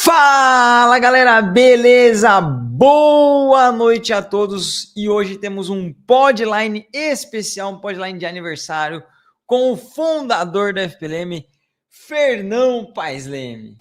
Fala galera, beleza? Boa noite a todos e hoje temos um podline especial, um podline de aniversário com o fundador da FPLM, Fernão Paes Leme.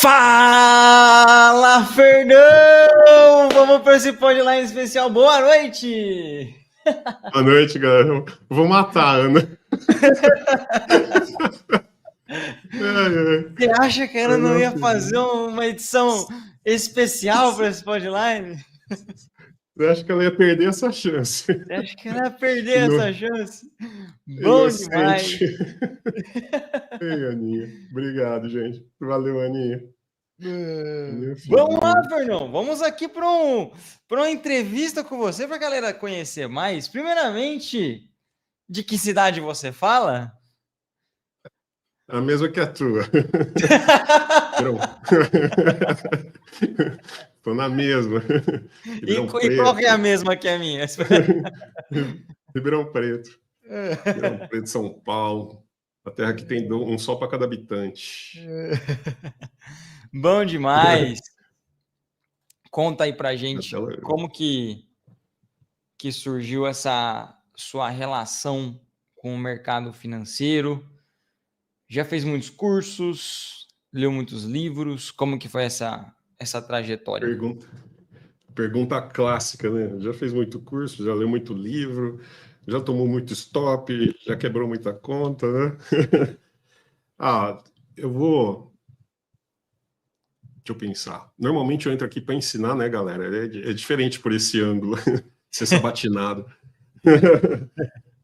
Fala, Fernão! Vamos para esse podline especial. Boa noite! Boa noite, galera. Vou matar a Ana. Você acha que a Ana não ia fazer uma edição especial para esse podline? Eu acho que ela ia perder essa chance. Você acha que ela ia perder essa chance? Bom demais! Ei, Aninha. Obrigado, gente. Valeu, Aninha. Vamos lá, Fernão. Vamos aqui para uma entrevista com você para a galera conhecer mais. Primeiramente, de que cidade você fala? A mesma que a tua. Tô na mesma. E qual que é a mesma que a minha? Ribeirão Preto. Ribeirão Preto, São Paulo. A terra que tem um sol para cada habitante. Bom demais. Conta aí pra gente como que surgiu essa sua relação com o mercado financeiro. Já fez muitos cursos, leu muitos livros, como que foi essa trajetória? Pergunta clássica, né? Já fez muito curso, já leu muito livro, já tomou muito stop, já quebrou muita conta, né? Deixa eu pensar. Normalmente eu entro aqui para ensinar, né, galera? É diferente por esse ângulo, ser sabatinado.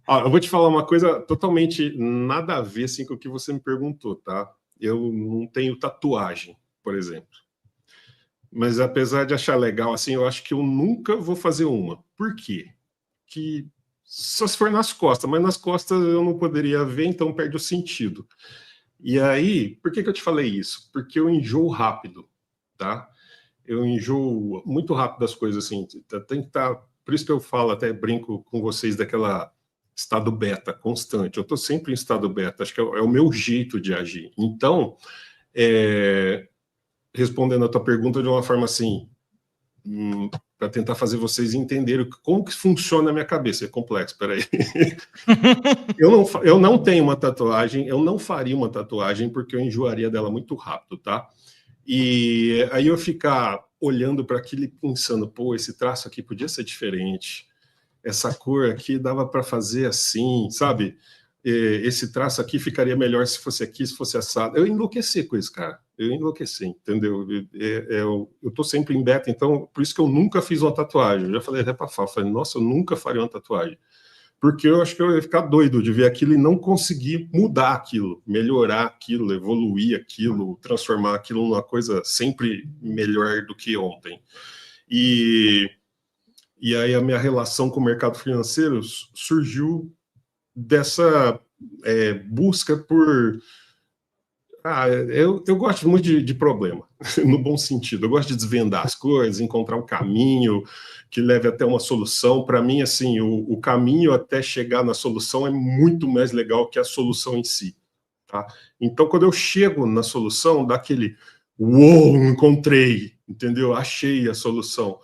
Eu vou te falar uma coisa totalmente nada a ver assim, com o que você me perguntou, tá? Eu não tenho tatuagem, por exemplo. Mas apesar de achar legal, assim, eu acho que eu nunca vou fazer uma. Por quê? Que só se for nas costas, mas nas costas eu não poderia ver, então perde o sentido. E aí, por que eu te falei isso? Porque eu enjoo rápido, tá? Eu enjoo muito rápido das coisas, assim, tem que estar... Por isso que eu falo, até brinco com vocês daquela estado beta constante. Eu estou sempre em estado beta, acho que é o meu jeito de agir. Então, respondendo a tua pergunta de uma forma assim, para tentar fazer vocês entenderem como que funciona a minha cabeça. É complexo, peraí. Eu não tenho uma tatuagem, eu não faria uma tatuagem porque eu enjoaria dela muito rápido, tá? E aí eu ficar olhando para aquilo e pensando, pô, esse traço aqui podia ser diferente, essa cor aqui dava para fazer assim, sabe? Esse traço aqui ficaria melhor se fosse aqui, se fosse assado. Eu enlouqueci com isso, cara. Eu enlouqueci, entendeu? Eu tô sempre em beta, então por isso que eu nunca fiz uma tatuagem. Eu já falei até pra Fá, falei, nossa, eu nunca faria uma tatuagem. Porque eu acho que eu ia ficar doido de ver aquilo e não conseguir mudar aquilo, melhorar aquilo, evoluir aquilo, transformar aquilo numa coisa sempre melhor do que ontem. E aí a minha relação com o mercado financeiro surgiu dessa busca por... eu gosto muito de problema, no bom sentido. Eu gosto de desvendar as coisas, encontrar um caminho que leve até uma solução. Para mim, assim, o caminho até chegar na solução é muito mais legal que a solução em si, tá? Então, quando eu chego na solução, dá aquele uou, encontrei, entendeu? Achei a solução.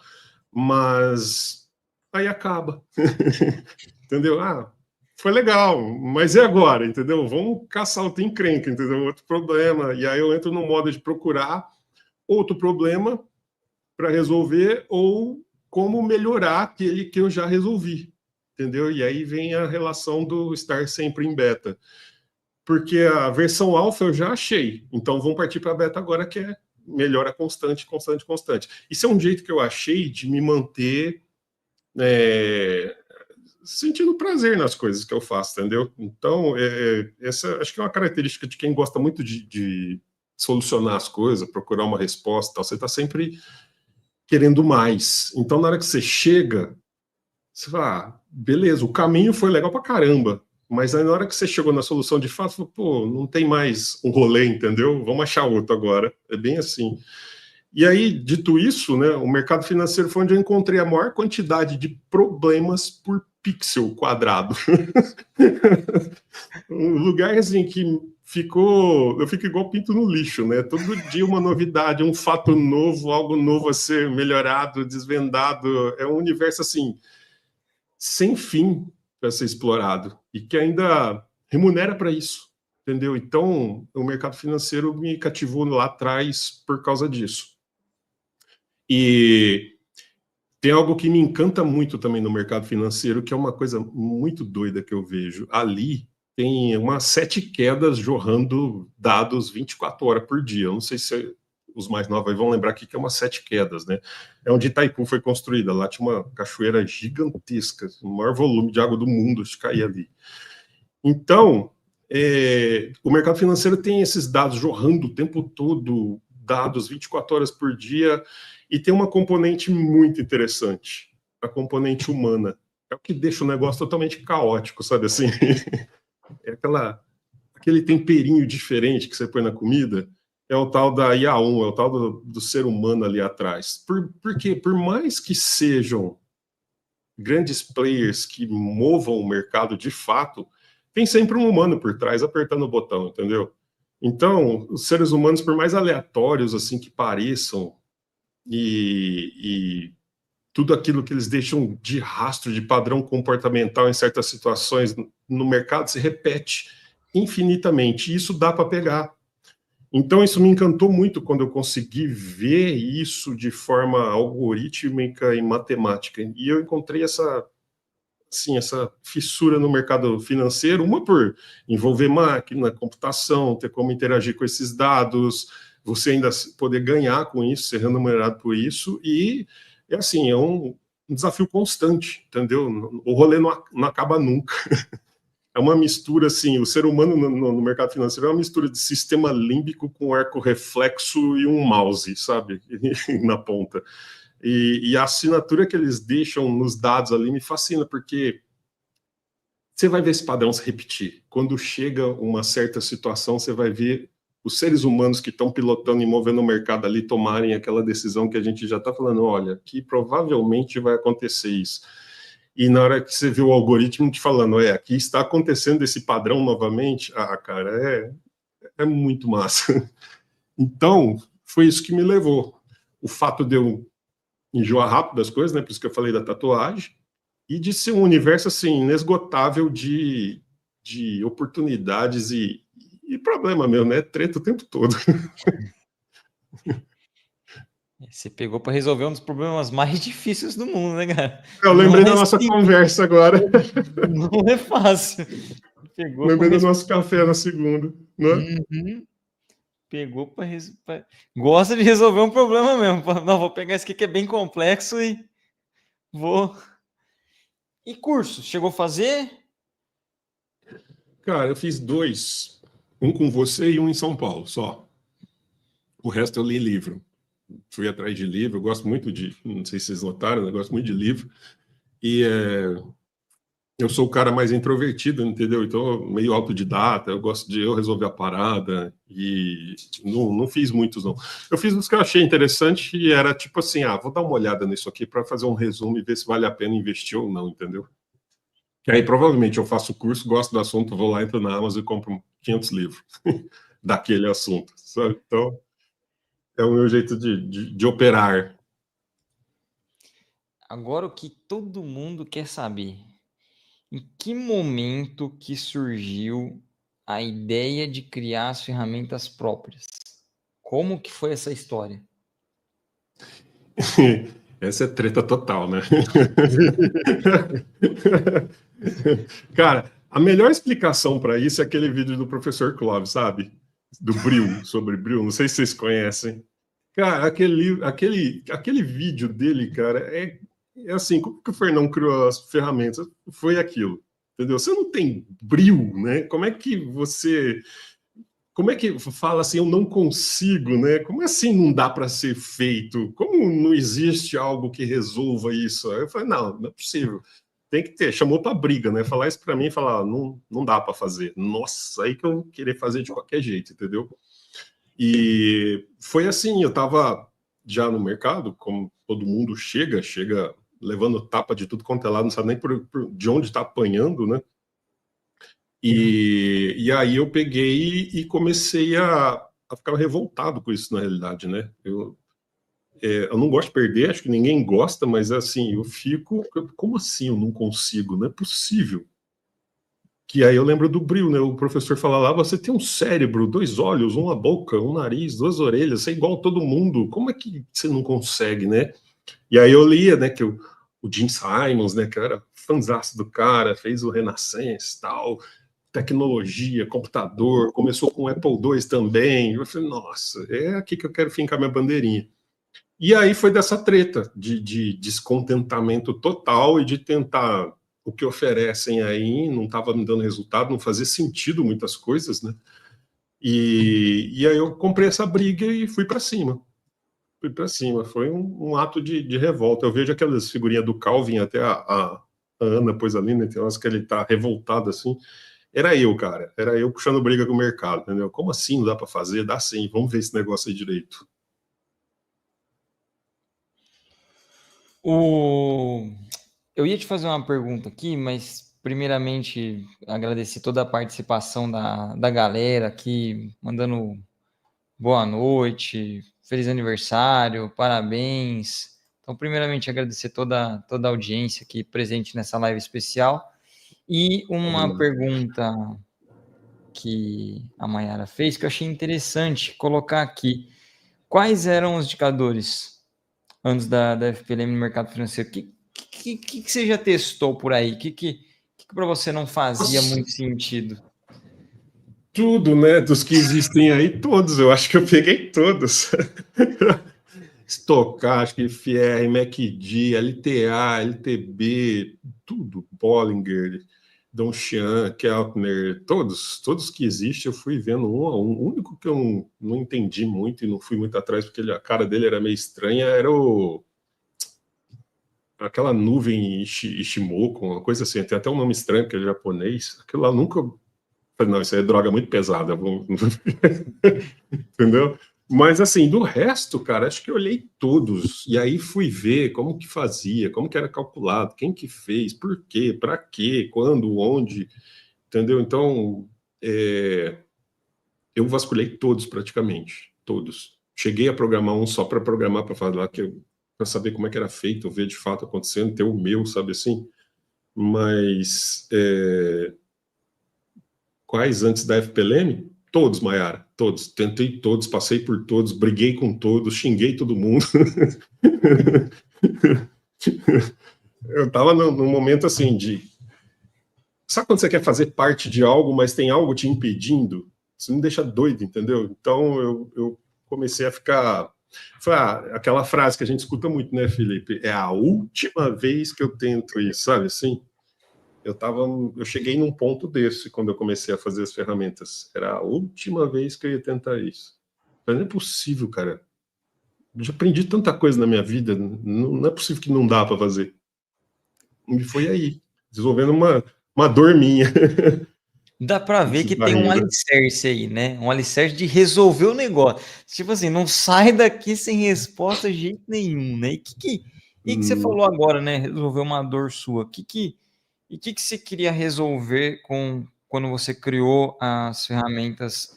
Mas aí acaba. Entendeu? Ah, foi legal, mas e agora, entendeu? Vamos caçar outro encrenca, entendeu? Outro problema. E aí eu entro no modo de procurar outro problema para resolver ou como melhorar aquele que eu já resolvi, entendeu? E aí vem a relação do estar sempre em beta. Porque a versão alfa eu já achei, então vamos partir para a beta agora, que é melhora constante, constante, constante. Isso é um jeito que eu achei de me manter sentindo prazer nas coisas que eu faço, entendeu? Então, essa acho que é uma característica de quem gosta muito de solucionar as coisas, procurar uma resposta, tal. Você está sempre querendo mais. Então, na hora que você chega, você fala, ah, beleza, o caminho foi legal pra caramba, mas aí na hora que você chegou na solução de fato, você fala, pô, não tem mais um rolê, entendeu? Vamos achar outro agora. É bem assim. E aí, dito isso, né, o mercado financeiro foi onde eu encontrei a maior quantidade de problemas por pixel quadrado. Um lugar assim que eu fico igual pinto no lixo, né? Todo dia uma novidade, um fato novo, algo novo a ser melhorado, desvendado. É um universo assim sem fim para ser explorado e que ainda remunera para isso, entendeu? Então, o mercado financeiro me cativou lá atrás por causa disso. E tem algo que me encanta muito também no mercado financeiro, que é uma coisa muito doida que eu vejo. Ali tem umas 7 quedas jorrando dados 24 horas por dia. Eu não sei se os mais novos vão lembrar aqui que é umas 7 quedas, né? É onde Itaipu foi construída. Lá tinha uma cachoeira gigantesca, o maior volume de água do mundo que caía ali. Então, o mercado financeiro tem esses dados jorrando o tempo todo, dados 24 horas por dia, e tem uma componente muito interessante, a componente humana. É o que deixa o negócio totalmente caótico, sabe assim? É aquele temperinho diferente que você põe na comida, é o tal da IA1, é o tal do ser humano ali atrás. Por quê? Por mais que sejam grandes players que movam o mercado de fato, tem sempre um humano por trás apertando o botão, entendeu? Então, os seres humanos, por mais aleatórios assim que pareçam, e tudo aquilo que eles deixam de rastro, de padrão comportamental em certas situações no mercado se repete infinitamente, e isso dá para pegar. Então, isso me encantou muito quando eu consegui ver isso de forma algorítmica e matemática. E eu encontrei essa fissura no mercado financeiro, uma por envolver máquina, computação, ter como interagir com esses dados, você ainda poder ganhar com isso, ser remunerado por isso, e é um desafio constante, entendeu? O rolê não acaba nunca. É uma mistura, assim, o ser humano no mercado financeiro é uma mistura de sistema límbico com arco reflexo e um mouse, sabe? Na ponta. E a assinatura que eles deixam nos dados ali me fascina, porque você vai ver esse padrão se repetir. Quando chega uma certa situação, você vai ver os seres humanos que estão pilotando e movendo o mercado ali tomarem aquela decisão que a gente já está falando, olha, que provavelmente vai acontecer isso. E na hora que você vê o algoritmo te falando, aqui está acontecendo esse padrão novamente, cara, é muito massa. Então, foi isso que me levou. O fato de eu enjoar rápido das coisas, né? Por isso que eu falei da tatuagem, e de ser um universo assim inesgotável de oportunidades e problema mesmo, né? Treta o tempo todo. Você pegou para resolver um dos problemas mais difíceis do mundo, né, cara? Eu lembrei da nossa conversa agora. Não é fácil. Pegou lembrei do nosso café na segunda, né? Uhum. Pegou para gosta de resolver um problema mesmo. Não, vou pegar esse aqui que é bem complexo e vou. E curso? Chegou a fazer? Cara, eu fiz 2. Um com você e um em São Paulo, só. O resto eu li livro. Fui atrás de livro, eu gosto muito não sei se vocês notaram, eu gosto muito de livro. E eu sou o cara mais introvertido, entendeu? Então, meio autodidata, eu gosto de eu resolver a parada e não fiz muitos, não. Eu fiz uns que eu achei interessante e era tipo assim, vou dar uma olhada nisso aqui para fazer um resumo e ver se vale a pena investir ou não, entendeu? Que aí provavelmente eu faço o curso, gosto do assunto, vou lá, entro na Amazon e compro 500 livros daquele assunto, sabe? Então, é o meu jeito de operar. Agora, o que todo mundo quer saber, em que momento que surgiu a ideia de criar as ferramentas próprias? Como que foi essa história? Essa é treta total, né? Cara, a melhor explicação para isso é aquele vídeo do professor Clóvis, sabe? Do Bril, sobre Bril, não sei se vocês conhecem. Cara, aquele vídeo dele, cara, é assim, como que o Fernão criou as ferramentas? Foi aquilo, entendeu? Você não tem Bril, né? Como é que fala assim, eu não consigo, né? Como assim não dá para ser feito? Como não existe algo que resolva isso? Aí eu falei, não é possível. Tem que ter. Chamou para briga, né? Falar isso para mim e falar, não dá para fazer. Nossa, aí que eu queria fazer de qualquer jeito, entendeu? E foi assim, eu estava já no mercado, como todo mundo chega levando tapa de tudo quanto é lado, não sabe nem de onde está apanhando, né? E aí eu peguei e comecei a ficar revoltado com isso, na realidade, né? Eu não gosto de perder, acho que ninguém gosta, mas assim, eu fico... Como assim eu não consigo? Não é possível. Que aí eu lembro do Bril, né? O professor fala lá, você tem um cérebro, 2 olhos, uma boca, um nariz, 2 orelhas, você é igual a todo mundo. Como é que você não consegue, né? E aí eu lia, né, que o Gene Simons, né, que era fãzaço do cara, fez o Renaissance, tal, tecnologia, computador, começou com o Apple II também. Eu falei, nossa, é aqui que eu quero fincar minha bandeirinha. E aí foi dessa treta de descontentamento total e de tentar o que oferecem aí, não estava me dando resultado, não fazia sentido muitas coisas, né? E aí eu comprei essa briga e fui para cima. Fui para cima. Foi um ato de revolta. Eu vejo aquelas figurinhas do Calvin, até a Ana pôs ali, né? Tem umas que ele tá revoltado assim. Era eu, cara. Era eu puxando briga com o mercado, entendeu? Como assim não dá para fazer? Dá sim. Vamos ver esse negócio aí direito. Eu ia te fazer uma pergunta aqui, mas primeiramente agradecer toda a participação da galera aqui, mandando boa noite, feliz aniversário, parabéns. Então, primeiramente, agradecer toda a audiência aqui presente nessa live especial. E uma pergunta que a Mayara fez, que eu achei interessante colocar aqui. Quais eram os indicadores antes da FPLM no mercado financeiro? O que você já testou por aí? O que para você não fazia muito sentido? Tudo, né? Dos que existem aí, todos. Eu acho que eu peguei todos. Stocastic, FIER, MACD, LTA, LTB, tudo. Bollinger, Donchian, Keltner, todos que existem, eu fui vendo um a um. O único que eu não entendi muito e não fui muito atrás, porque a cara dele era meio estranha, era aquela nuvem Ishimoku, uma coisa assim, tem até um nome estranho, que é japonês. Aquilo lá nunca... Não, isso aí é droga muito pesada. Entendeu? Mas, assim, do resto, cara, acho que eu olhei todos. E aí fui ver como que fazia, como que era calculado, quem que fez, por quê, para quê, quando, onde. Entendeu? Então, eu vasculhei todos praticamente. Todos. Cheguei a programar um só para programar, para falar para saber como é que era feito, ver de fato acontecendo, ter o meu, sabe assim? Mas... Quais antes da FPLM? Todos, Maiara, todos. Tentei todos, passei por todos, briguei com todos, xinguei todo mundo. Eu tava num momento assim de... Sabe quando você quer fazer parte de algo, mas tem algo te impedindo? Isso me deixa doido, entendeu? Então eu comecei a ficar... aquela frase que a gente escuta muito, né, Felipe? É a última vez que eu tento isso, sabe assim? Eu cheguei num ponto desse quando eu comecei a fazer as ferramentas. Era a última vez que eu ia tentar isso. Não é possível, cara. Eu já aprendi tanta coisa na minha vida, não é possível que não dá para fazer. E foi aí, desenvolvendo uma dor minha. Dá para ver que tem um alicerce aí, né? Um alicerce de resolver o negócio. Tipo assim, não sai daqui sem resposta de jeito nenhum, né? E que você falou agora, né? Resolver uma dor sua. E que você queria resolver com quando você criou as ferramentas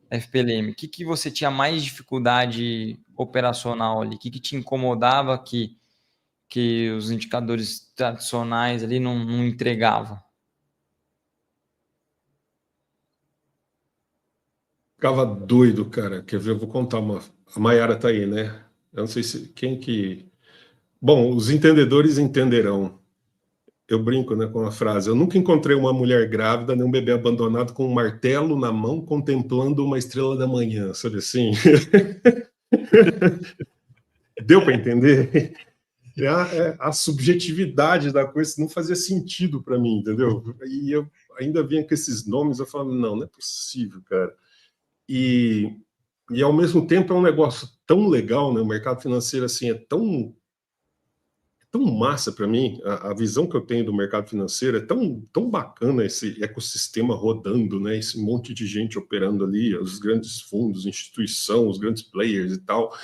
FPLM? O que você tinha mais dificuldade operacional ali? O que te incomodava que os indicadores tradicionais ali não entregavam? Ficava doido, cara. Quer ver? Eu vou contar uma. A Mayara tá aí, né? Eu não sei se quem que. Bom, os entendedores entenderão. Eu brinco, né, com a frase. Eu nunca encontrei uma mulher grávida nem um bebê abandonado com um martelo na mão contemplando uma estrela da manhã, sabe assim? Deu para entender? A subjetividade da coisa não fazia sentido para mim, entendeu? E eu ainda vinha com esses nomes, eu falava, não é possível, cara. E ao mesmo tempo é um negócio tão legal, né? O mercado financeiro assim é tão massa para mim. A visão que eu tenho do mercado financeiro é tão bacana, esse ecossistema rodando, né? Esse monte de gente operando ali, os grandes fundos, instituição, os grandes players e tal,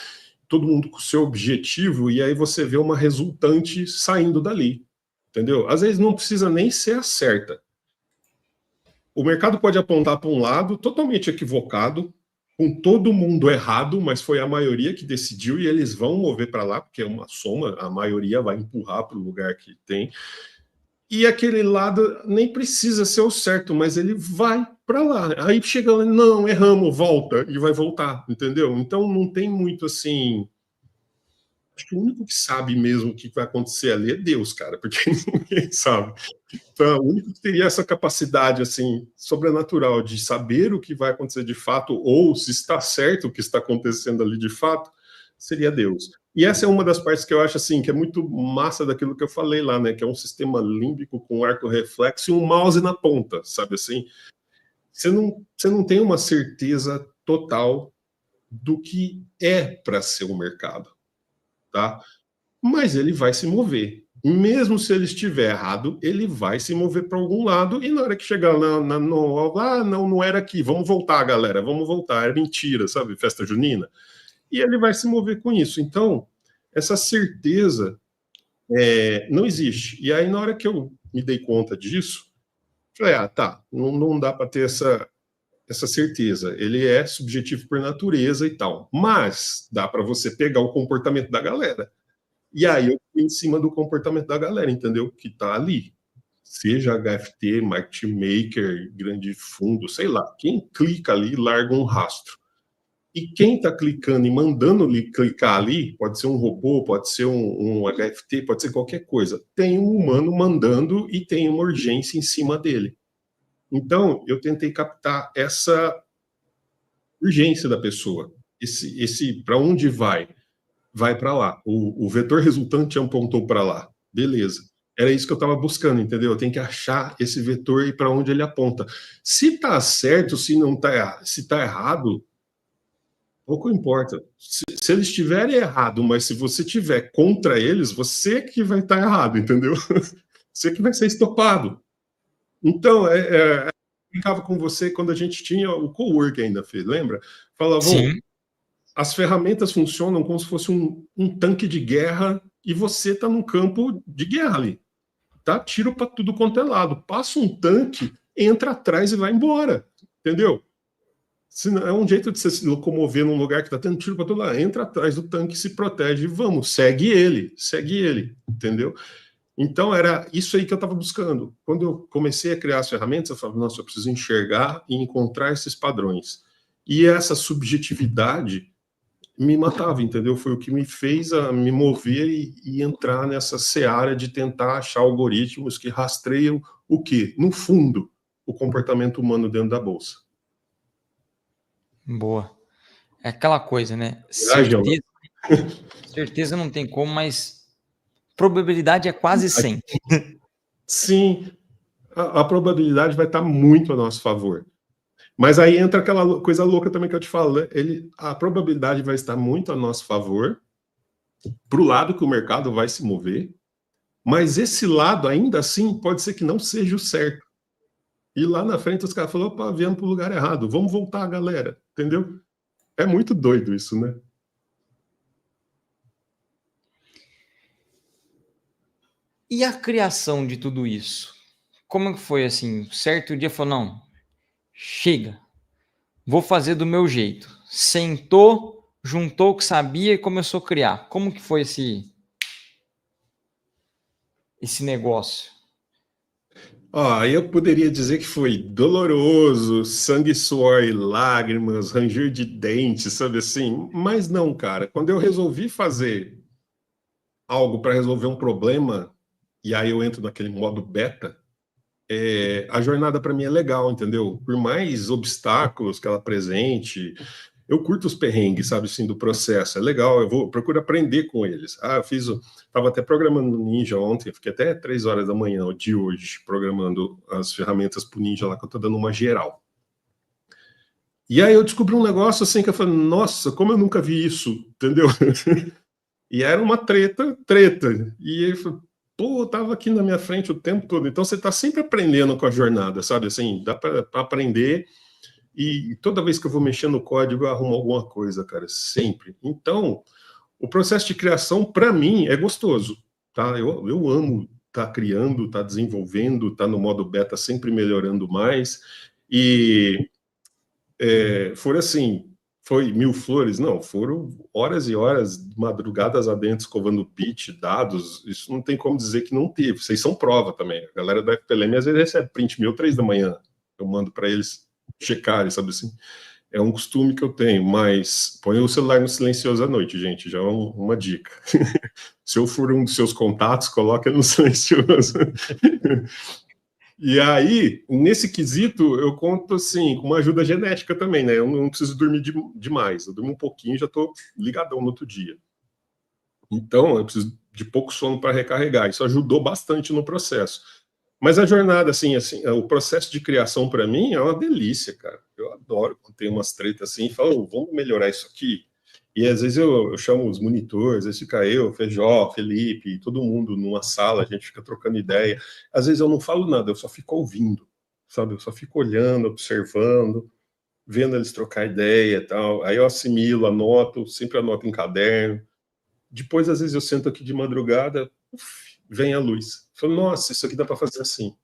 todo mundo com o seu objetivo, e aí você vê uma resultante saindo dali, entendeu? Às vezes não precisa nem ser a certa. O mercado pode apontar para um lado totalmente equivocado, com todo mundo errado, mas foi a maioria que decidiu e eles vão mover para lá, porque é uma soma, a maioria vai empurrar para o lugar que tem. E aquele lado nem precisa ser o certo, mas ele vai para lá. Aí chega lá, não, erramos, volta, e vai voltar, entendeu? Então não tem muito assim. Acho que o único que sabe mesmo o que vai acontecer ali é Deus, cara, porque ninguém sabe. Então, o único que teria essa capacidade assim sobrenatural de saber o que vai acontecer de fato ou se está certo o que está acontecendo ali de fato seria Deus. E essa é uma das partes que eu acho assim que é muito massa daquilo que eu falei lá, né? Que é um sistema límbico com arco reflexo e um mouse na ponta, sabe assim? Você não tem uma certeza total do que é para ser o mercado, tá? Mas ele vai se mover. Mesmo se ele estiver errado, ele vai se mover para algum lado, e na hora que chegar não era aqui, vamos voltar, galera, vamos voltar, é mentira, sabe, festa junina, e ele vai se mover com isso. Então, essa certeza não existe. E aí, na hora que eu me dei conta disso, falei, tá, não dá para ter essa certeza, ele é subjetivo por natureza e tal, mas dá para você pegar o comportamento da galera. E aí eu fui em cima do comportamento da galera, entendeu? Que tá ali. Seja HFT, market maker, grande fundo, sei lá. Quem clica ali, larga um rastro. E quem tá clicando e mandando clicar ali, pode ser um robô, pode ser um HFT, pode ser qualquer coisa. Tem um humano mandando e tem uma urgência em cima dele. Então, eu tentei captar essa urgência da pessoa. Esse para onde vai? Vai para lá. O vetor resultante apontou para lá. Beleza. Era isso que eu estava buscando, entendeu? Eu tenho que achar esse vetor e para onde ele aponta. Se está certo, se não está, se está errado, pouco importa. Se eles estiverem errado, mas se você tiver contra eles, você que vai estar errado, entendeu? Você que vai ser estopado. Então, eu brincava com você quando a gente tinha o cowork ainda, Fê, lembra? Falavam, as ferramentas funcionam como se fosse um tanque de guerra e você está num campo de guerra ali. Tá? Tiro para tudo quanto é lado. Passa um tanque, entra atrás e vai embora. Entendeu? É um jeito de você se locomover num lugar que está tendo tiro para todo lado. Entra atrás do tanque, se protege e vamos. Segue ele. Entendeu? Então era isso aí que eu estava buscando. Quando eu comecei a criar as ferramentas, eu falava, nossa, eu preciso enxergar e encontrar esses padrões. E essa subjetividade me matava, entendeu? Foi o que me fez me mover e entrar nessa seara de tentar achar algoritmos que rastreiam o quê? No fundo, o comportamento humano dentro da bolsa. Boa. É aquela coisa, né? Certeza não tem como, mas probabilidade é quase 100. Sim, a probabilidade vai estar muito a nosso favor. Mas aí entra aquela coisa louca também que eu te falo, né? A probabilidade vai estar muito a nosso favor, para o lado que o mercado vai se mover, mas esse lado, ainda assim, pode ser que não seja o certo. E lá na frente os caras falaram, opa, viemos para o lugar errado, vamos voltar, galera, entendeu? É muito doido isso, né? E a criação de tudo isso? como que foi assim? Certo dia falou, não, chega, vou fazer do meu jeito. Sentou, juntou o que sabia e começou a criar. Como que foi esse negócio? Aí eu poderia dizer que foi doloroso, sangue, suor e lágrimas, ranger de dentes, sabe assim? Mas não, cara. Quando eu resolvi fazer algo para resolver um problema, e aí eu entro naquele modo beta, a jornada para mim é legal, entendeu? Por mais obstáculos que ela apresente, eu curto os perrengues, sabe, assim, do processo. É legal, procuro aprender com eles. Tava até programando no Ninja ontem, fiquei até 3 horas da manhã de hoje, programando as ferramentas pro Ninja lá, que eu tô dando uma geral. E aí eu descobri um negócio assim, que eu falei, nossa, como eu nunca vi isso, entendeu? E era uma treta. E aí, pô, tava aqui na minha frente o tempo todo. Então você tá sempre aprendendo com a jornada, sabe? Assim, dá para aprender. E toda vez que eu vou mexer no código, eu arrumo alguma coisa, cara, sempre. Então, o processo de criação, para mim, é gostoso, tá? Eu amo estar criando, estar desenvolvendo, estar no modo beta, sempre melhorando mais. E foram assim, foi mil flores? Não, foram horas e horas, madrugadas adentro, escovando pitch, dados, isso não tem como dizer que não teve. Vocês são prova também. A galera da FPLM às vezes recebe print meu 3 da manhã. Eu mando para eles checarem, sabe assim? É um costume que eu tenho, mas põe o celular no silencioso à noite, gente, já é uma dica. Se eu for um dos seus contatos, coloca no silencioso. E aí, nesse quesito, eu conto assim, com uma ajuda genética também, né? Eu não preciso dormir demais. Eu durmo um pouquinho e já estou ligadão no outro dia. Então, eu preciso de pouco sono para recarregar. Isso ajudou bastante no processo. Mas a jornada, assim, o processo de criação para mim é uma delícia, cara. Eu adoro quando tem umas tretas assim e falo, vamos melhorar isso aqui. E às vezes eu chamo os monitores, às vezes fica eu, Feijó, Felipe, todo mundo numa sala, a gente fica trocando ideia. Às vezes eu não falo nada, eu só fico ouvindo, sabe? Eu só fico olhando, observando, vendo eles trocar ideia e tal. Aí eu assimilo, anoto, sempre anoto em caderno. Depois, às vezes, eu sento aqui de madrugada, vem a luz. Eu falo, nossa, isso aqui dá para fazer assim,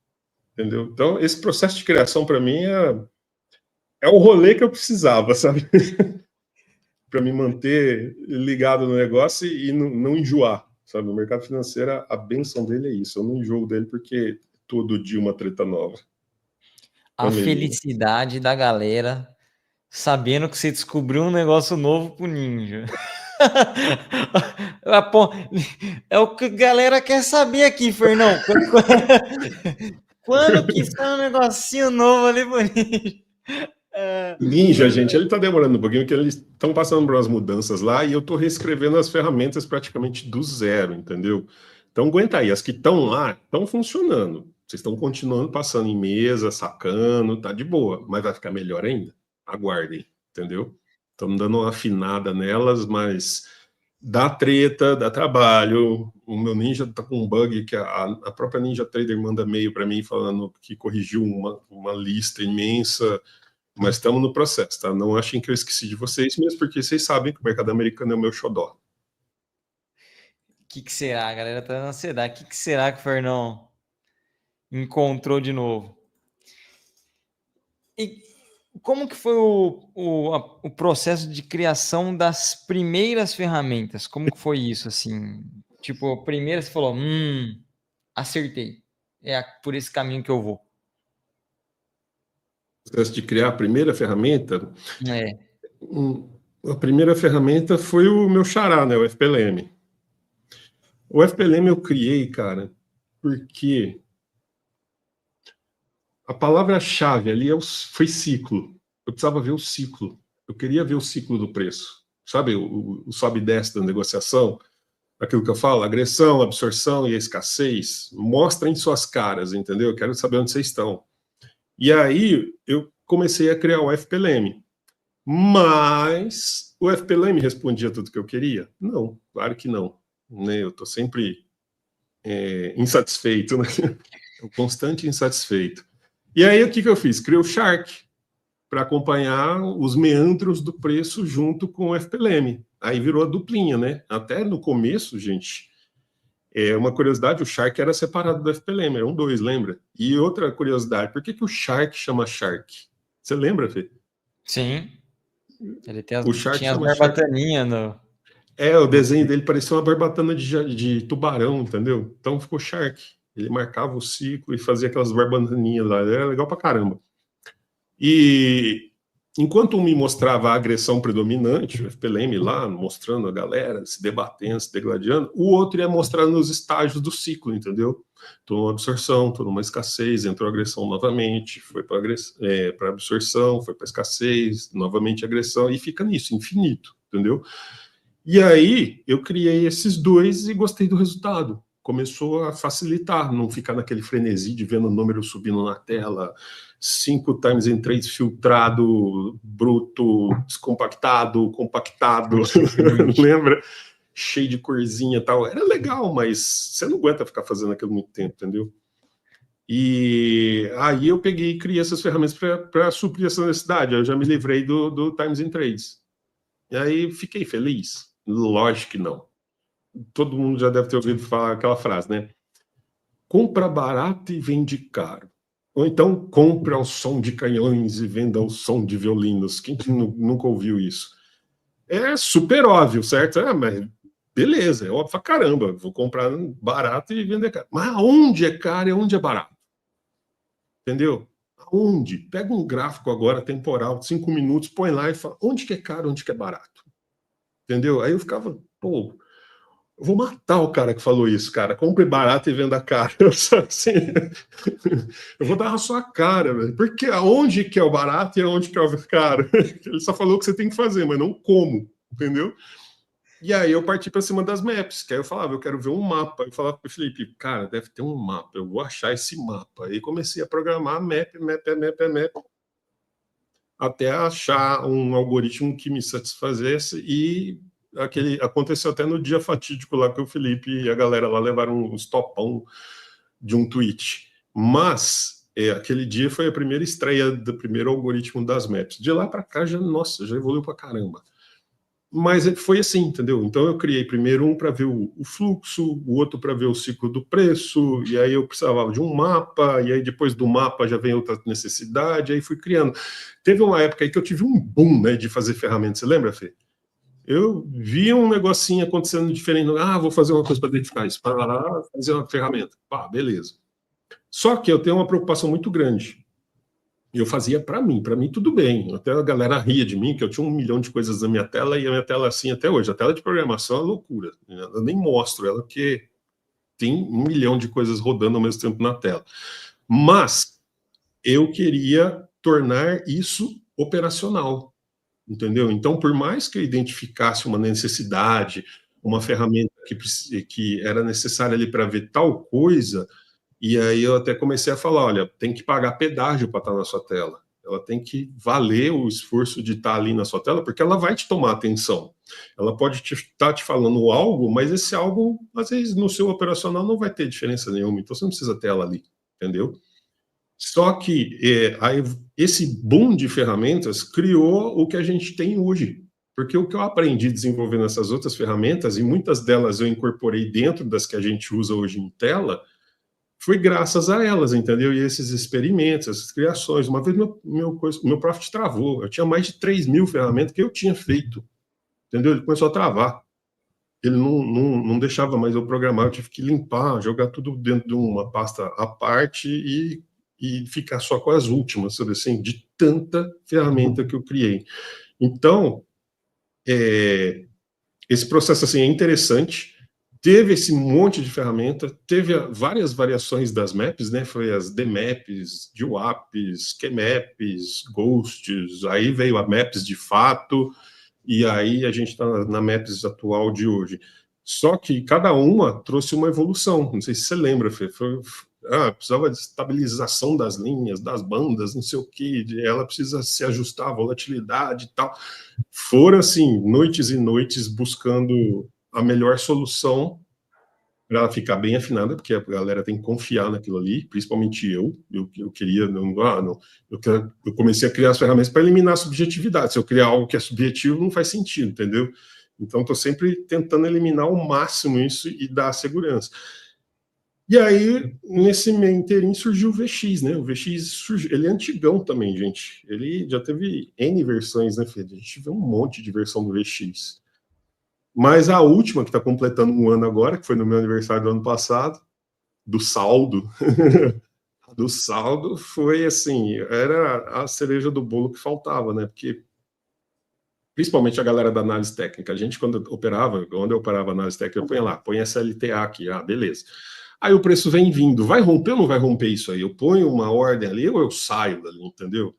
entendeu? Então, esse processo de criação, para mim, é o rolê que eu precisava, sabe? Para me manter ligado no negócio e não enjoar, sabe? O mercado financeiro, a benção dele é isso. Eu não enjoo dele porque todo dia uma treta nova. A felicidade da galera sabendo que você descobriu um negócio novo pro Ninja. É o que a galera quer saber aqui, Fernão. Quando que sai um negocinho novo ali pro Ninja? Ninja, gente, ele está demorando um pouquinho, porque eles estão passando por umas mudanças lá e eu estou reescrevendo as ferramentas praticamente do zero, entendeu? Então aguenta aí, as que estão lá estão funcionando. Vocês estão continuando passando em mesa, sacando, tá de boa, mas vai ficar melhor ainda. Aguardem, entendeu? Estamos dando uma afinada nelas, mas dá treta, dá trabalho. O meu Ninja tá com um bug que a própria Ninja Trader manda e-mail para mim falando que corrigiu uma lista imensa. Mas estamos no processo, tá? Não achem que eu esqueci de vocês, mesmo porque vocês sabem que o mercado americano é o meu xodó. O que será? A galera tá na ansiedade. O que será que o Fernão encontrou de novo? E como que foi o processo de criação das primeiras ferramentas? Como que foi isso, assim? Tipo, a primeira você falou, acertei. É por esse caminho que eu vou. O processo de criar a primeira ferramenta... É. A primeira ferramenta foi o meu xará, né? O FPLM. O FPLM eu criei, cara, porque a palavra-chave ali foi ciclo. Eu precisava ver o ciclo. Eu queria ver o ciclo do preço. Sabe, o sobe e desce da negociação? Aquilo que eu falo, agressão, absorção e a escassez. Mostrem suas caras, entendeu? Eu quero saber onde vocês estão. E aí eu comecei a criar o FPLM. Mas o FPLM respondia tudo que eu queria? Não, claro que não. Né? Eu estou sempre insatisfeito, né? O constante insatisfeito. E aí o que eu fiz? Criei o Shark para acompanhar os meandros do preço junto com o FPLM. Aí virou a duplinha, né? Até no começo, gente, Uma curiosidade, o Shark era separado do FPLM, eram dois, lembra? E outra curiosidade, por que o Shark chama Shark? Você lembra, Fê? Sim. Ele O Shark tinha as chama Shark. barbataninhas no... O desenho dele parecia uma barbatana de tubarão, entendeu? Então ficou Shark. Ele marcava o ciclo e fazia aquelas barbataninhas lá. Era legal pra caramba. E enquanto um me mostrava a agressão predominante, o FPLM lá, mostrando a galera, se debatendo, se degladiando, o outro ia mostrando os estágios do ciclo, entendeu? Estou numa absorção, estou numa escassez, entrou agressão novamente, foi para absorção, foi para escassez, novamente agressão, e fica nisso, infinito, entendeu? E aí eu criei esses dois e gostei do resultado. Começou a facilitar, não ficar naquele frenesi de vendo o número subindo na tela, 5 times em trades filtrado, bruto, descompactado, compactado, lembra? Cheio de corzinha e tal. Era legal, mas você não aguenta ficar fazendo aquilo muito tempo, entendeu? E aí eu peguei e criei essas ferramentas para suprir essa necessidade. Eu já me livrei do times in trades. E aí fiquei feliz? Lógico que não. Todo mundo já deve ter ouvido falar aquela frase, né? Compra barato e vende caro. Ou então, compre ao som de canhões e venda ao som de violinos. Quem nunca ouviu isso? É super óbvio, certo? Mas beleza, é óbvio pra caramba. Vou comprar barato e vender caro. Mas aonde é caro e aonde é barato? Entendeu? Aonde? Pega um gráfico agora, temporal, 5 minutos, põe lá e fala onde que é caro, onde que é barato. Entendeu? Aí eu ficava, pô, eu vou matar o cara que falou isso, cara. Compre barato e venda caro. Assim, eu vou dar a sua cara, velho. Porque aonde que é o barato e aonde que é o caro? Ele só falou que você tem que fazer, mas não como, entendeu? E aí eu parti para cima das maps, que aí eu falava, eu quero ver um mapa. Eu falava para o Felipe, cara, deve ter um mapa, eu vou achar esse mapa. Aí comecei a programar map, até achar um algoritmo que me satisfazesse e aconteceu até no dia fatídico lá que o Felipe e a galera lá levaram um stopão de um tweet. Mas aquele dia foi a primeira estreia do primeiro algoritmo das maps. De lá para cá, já evoluiu para caramba. Mas foi assim, entendeu? Então eu criei primeiro um para ver o fluxo, o outro para ver o ciclo do preço, e aí eu precisava de um mapa, e aí depois do mapa já vem outra necessidade, aí fui criando. Teve uma época aí que eu tive um boom, né, de fazer ferramentas, você lembra, Fê? Eu vi um negocinho acontecendo diferente, vou fazer uma coisa para identificar isso, para lá, fazer uma ferramenta. Beleza. Só que eu tenho uma preocupação muito grande. Eu fazia para mim tudo bem. Até a galera ria de mim, que eu tinha 1 milhão de coisas na minha tela, e a minha tela assim até hoje. A tela de programação é uma loucura. Eu nem mostro ela, porque tem 1 milhão de coisas rodando ao mesmo tempo na tela. Mas eu queria tornar isso operacional, entendeu? Então, por mais que eu identificasse uma necessidade, uma ferramenta que era necessária ali para ver tal coisa, e aí eu até comecei a falar, olha, tem que pagar pedágio para estar na sua tela. Ela tem que valer o esforço de estar ali na sua tela, porque ela vai te tomar atenção. Ela pode estar te falando algo, mas esse algo, às vezes, no seu operacional não vai ter diferença nenhuma. Então, você não precisa ter ela ali, entendeu? Só que esse boom de ferramentas criou o que a gente tem hoje. Porque o que eu aprendi desenvolvendo essas outras ferramentas, e muitas delas eu incorporei dentro das que a gente usa hoje em tela, foi graças a elas, entendeu? E esses experimentos, essas criações. Uma vez meu Profit travou. Eu tinha mais de 3.000 ferramentas que eu tinha feito, entendeu? Ele começou a travar. Ele não deixava mais eu programar. Eu tive que limpar, jogar tudo dentro de uma pasta à parte e ficar só com as últimas, sabe assim? De tanta ferramenta que eu criei. Então, esse processo assim é interessante. Teve esse monte de ferramenta, teve várias variações das maps, né? Foi as DMaps, DWAPs, QMaps, Ghosts, aí veio a Maps de fato, e aí a gente está na Maps atual de hoje. Só que cada uma trouxe uma evolução, não sei se você lembra, Fê, precisava de estabilização das linhas, das bandas, não sei o que, ela precisa se ajustar à volatilidade e tal. Foram, assim, noites e noites buscando a melhor solução para ela ficar bem afinada, porque a galera tem que confiar naquilo ali, principalmente eu queria, eu comecei a criar as ferramentas para eliminar a subjetividade. Se eu criar algo que é subjetivo, não faz sentido, entendeu? Então, estou sempre tentando eliminar ao máximo isso e dar segurança. E aí, nesse meio inteirinho, surgiu o VX, né? O VX surgiu, ele é antigão também, gente. Ele já teve N versões, né, Fê? A gente vê um monte de versão do VX. Mas a última, que está completando um ano agora, que foi no meu aniversário do ano passado, do saldo, do saldo, foi assim, era a cereja do bolo que faltava, né? Porque, principalmente a galera da análise técnica, a gente, quando eu operava análise técnica, eu punha lá, põe SLTA aqui, beleza. Aí o preço vem vindo, vai romper ou não vai romper isso aí? Eu ponho uma ordem ali ou eu saio dali, entendeu?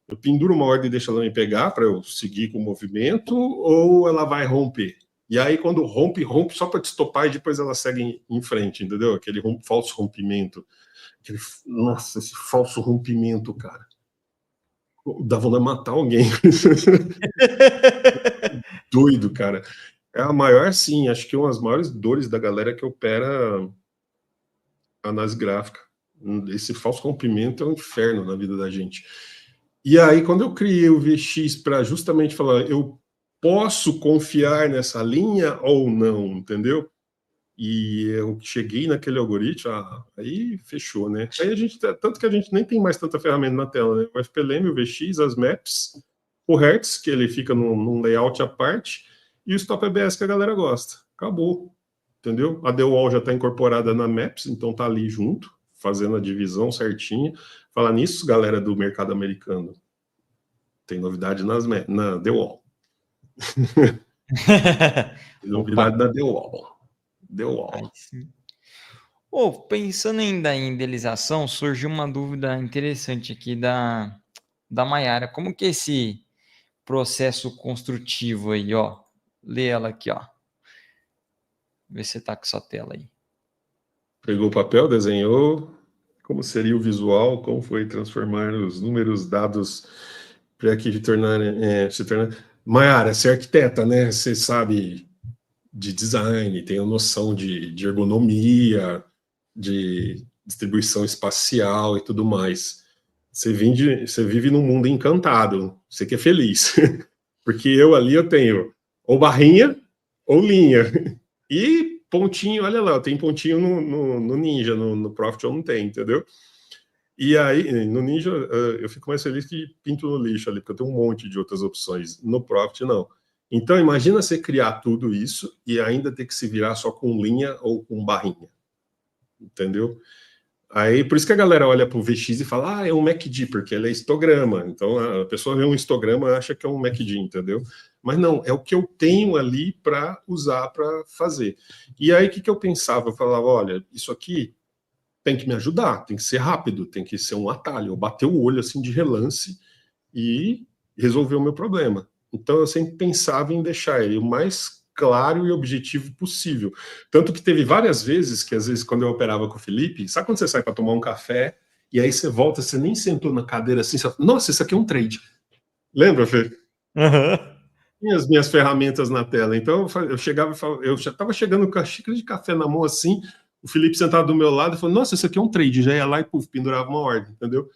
Eu penduro uma ordem e deixo ela me pegar para eu seguir com o movimento, ou ela vai romper? E aí, quando rompe só para destopar e depois ela segue em frente, entendeu? Aquele falso rompimento. Nossa, esse falso rompimento, cara. Dá vontade de matar alguém. Doido, cara. É a maior, sim, acho que uma das maiores dores da galera que opera análise gráfica. Esse falso rompimento é um inferno na vida da gente. E aí, quando eu criei o VX para justamente falar, eu posso confiar nessa linha ou não, entendeu? E eu cheguei naquele algoritmo, aí fechou, né? Aí a gente, tanto que a gente nem tem mais tanta ferramenta na tela, né? O FPLM, o VX, as maps, o Hertz, que ele fica num layout à parte, e o Stop ABS que a galera gosta. Acabou, entendeu? A DeWall já está incorporada na maps, então tá ali junto, fazendo a divisão certinha. Falar nisso, galera do mercado americano, tem novidade na DeWall. Tem novidade na DeWall. Pensando ainda em idealização, surgiu uma dúvida interessante aqui da Maiara. Como que é esse processo construtivo aí, ó? Lê ela aqui, ó. Vê se você tá com sua tela aí. Pegou o papel, desenhou. Como seria o visual? Como foi transformar os números dados para que se tornar. Maiara, você é arquiteta, né? Você sabe de design, tem a noção de ergonomia, de distribuição espacial e tudo mais. Você vive num mundo encantado, você que é feliz. Porque eu tenho ou barrinha ou linha. E pontinho, olha lá, tem pontinho no Ninja, no Profit eu não tenho, entendeu? E aí, no Ninja, eu fico mais feliz que pinto no lixo ali, porque eu tenho um monte de outras opções. No Profit, não. Então, imagina você criar tudo isso e ainda ter que se virar só com linha ou com barrinha. Entendeu? Aí, por isso que a galera olha para o VX e fala, é um MACD, porque ele é histograma. Então, a pessoa vê um histograma e acha que é um MACD, entendeu? Mas não, é o que eu tenho ali para usar para fazer. E aí, o que eu pensava? Eu falava, olha, isso aqui tem que me ajudar, tem que ser rápido, tem que ser um atalho. Eu bater o olho assim de relance e resolver o meu problema. Então, eu sempre pensava em deixar ele o mais claro e objetivo possível. Tanto que teve várias vezes que, às vezes, quando eu operava com o Felipe, sabe quando você sai para tomar um café e aí você volta, você nem sentou na cadeira assim, você fala, nossa, isso aqui é um trade. Lembra, Fê? Tinha as minhas ferramentas na tela. Então, eu chegava, eu já estava chegando com a xícara de café na mão assim, o Felipe sentado do meu lado e falou, nossa, isso aqui é um trade. Já ia lá e pendurava uma ordem, entendeu?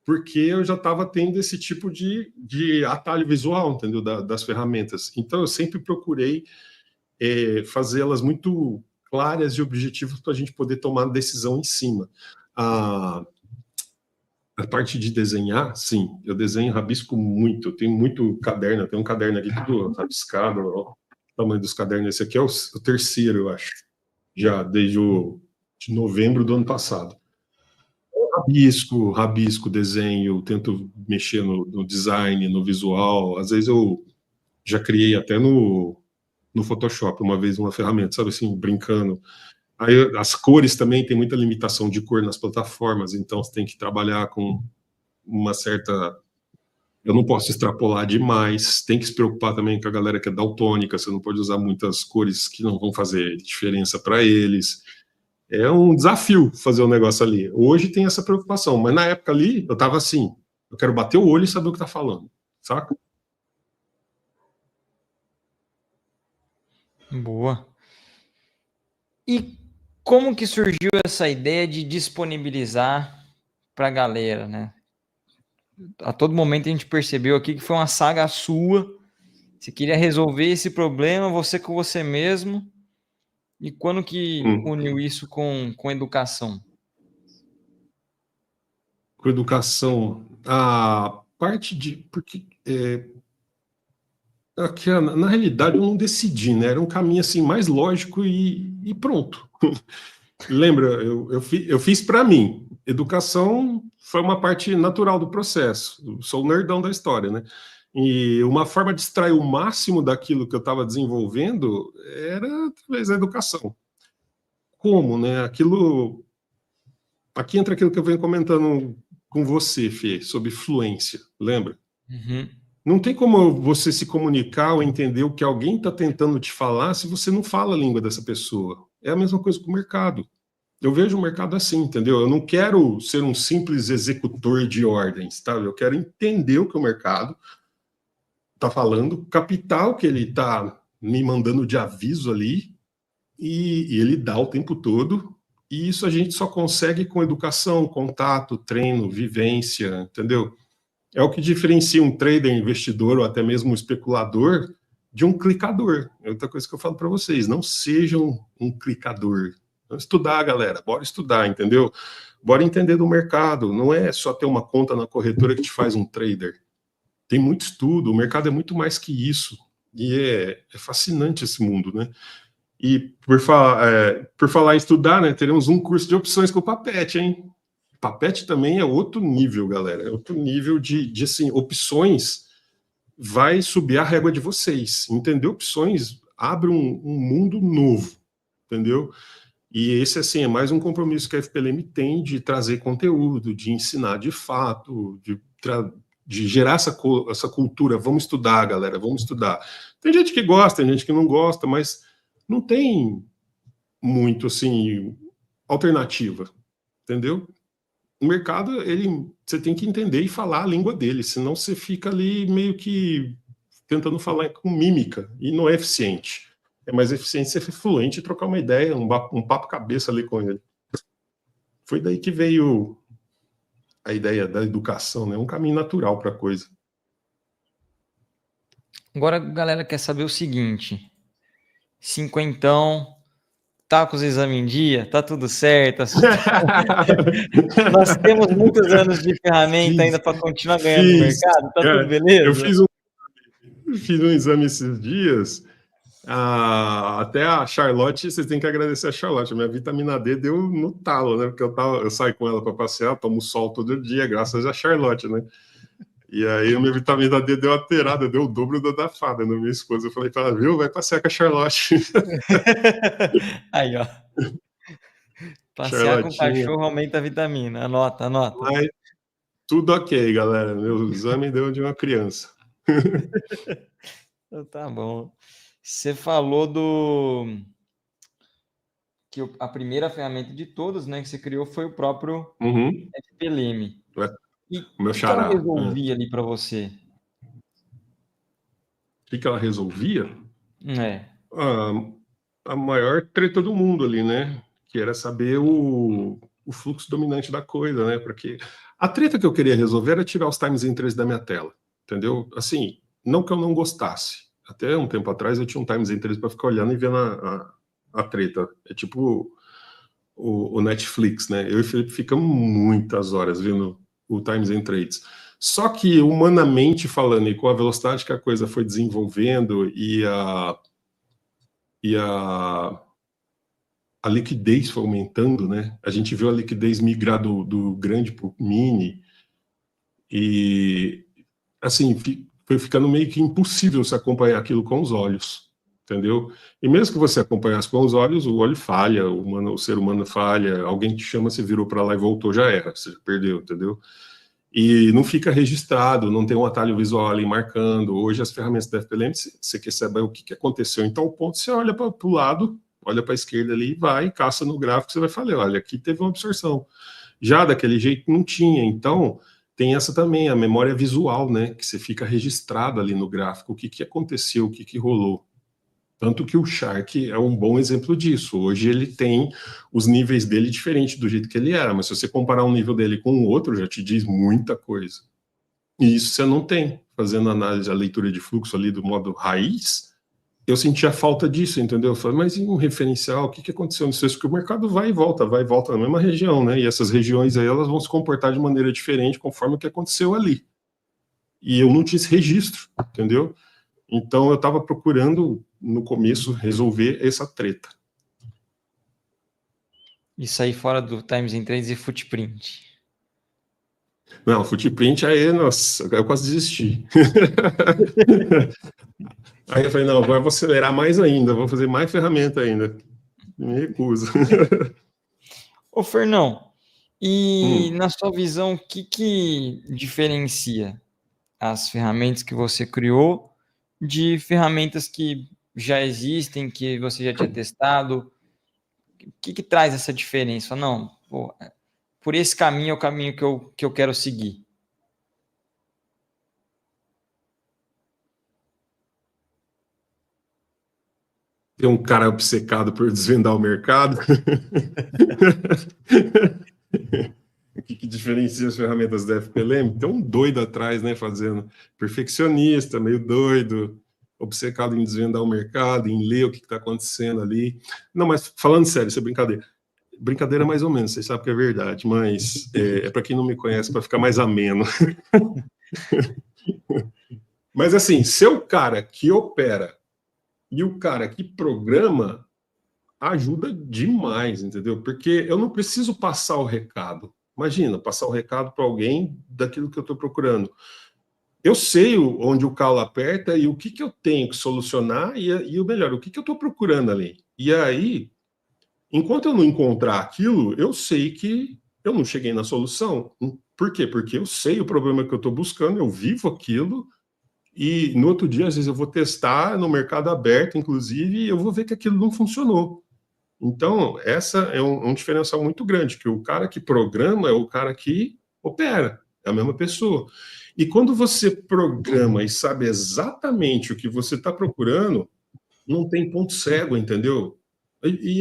Porque eu já estava tendo esse tipo de atalho visual, entendeu? Das ferramentas. Então, eu sempre procurei fazê-las muito claras e objetivas para a gente poder tomar decisão em cima. A parte de desenhar, sim, eu desenho, rabisco muito, eu tenho muito caderno, eu tenho um caderno aqui tudo rabiscado, ó, o tamanho dos cadernos, esse aqui é o terceiro, eu acho, já desde de novembro do ano passado. Rabisco, desenho, tento mexer no design, no visual, às vezes eu já criei até no Photoshop uma vez uma ferramenta, sabe assim, brincando. Aí as cores também, tem muita limitação de cor nas plataformas, então você tem que trabalhar com uma certa... Eu não posso extrapolar demais, tem que se preocupar também com a galera que é daltônica, você não pode usar muitas cores que não vão fazer diferença para eles. É um desafio fazer o negócio ali. Hoje tem essa preocupação, mas na época ali, eu estava assim, eu quero bater o olho e saber o que está falando, saca? Boa. E como que surgiu essa ideia de disponibilizar para a galera, né? A todo momento a gente percebeu aqui que foi uma saga sua Você queria resolver esse problema, você com você mesmo. E quando que uniu isso com educação? Com educação, a parte de... Porque, aqui, na realidade, eu não decidi, né? Era um caminho assim mais lógico e pronto. Lembra, eu fiz para mim. Educação foi uma parte natural do processo. Eu sou o nerdão da história, né? E uma forma de extrair o máximo daquilo que eu estava desenvolvendo era através da educação. Como, né? Aquilo... Aqui entra aquilo que eu venho comentando com você, Fê, sobre fluência, lembra? Uhum. Não tem como você se comunicar ou entender o que alguém está tentando te falar se você não fala a língua dessa pessoa. É a mesma coisa com o mercado. Eu vejo o mercado assim, entendeu? Eu não quero ser um simples executor de ordens, tá? Eu quero entender o que o mercado está falando, captar o que ele está me mandando de aviso ali, e ele dá o tempo todo. E isso a gente só consegue com educação, contato, treino, vivência, entendeu? É o que diferencia um trader, investidor ou até mesmo um especulador de um clicador. É outra coisa que eu falo para vocês, não sejam um clicador. Vamos estudar, galera, bora estudar, entendeu? Bora entender do mercado, não é só ter uma conta na corretora que te faz um trader. Tem muito estudo, o mercado é muito mais que isso. E é fascinante esse mundo, né? E por falar em estudar, né, teremos um curso de opções com o Papete, hein? Papete também é outro nível, galera. É outro nível de assim, opções vai subir a régua de vocês. Entender opções abre um mundo novo, entendeu? E esse, assim, é mais um compromisso que a FPLM tem de trazer conteúdo, de ensinar de fato, de gerar essa cultura. Vamos estudar, galera, vamos estudar. Tem gente que gosta, tem gente que não gosta, mas não tem muito, assim, alternativa, entendeu? O mercado, você tem que entender e falar a língua dele, senão você fica ali meio que tentando falar com mímica, e não é eficiente. É mais eficiente ser fluente e trocar uma ideia, um papo cabeça ali com ele. Foi daí que veio a ideia da educação, né? Um caminho natural para a coisa. Agora a galera quer saber o seguinte: cinquentão, tá com os exames em dia, tá tudo certo. Nós temos muitos anos de ferramenta ainda para continuar ganhando no mercado, tá tudo beleza? Eu fiz um exame esses dias. Até a Charlotte, vocês têm que agradecer a Charlotte. A minha vitamina D deu no talo, né? Porque eu saio com ela para passear, tomo sol todo dia, graças a Charlotte, né? E aí a minha vitamina D deu alterada, deu o dobro da fada na minha esposa. Eu falei para ela, viu? Vai passear com a Charlotte. Aí, ó. Passear com o cachorro aumenta a vitamina. Anota. Mas tudo ok, galera. Meu exame deu de uma criança. Tá bom. Você falou que a primeira ferramenta de todas, né, que você criou foi o próprio FPLM. E o que ela resolvia ali para você? O que ela resolvia? É. A maior treta do mundo ali, né? Que era saber o fluxo dominante da coisa, né? Porque a treta que eu queria resolver era tirar os times entries da minha tela, entendeu? Assim, não que eu não gostasse. Até um tempo atrás eu tinha um times entries para ficar olhando e vendo a treta. É tipo o Netflix, né? Eu e o Felipe ficamos muitas horas vendo o times and trades. Só que, humanamente falando, e com a velocidade que a coisa foi desenvolvendo e a liquidez foi aumentando, né? A gente viu a liquidez migrar do grande para o mini e, assim, foi ficando meio que impossível se acompanhar aquilo com os olhos, entendeu? E mesmo que você acompanhasse com os olhos, o olho falha, o ser humano falha, alguém te chama, você virou para lá e voltou, já era, você perdeu, entendeu? E não fica registrado, não tem um atalho visual ali marcando. Hoje as ferramentas da FPLM, você quer saber o que aconteceu em tal ponto, você olha para o lado, olha para a esquerda ali, vai, caça no gráfico, você vai falar, olha, aqui teve uma absorção. Já daquele jeito não tinha, então tem essa também, a memória visual, né, que você fica registrado ali no gráfico, o que aconteceu, o que rolou. Tanto que o Shark é um bom exemplo disso. Hoje ele tem os níveis dele diferentes do jeito que ele era, mas se você comparar um nível dele com o outro, já te diz muita coisa. E isso você não tem fazendo análise, a leitura de fluxo ali do modo raiz, eu sentia falta disso, entendeu? Eu falei, mas e um referencial, o que aconteceu nisso? Porque o mercado vai e volta na mesma região, né? E essas regiões aí, elas vão se comportar de maneira diferente conforme o que aconteceu ali. E eu não tinha esse registro, entendeu? Então eu estava procurando, no começo, resolver essa treta. E sair fora do Times in Trades e Footprint. Não, Footprint aí, nossa, eu quase desisti. Aí eu falei, não, agora eu vou acelerar mais ainda, vou fazer mais ferramenta ainda. Me recuso. Ô, Fernão, e na sua visão, o que diferencia as ferramentas que você criou de ferramentas que já existem, que você já tinha testado? O que traz essa diferença? Não, pô, por esse caminho é o caminho que eu quero seguir. Tem um cara obcecado por desvendar o mercado. O que diferencia as ferramentas da FPLM? Tem um doido atrás, né, fazendo perfeccionista, meio doido, obcecado em desvendar o mercado, em ler o que está acontecendo ali. Não, mas falando sério, isso é brincadeira. Brincadeira mais ou menos, vocês sabem que é verdade, mas é para quem não me conhece, para ficar mais ameno. Mas assim, ser o cara que opera e o cara que programa ajuda demais, entendeu? Porque eu não preciso passar o recado. Imagina, passar o recado para alguém daquilo que eu estou procurando. Eu sei onde o calo aperta e o que eu tenho que solucionar e o melhor, o que eu estou procurando ali. E aí, enquanto eu não encontrar aquilo, eu sei que eu não cheguei na solução. Por quê? Porque eu sei o problema que eu estou buscando, eu vivo aquilo, e no outro dia, às vezes, eu vou testar no mercado aberto, inclusive, e eu vou ver que aquilo não funcionou. Então, essa é um diferencial muito grande, que o cara que programa é o cara que opera, é a mesma pessoa. E quando você programa e sabe exatamente o que você está procurando, não tem ponto cego, entendeu?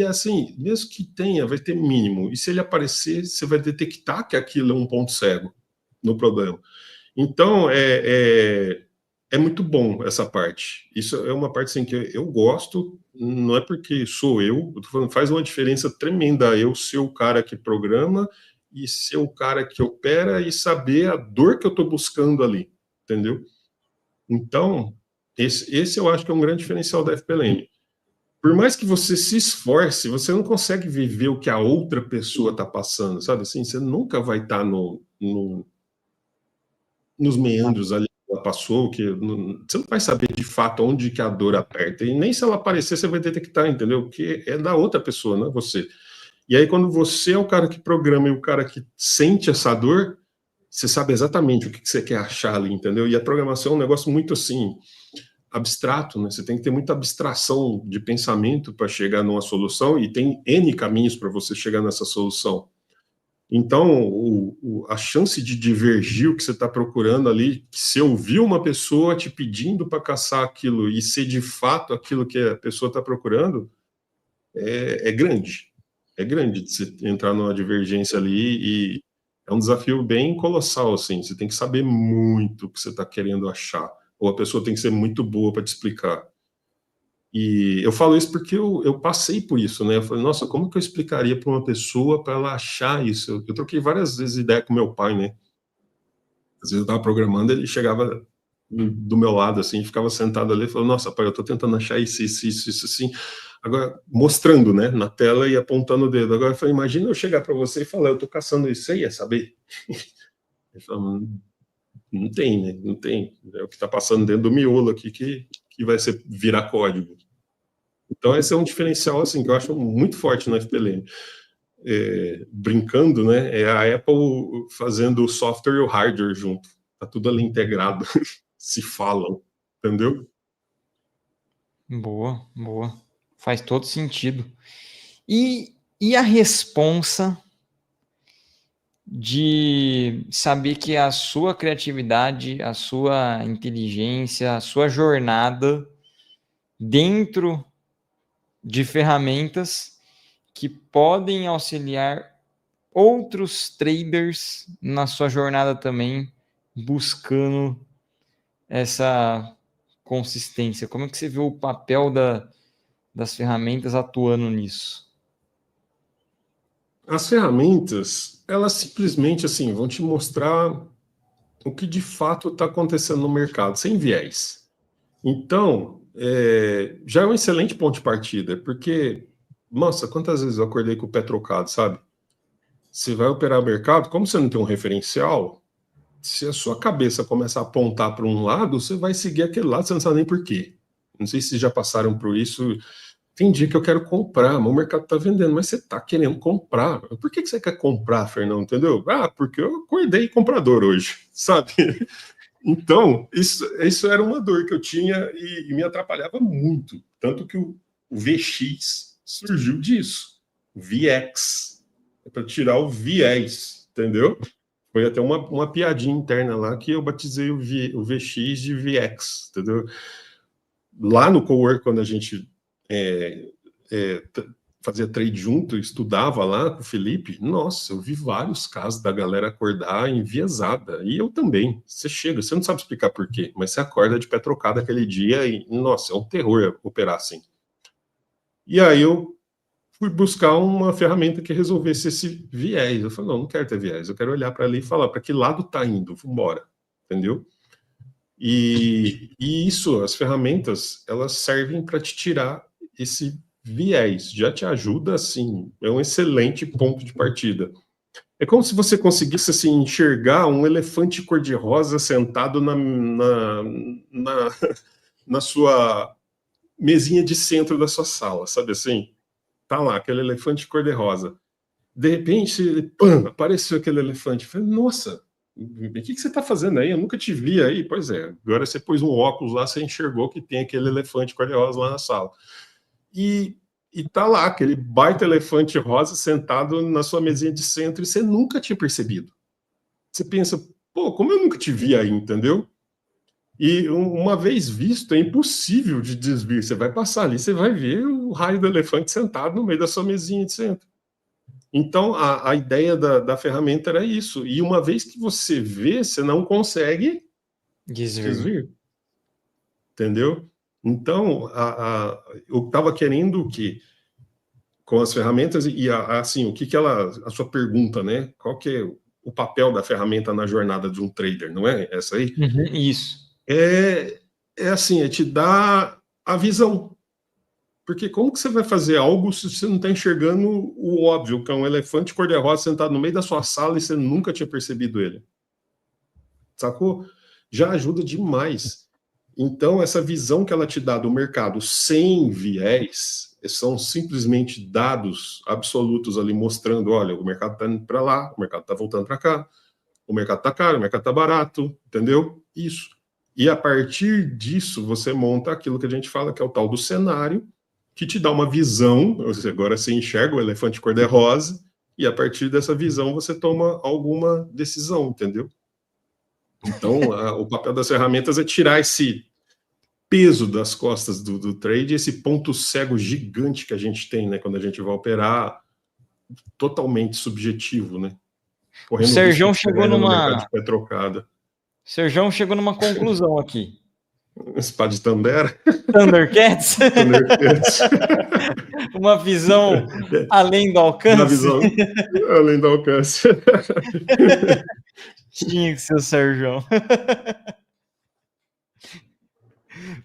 Assim, mesmo que tenha, vai ter mínimo. E se ele aparecer, você vai detectar que aquilo é um ponto cego no problema. Então, é muito bom essa parte. Isso é uma parte assim, que eu gosto, não é porque sou eu tô falando, faz uma diferença tremenda eu ser o cara que programa e ser o cara que opera e saber a dor que eu estou buscando ali, entendeu? Então, esse eu acho que é um grande diferencial da FPLM. Por mais que você se esforce, você não consegue viver o que a outra pessoa está passando, sabe? Assim, você nunca vai estar nos meandros ali que ela passou, você não vai saber de fato onde que a dor aperta, e nem se ela aparecer você vai detectar, entendeu? Porque é da outra pessoa, não é você. E aí quando você é o cara que programa e o cara que sente essa dor, você sabe exatamente o que você quer achar ali, entendeu? E a programação é um negócio muito assim, abstrato, né? Você tem que ter muita abstração de pensamento para chegar numa solução, e tem N caminhos para você chegar nessa solução. Então, a chance de divergir o que você está procurando ali, que se ouvir uma pessoa te pedindo para caçar aquilo e ser de fato aquilo que a pessoa está procurando, é grande. É grande de você entrar numa divergência ali, e é um desafio bem colossal, assim. Você tem que saber muito o que você está querendo achar, ou a pessoa tem que ser muito boa para te explicar. E eu falo isso porque eu passei por isso, né? Eu falei, nossa, como que eu explicaria para uma pessoa para ela achar isso? Eu troquei várias vezes ideia com meu pai, né? Às vezes eu estava programando, ele chegava do meu lado, assim, ficava sentado ali e falou, nossa, pai, eu estou tentando achar isso, assim. Agora, mostrando, né, na tela e apontando o dedo. Agora, eu falei, imagina eu chegar para você e falar, eu estou caçando isso, você ia saber? Ele falou, não tem, né? Não tem. É o que está passando dentro do miolo aqui que vai virar código. Então, esse é um diferencial assim, que eu acho muito forte no FPLM. Brincando, né? É a Apple fazendo o software e o hardware junto. Tá tudo ali integrado. Se falam, entendeu? Boa, boa. Faz todo sentido. E a responsa de saber que a sua criatividade, a sua inteligência, a sua jornada dentro de ferramentas que podem auxiliar outros traders na sua jornada também, buscando essa consistência? Como é que você vê o papel das ferramentas atuando nisso? As ferramentas, elas simplesmente assim vão te mostrar o que de fato está acontecendo no mercado, sem viés. Então, já é um excelente ponto de partida, porque, nossa, quantas vezes eu acordei com o pé trocado, sabe? Você vai operar o mercado, como você não tem um referencial, se a sua cabeça começar a apontar para um lado, você vai seguir aquele lado, você não sabe nem por quê. Não sei se já passaram por isso. Tem dia que eu quero comprar, mas o mercado está vendendo, mas você está querendo comprar. Por que você quer comprar, Fernando? Entendeu? Ah, porque eu acordei comprador hoje, sabe? Então, isso era uma dor que eu tinha e me atrapalhava muito. Tanto que o VX surgiu disso. VX. É para tirar o viés, entendeu? Foi até uma piadinha interna lá que eu batizei o VX de VX, entendeu? Lá no Cowork, quando a gente fazia trade junto, estudava lá com o Felipe, nossa, eu vi vários casos da galera acordar enviesada, e eu também. Você chega, você não sabe explicar por quê, mas você acorda de pé trocado aquele dia e, nossa, é um terror operar assim. E aí eu fui buscar uma ferramenta que resolvesse esse viés. Eu falei, não quero ter viés, eu quero olhar para ali e falar, para que lado está indo, vamos embora, entendeu? E isso, as ferramentas, elas servem para te tirar esse viés, já te ajuda, assim, é um excelente ponto de partida. É como se você conseguisse, assim, enxergar um elefante cor-de-rosa sentado na, na sua mesinha de centro da sua sala, sabe assim? Tá lá, aquele elefante cor-de-rosa. De repente, pam, apareceu aquele elefante. Eu falei, nossa, o que você está fazendo aí? Eu nunca te vi aí. Pois é, agora você pôs um óculos lá, você enxergou que tem aquele elefante cor-de-rosa lá na sala. E tá lá, aquele baita elefante rosa sentado na sua mesinha de centro e você nunca tinha percebido. Você pensa, pô, como eu nunca te vi aí, entendeu? E uma vez visto, é impossível de desvir. Você vai passar ali, você vai ver o raio do elefante sentado no meio da sua mesinha de centro. Então, a ideia da ferramenta era isso. E uma vez que você vê, você não consegue desvir. Entendeu? Então, eu estava querendo o quê? Com as ferramentas e, assim, o que ela... A sua pergunta, né? Qual que é o papel da ferramenta na jornada de um trader, não é? Essa aí? Uhum, isso. É assim, é te dar a visão. Porque como que você vai fazer algo se você não está enxergando o óbvio, que é um elefante cor-de-rosa sentado no meio da sua sala e você nunca tinha percebido ele? Sacou? Já ajuda demais. Então, essa visão que ela te dá do mercado sem viés, são simplesmente dados absolutos ali mostrando, olha, o mercado está indo para lá, o mercado está voltando para cá, o mercado está caro, o mercado está barato, entendeu? Isso. E a partir disso, você monta aquilo que a gente fala que é o tal do cenário, que te dá uma visão, agora você enxerga o elefante cor-de-rosa, e a partir dessa visão você toma alguma decisão, entendeu? Então, o papel das ferramentas é tirar esse peso das costas do trade, esse ponto cego gigante que a gente tem, né, quando a gente vai operar, totalmente subjetivo, né? O Correndo risco Serjão de chegou no mercado numa. de pé trocada. Serjão chegou numa conclusão aqui. Espada de Tandera. Thundercats? Thundercats. Uma visão além do Na alcance? visão além do alcance. Tinha que ser o Serjão.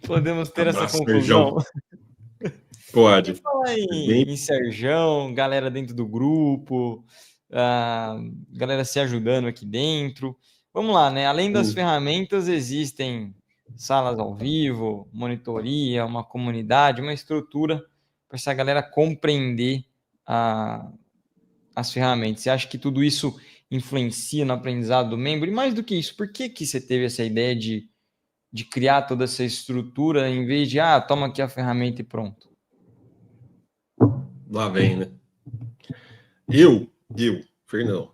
Podemos ter essa Abraço, conclusão? Serjão. Pode. E falar em Serjão, galera dentro do grupo, galera se ajudando aqui dentro. Vamos lá, né? Além das ferramentas, existem salas ao vivo, monitoria, uma comunidade, uma estrutura para essa galera compreender as ferramentas. Você acha que tudo isso influencia no aprendizado do membro? E mais do que isso, por que você teve essa ideia de criar toda essa estrutura em vez de, toma aqui a ferramenta e pronto? Lá vem, né? Fernão,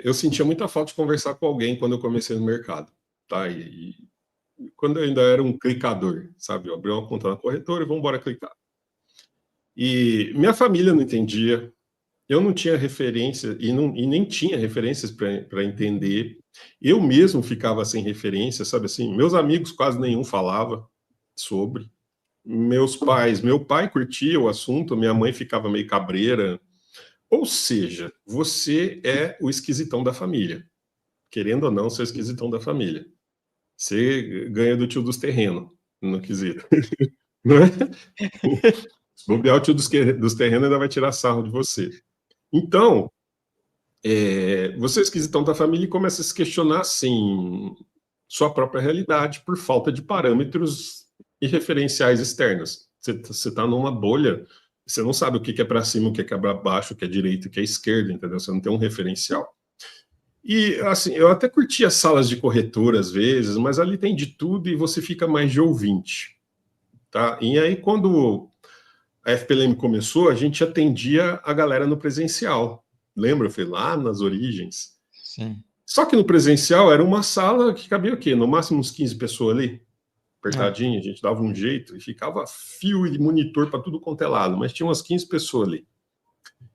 eu sentia muita falta de conversar com alguém quando eu comecei no mercado, tá? E quando eu ainda era um clicador, sabe? Eu abri uma conta na corretora e vamos embora clicar. E minha família não entendia, eu não tinha referência e nem tinha referências para entender. Eu mesmo ficava sem referência, sabe assim? Meus amigos quase nenhum falava sobre. Meus pais, meu pai curtia o assunto, minha mãe ficava meio cabreira. Ou seja, você é o esquisitão da família. Querendo ou não, você é o esquisitão da família. Você ganha do tio dos terrenos, no quesito. Não é? Se bobear, o tio dos terrenos ainda vai tirar sarro de você. Então, você é esquisitão da família e começa a se questionar, assim, sua própria realidade por falta de parâmetros e referenciais externos. Você está numa bolha, você não sabe o que é para cima, o que é para baixo, o que é direita, o que é esquerda, entendeu? Você não tem um referencial. E, assim, eu até curti as salas de corretora às vezes, mas ali tem de tudo e você fica mais de ouvinte, tá? E aí, quando a FPLM começou, a gente atendia a galera no presencial. Lembra? Foi lá nas origens. Sim. Só que no presencial era uma sala que cabia o quê? No máximo uns 15 pessoas ali, apertadinho, a gente dava um jeito e ficava fio e monitor para tudo quanto é lado, mas tinha umas 15 pessoas ali.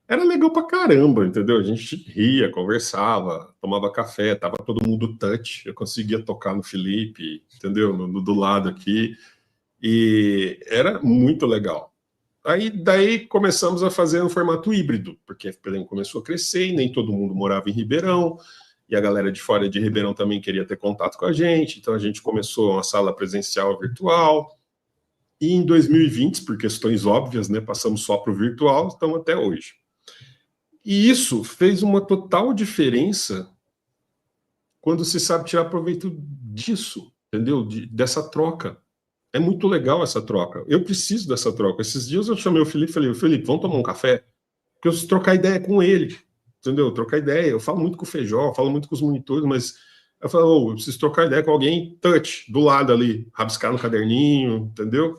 Era legal pra caramba, entendeu? A gente ria, conversava, tomava café, tava todo mundo touch, eu conseguia tocar no Felipe, entendeu? Do lado aqui, e era muito legal. Aí daí começamos a fazer um formato híbrido, porque a FPLM começou a crescer e nem todo mundo morava em Ribeirão, e a galera de fora de Ribeirão também queria ter contato com a gente, então a gente começou uma sala presencial virtual, e em 2020, por questões óbvias, né, passamos só para o virtual, estamos até hoje. E isso fez uma total diferença quando se sabe tirar proveito disso, entendeu? Dessa troca. É muito legal essa troca. Eu preciso dessa troca. Esses dias eu chamei o Felipe e falei, Felipe, vamos tomar um café? Porque eu preciso trocar ideia com ele, entendeu? Trocar ideia. Eu falo muito com o Feijó, falo muito com os monitores, mas eu falo, eu preciso trocar ideia com alguém touch, do lado ali, rabiscar no caderninho, entendeu?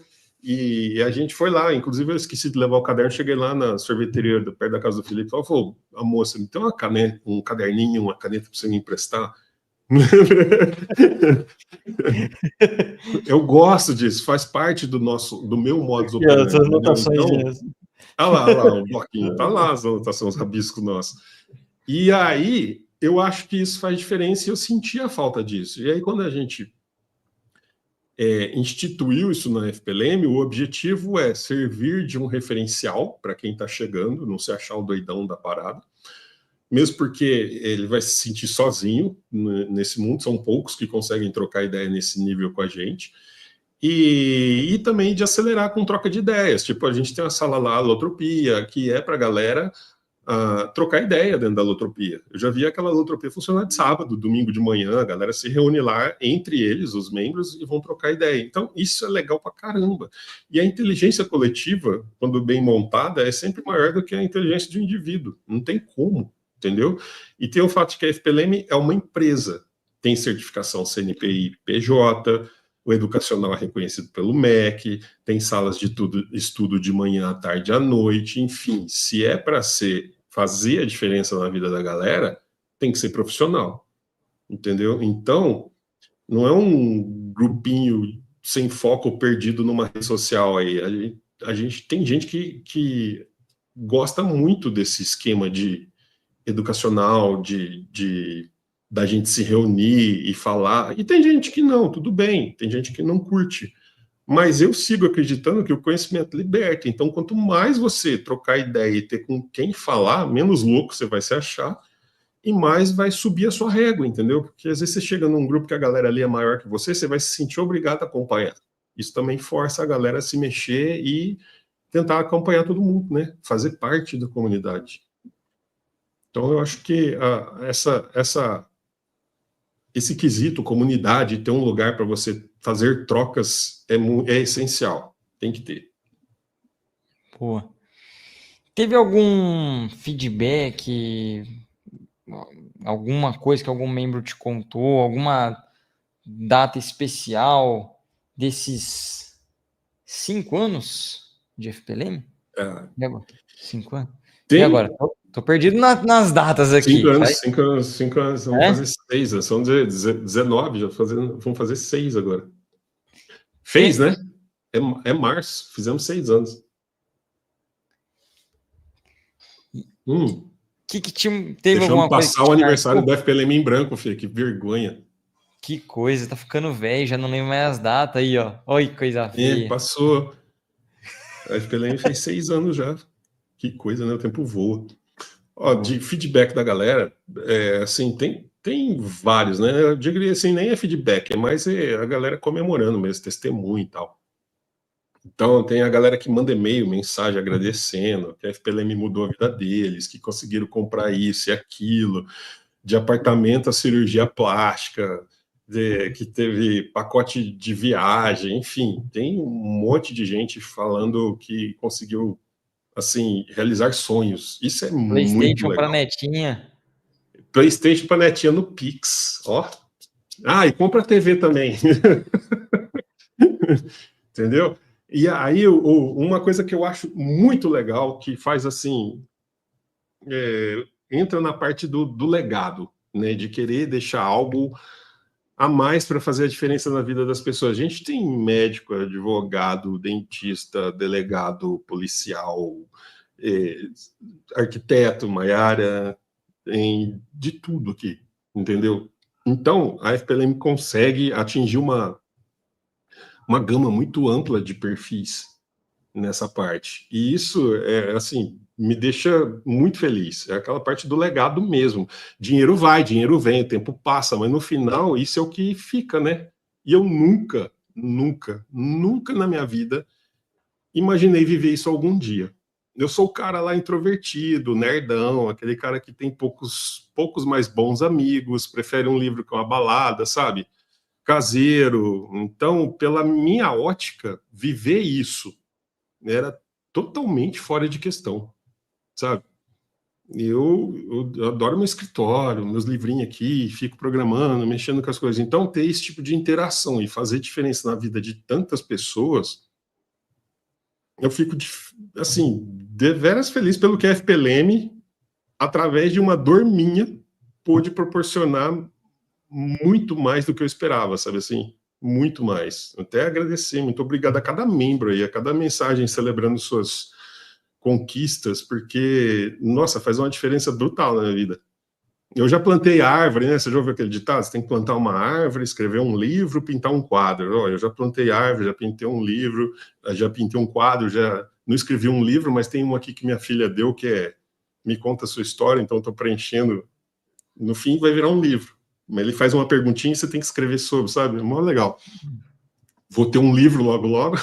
E a gente foi lá, inclusive eu esqueci de levar o caderno, cheguei lá na sorveteria perto da casa do Felipe, falou, a moça, me tem uma caneta, um caderninho, uma caneta para você me emprestar? Eu gosto disso, faz parte do meu modus operandi. As anotações. Então, olha lá, o bloquinho, tá lá as anotações, os rabiscos nossos. E aí, eu acho que isso faz diferença e eu senti a falta disso. E aí, quando a gente instituiu isso na FPLM, o objetivo é servir de um referencial para quem está chegando, não se achar o doidão da parada, mesmo porque ele vai se sentir sozinho nesse mundo, são poucos que conseguem trocar ideia nesse nível com a gente, e também de acelerar com troca de ideias, tipo, a gente tem uma sala lá, Alotropia, que é para a galera trocar ideia dentro da Alotropia. Eu já vi aquela Alotropia funcionar de sábado, domingo de manhã, a galera se reúne lá, entre eles, os membros, e vão trocar ideia. Então, isso é legal pra caramba. E a inteligência coletiva, quando bem montada, é sempre maior do que a inteligência de um indivíduo. Não tem como, entendeu? E tem o fato de que a FPLM é uma empresa, tem certificação CNPI PJ, o educacional é reconhecido pelo MEC, tem salas de estudo de manhã, à tarde, à noite, enfim, se é para fazer a diferença na vida da galera, tem que ser profissional, entendeu? Então, não é um grupinho sem foco perdido numa rede social aí. A gente tem gente que gosta muito desse esquema de educacional, da gente se reunir e falar. E tem gente que não, tudo bem, tem gente que não curte. Mas eu sigo acreditando que o conhecimento liberta. Então, quanto mais você trocar ideia e ter com quem falar, menos louco você vai se achar e mais vai subir a sua régua, entendeu? Porque às vezes você chega num grupo que a galera ali é maior que você vai se sentir obrigado a acompanhar. Isso também força a galera a se mexer e tentar acompanhar todo mundo, né? Fazer parte da comunidade. Então, eu acho que esse quesito, comunidade, ter um lugar para você fazer trocas é essencial. Tem que ter. Pô. Teve algum feedback, alguma coisa que algum membro te contou, alguma data especial desses 5 anos de FPLM? E agora? 5 anos? Tem... E agora? Tô perdido nas datas aqui. 5 anos, 5 anos, vamos fazer 6, são 19, vamos fazer 6 agora. Fez, né? É março, fizemos 6 anos. Que teve deixando alguma coisa passar o aniversário do FPLM em branco, filho, que vergonha. Que coisa, tá ficando velho, já não lembro mais as datas aí, ó. Olha que coisa feia. Passou. A FPLM fez 6 anos já. Que coisa, né? O tempo voa. Ó, de feedback da galera, assim, tem vários, né? Eu diria assim, nem é feedback, é mais a galera comemorando mesmo, testemunho e tal. Então, tem a galera que manda e-mail, mensagem agradecendo, que a FPLM mudou a vida deles, que conseguiram comprar isso e aquilo, de apartamento a cirurgia plástica, que teve pacote de viagem, enfim, tem um monte de gente falando que conseguiu, assim, realizar sonhos. Isso é muito PlayStation legal. para netinha. PlayStation para netinha no Pix, ó. E compra TV também. Entendeu? E aí, uma coisa que eu acho muito legal, que faz assim, entra na parte do legado, né? De querer deixar algo a mais para fazer a diferença na vida das pessoas. A gente tem médico, advogado, dentista, delegado, policial, arquiteto, Maiara, de tudo aqui, entendeu? Então, a FPLM consegue atingir uma gama muito ampla de perfis nessa parte. E isso, assim, me deixa muito feliz. É aquela parte do legado mesmo. Dinheiro vai, dinheiro vem, o tempo passa, mas no final isso é o que fica, né? E eu nunca, nunca, nunca na minha vida imaginei viver isso algum dia. Eu sou o cara lá introvertido, nerdão, aquele cara que tem poucos mais bons amigos, prefere um livro que uma balada, sabe? Caseiro. Então, pela minha ótica, viver isso era totalmente fora de questão, sabe? Eu adoro meu escritório, meus livrinhos aqui, fico programando, mexendo com as coisas. Então, ter esse tipo de interação e fazer diferença na vida de tantas pessoas, eu fico, assim, deveras feliz pelo que a FPLM, através de uma dor minha, pôde proporcionar muito mais do que eu esperava, sabe assim? Muito mais. Até agradecer, muito obrigado a cada membro aí, a cada mensagem celebrando suas conquistas, porque, nossa, faz uma diferença brutal na minha vida. Eu já plantei árvore, né? Você já ouviu aquele ditado? Você tem que plantar uma árvore, escrever um livro, pintar um quadro. Eu já plantei árvore, já pintei um livro, já pintei um quadro, já não escrevi um livro, mas tem um aqui que minha filha deu, que é Me Conta a Sua História, então estou preenchendo. No fim vai virar um livro. Mas ele faz uma perguntinha e você tem que escrever sobre, sabe? É mó legal. Vou ter um livro logo, logo.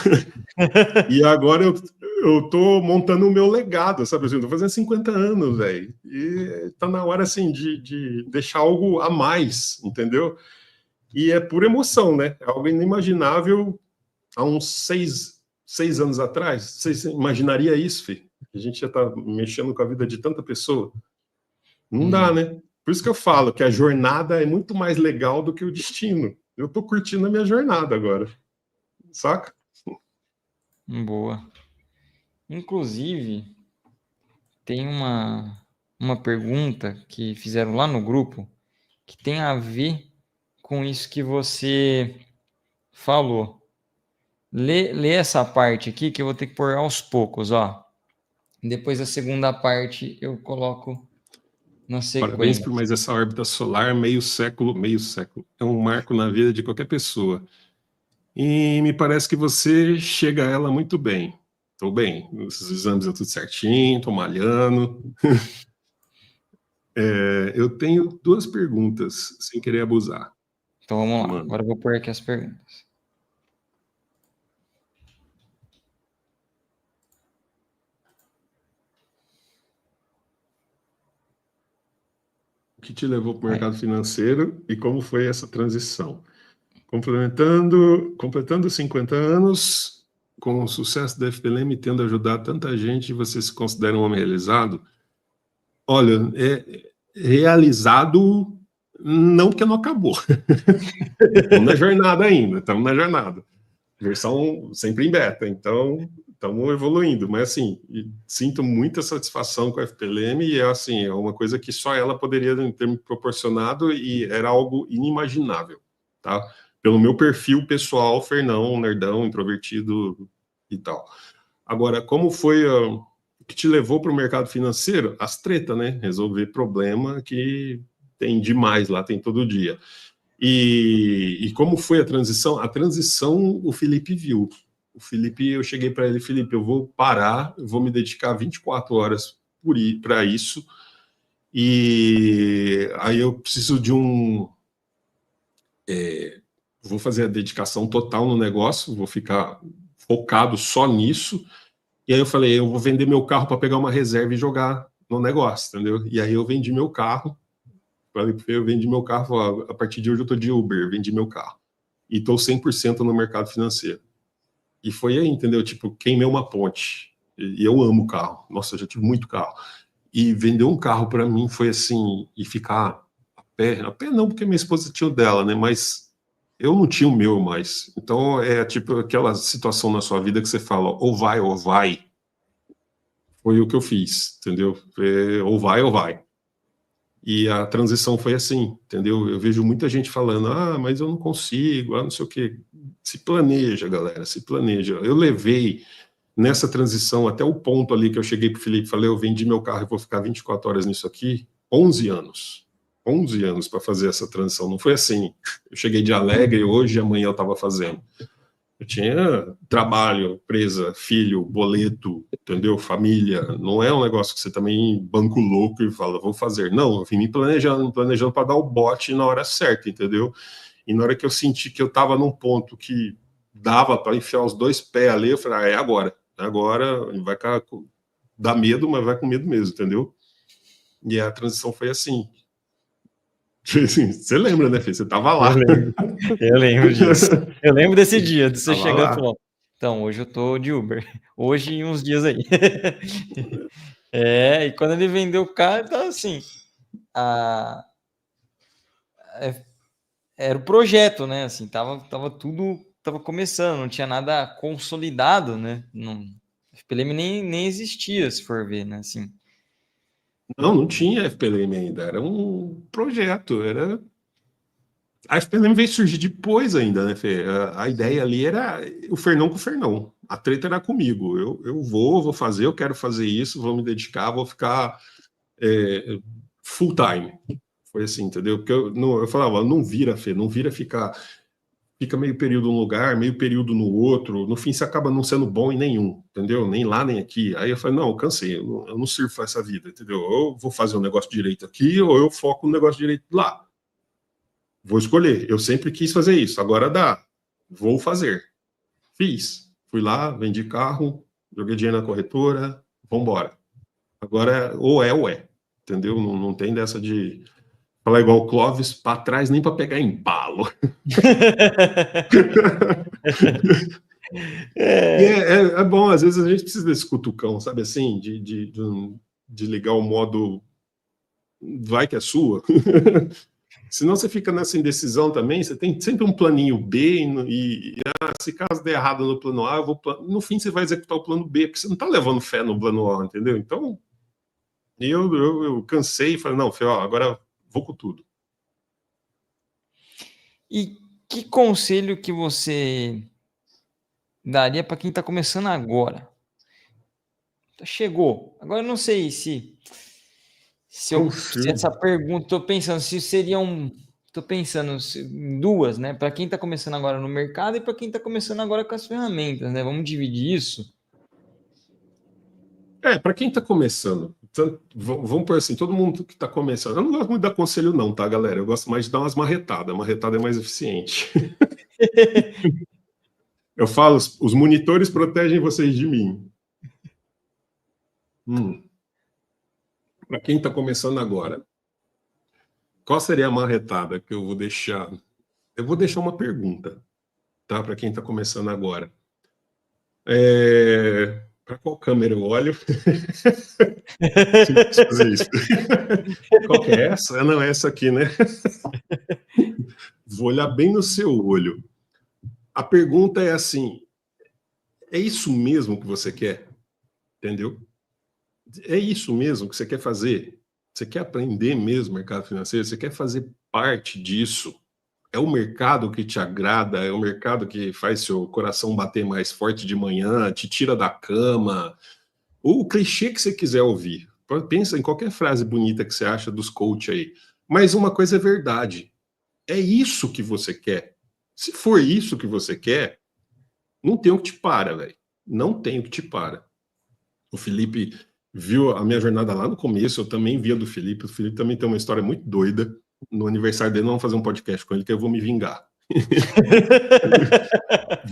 E agora eu tô montando o meu legado, sabe? Eu tô fazendo 50 anos, velho. E tá na hora, assim, de deixar algo a mais, entendeu? E é pura emoção, né? É algo inimaginável há uns 6 anos atrás. Você imaginaria isso, filho? A gente já tá mexendo com a vida de tanta pessoa. Não dá, né? Por isso que eu falo que a jornada é muito mais legal do que o destino. Eu tô curtindo a minha jornada agora. Saca? Boa. Inclusive, tem uma pergunta que fizeram lá no grupo que tem a ver com isso que você falou. Lê essa parte aqui que eu vou ter que pôr aos poucos, ó. Depois a segunda parte eu coloco na sequência. Parabéns por mais essa órbita solar, meio século. É um marco na vida de qualquer pessoa. E me parece que você chega a ela muito bem. Estou bem, os exames estão tudo certinho, estou malhando. Eu tenho 2 perguntas, sem querer abusar. Então vamos lá, agora eu vou pôr aqui as perguntas. O que te levou para o mercado financeiro e como foi essa transição? Completando 50 anos, com o sucesso da FPLM, tendo ajudado tanta gente, você se considera um homem realizado? Olha, realizado não, porque não acabou. Estamos na jornada ainda, estamos na jornada. Versão sempre em beta, então estamos evoluindo. Mas, assim, sinto muita satisfação com a FPLM e, assim, é uma coisa que só ela poderia ter me proporcionado e era algo inimaginável, tá? Pelo meu perfil pessoal, Fernão, nerdão, introvertido e tal. Agora, como foi que te levou para o mercado financeiro? As tretas, né? Resolver problema que tem demais lá, tem todo dia. E como foi a transição? A transição o Felipe viu. O Felipe, eu cheguei para ele, Felipe, eu vou parar, eu vou me dedicar 24 horas para isso, e aí eu preciso de vou fazer a dedicação total no negócio, vou ficar focado só nisso. E aí eu falei, eu vou vender meu carro para pegar uma reserva e jogar no negócio, entendeu? E aí eu vendi meu carro, eu vendi meu carro, a partir de hoje eu estou de Uber, vendi meu carro. E estou 100% no mercado financeiro. E foi aí, entendeu? Tipo, queimei uma ponte. E eu amo carro. Nossa, eu já tive muito carro. E vender um carro para mim foi assim, e ficar a pé não, porque minha esposa tinha o dela, né? Mas eu não tinha o meu mais. Então é tipo aquela situação na sua vida que você fala, ou vai ou vai. Foi o que eu fiz, entendeu? Ou vai ou vai. E a transição foi assim, entendeu? Eu vejo muita gente falando, mas eu não consigo, não sei o quê. Se planeja, galera, se planeja. Eu levei nessa transição até o ponto ali que eu cheguei para o Felipe e falei, eu vendi meu carro e vou ficar 24 horas nisso aqui, 11 anos. 11 anos para fazer essa transição. Não foi assim, eu cheguei de alegre hoje e amanhã eu estava fazendo. Eu tinha trabalho, empresa, filho, boleto, entendeu? Família. Não é um negócio que você também banco louco e fala, vou fazer. Não, eu vim me planejando para dar o bote na hora certa, entendeu? E na hora que eu senti que eu estava num ponto que dava para enfiar os dois pés ali, eu falei, é agora. Agora vai dar medo, mas vai com medo mesmo, entendeu? E a transição foi assim. Você lembra, né, Fê? Você tava lá. Eu lembro disso. Eu lembro desse dia, de você chegar e falar, então, hoje eu tô de Uber. Hoje e uns dias aí. E quando ele vendeu o carro, então assim, era o projeto, né? Assim, tava tudo, tava começando, não tinha nada consolidado, né? Não, a FPLM nem existia, se for ver, né? Assim. Não tinha FPLM ainda, era um projeto, A FPLM veio surgir depois ainda, né, Fê? A ideia ali era o Fernão com o Fernão. A treta era comigo. Eu vou fazer, eu quero fazer isso, vou me dedicar, vou ficar full time. Foi assim, entendeu? Porque eu falava, não vira, Fê, não vira fica meio período num lugar, meio período no outro, no fim você acaba não sendo bom em nenhum, entendeu? Nem lá, nem aqui. Aí eu falei, não, eu cansei, eu não sirvo para essa vida, entendeu? Ou eu vou fazer um negócio direito aqui, ou eu foco no negócio direito lá. Vou escolher. Eu sempre quis fazer isso, agora dá. Vou fazer. Fiz. Fui lá, vendi carro, joguei dinheiro na corretora, vambora. Agora, ou é, entendeu? Não tem dessa de falar igual o Clóvis, para trás nem para pegar embalo. É bom, às vezes a gente precisa desse cutucão, sabe assim? De ligar o modo vai que é sua. Senão você fica nessa indecisão também, você tem sempre um planinho B se caso der errado no plano A, no fim você vai executar o plano B, porque você não está levando fé no plano A, entendeu? Então, eu cansei e falei, não, Fê, agora vou com tudo. E que conselho que você daria para quem está começando agora? Chegou. Agora eu não sei se essa pergunta, estou pensando se seria estou pensando em duas, né? Para quem está começando agora no mercado e para quem está começando agora com as ferramentas, né? Vamos dividir isso? Para quem está começando, vamos por assim, todo mundo que está começando, eu não gosto muito de dar conselho não, tá, galera? Eu gosto mais de dar umas marretadas, marretada é mais eficiente. Eu falo, os monitores protegem vocês de mim. Para quem está começando agora, qual seria a marretada que eu vou deixar? Eu vou deixar uma pergunta, tá? Para quem está começando agora. Para qual câmera eu olho? Fazer isso. Qual que é essa? Não, é essa aqui, né? Vou olhar bem no seu olho. A pergunta é assim: é isso mesmo que você quer? Entendeu? É isso mesmo que você quer fazer? Você quer aprender mesmo mercado financeiro? Você quer fazer parte disso? É o mercado que te agrada? É o mercado que faz seu coração bater mais forte de manhã, te tira da cama? o clichê que você quiser ouvir. Pensa em qualquer frase bonita que você acha dos coach aí. Mas uma coisa é verdade. É isso que você quer. Se for isso que você quer, não tem o que te para, velho. Não tem o que te para. O Felipe viu a minha jornada lá no começo, eu também via do Felipe. O Felipe também tem uma história muito doida. No aniversário dele, vamos fazer um podcast com ele, que eu vou me vingar.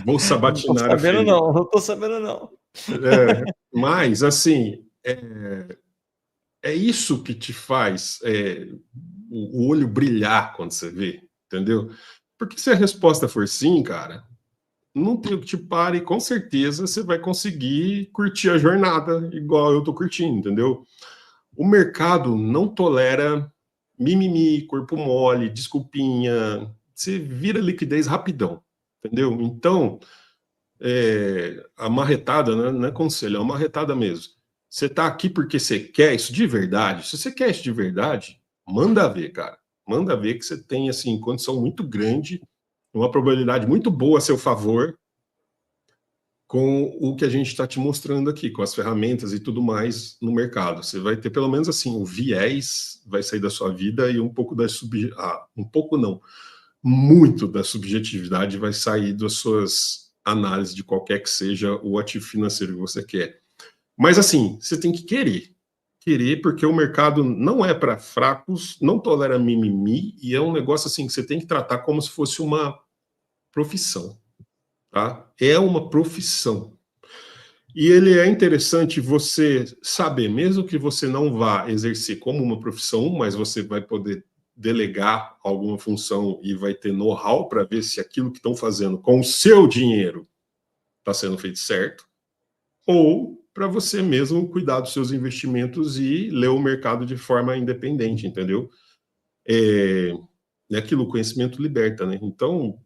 Vou sabatinar a Felipe. Não tô sabendo não. Mas, assim, é isso que te faz o olho brilhar quando você vê, entendeu? Porque se a resposta for sim, cara, não tem o que te pare, com certeza você vai conseguir curtir a jornada igual eu tô curtindo, entendeu? O mercado não tolera mimimi, corpo mole, desculpinha, você vira liquidez rapidão, entendeu? Então, a marretada, né, não é conselho, é uma marretada mesmo. Você tá aqui porque você quer isso de verdade? Se você quer isso de verdade, manda ver, cara. Manda ver que você tem, assim, condição muito grande, uma probabilidade muito boa a seu favor com o que a gente está te mostrando aqui, com as ferramentas e tudo mais no mercado. Você vai ter, pelo menos, assim, o viés vai sair da sua vida e um pouco da um pouco não, muito da subjetividade vai sair das suas análises de qualquer que seja o ativo financeiro que você quer. Mas, assim, você tem que querer. Querer, porque o mercado não é para fracos, não tolera mimimi, e é um negócio, assim, que você tem que tratar como se fosse uma profissão, tá? É uma profissão. E ele é interessante você saber, mesmo que você não vá exercer como uma profissão, mas você vai poder delegar alguma função e vai ter know-how para ver se aquilo que estão fazendo com o seu dinheiro está sendo feito certo, ou para você mesmo cuidar dos seus investimentos e ler o mercado de forma independente, entendeu? É aquilo, o conhecimento liberta, né? Então,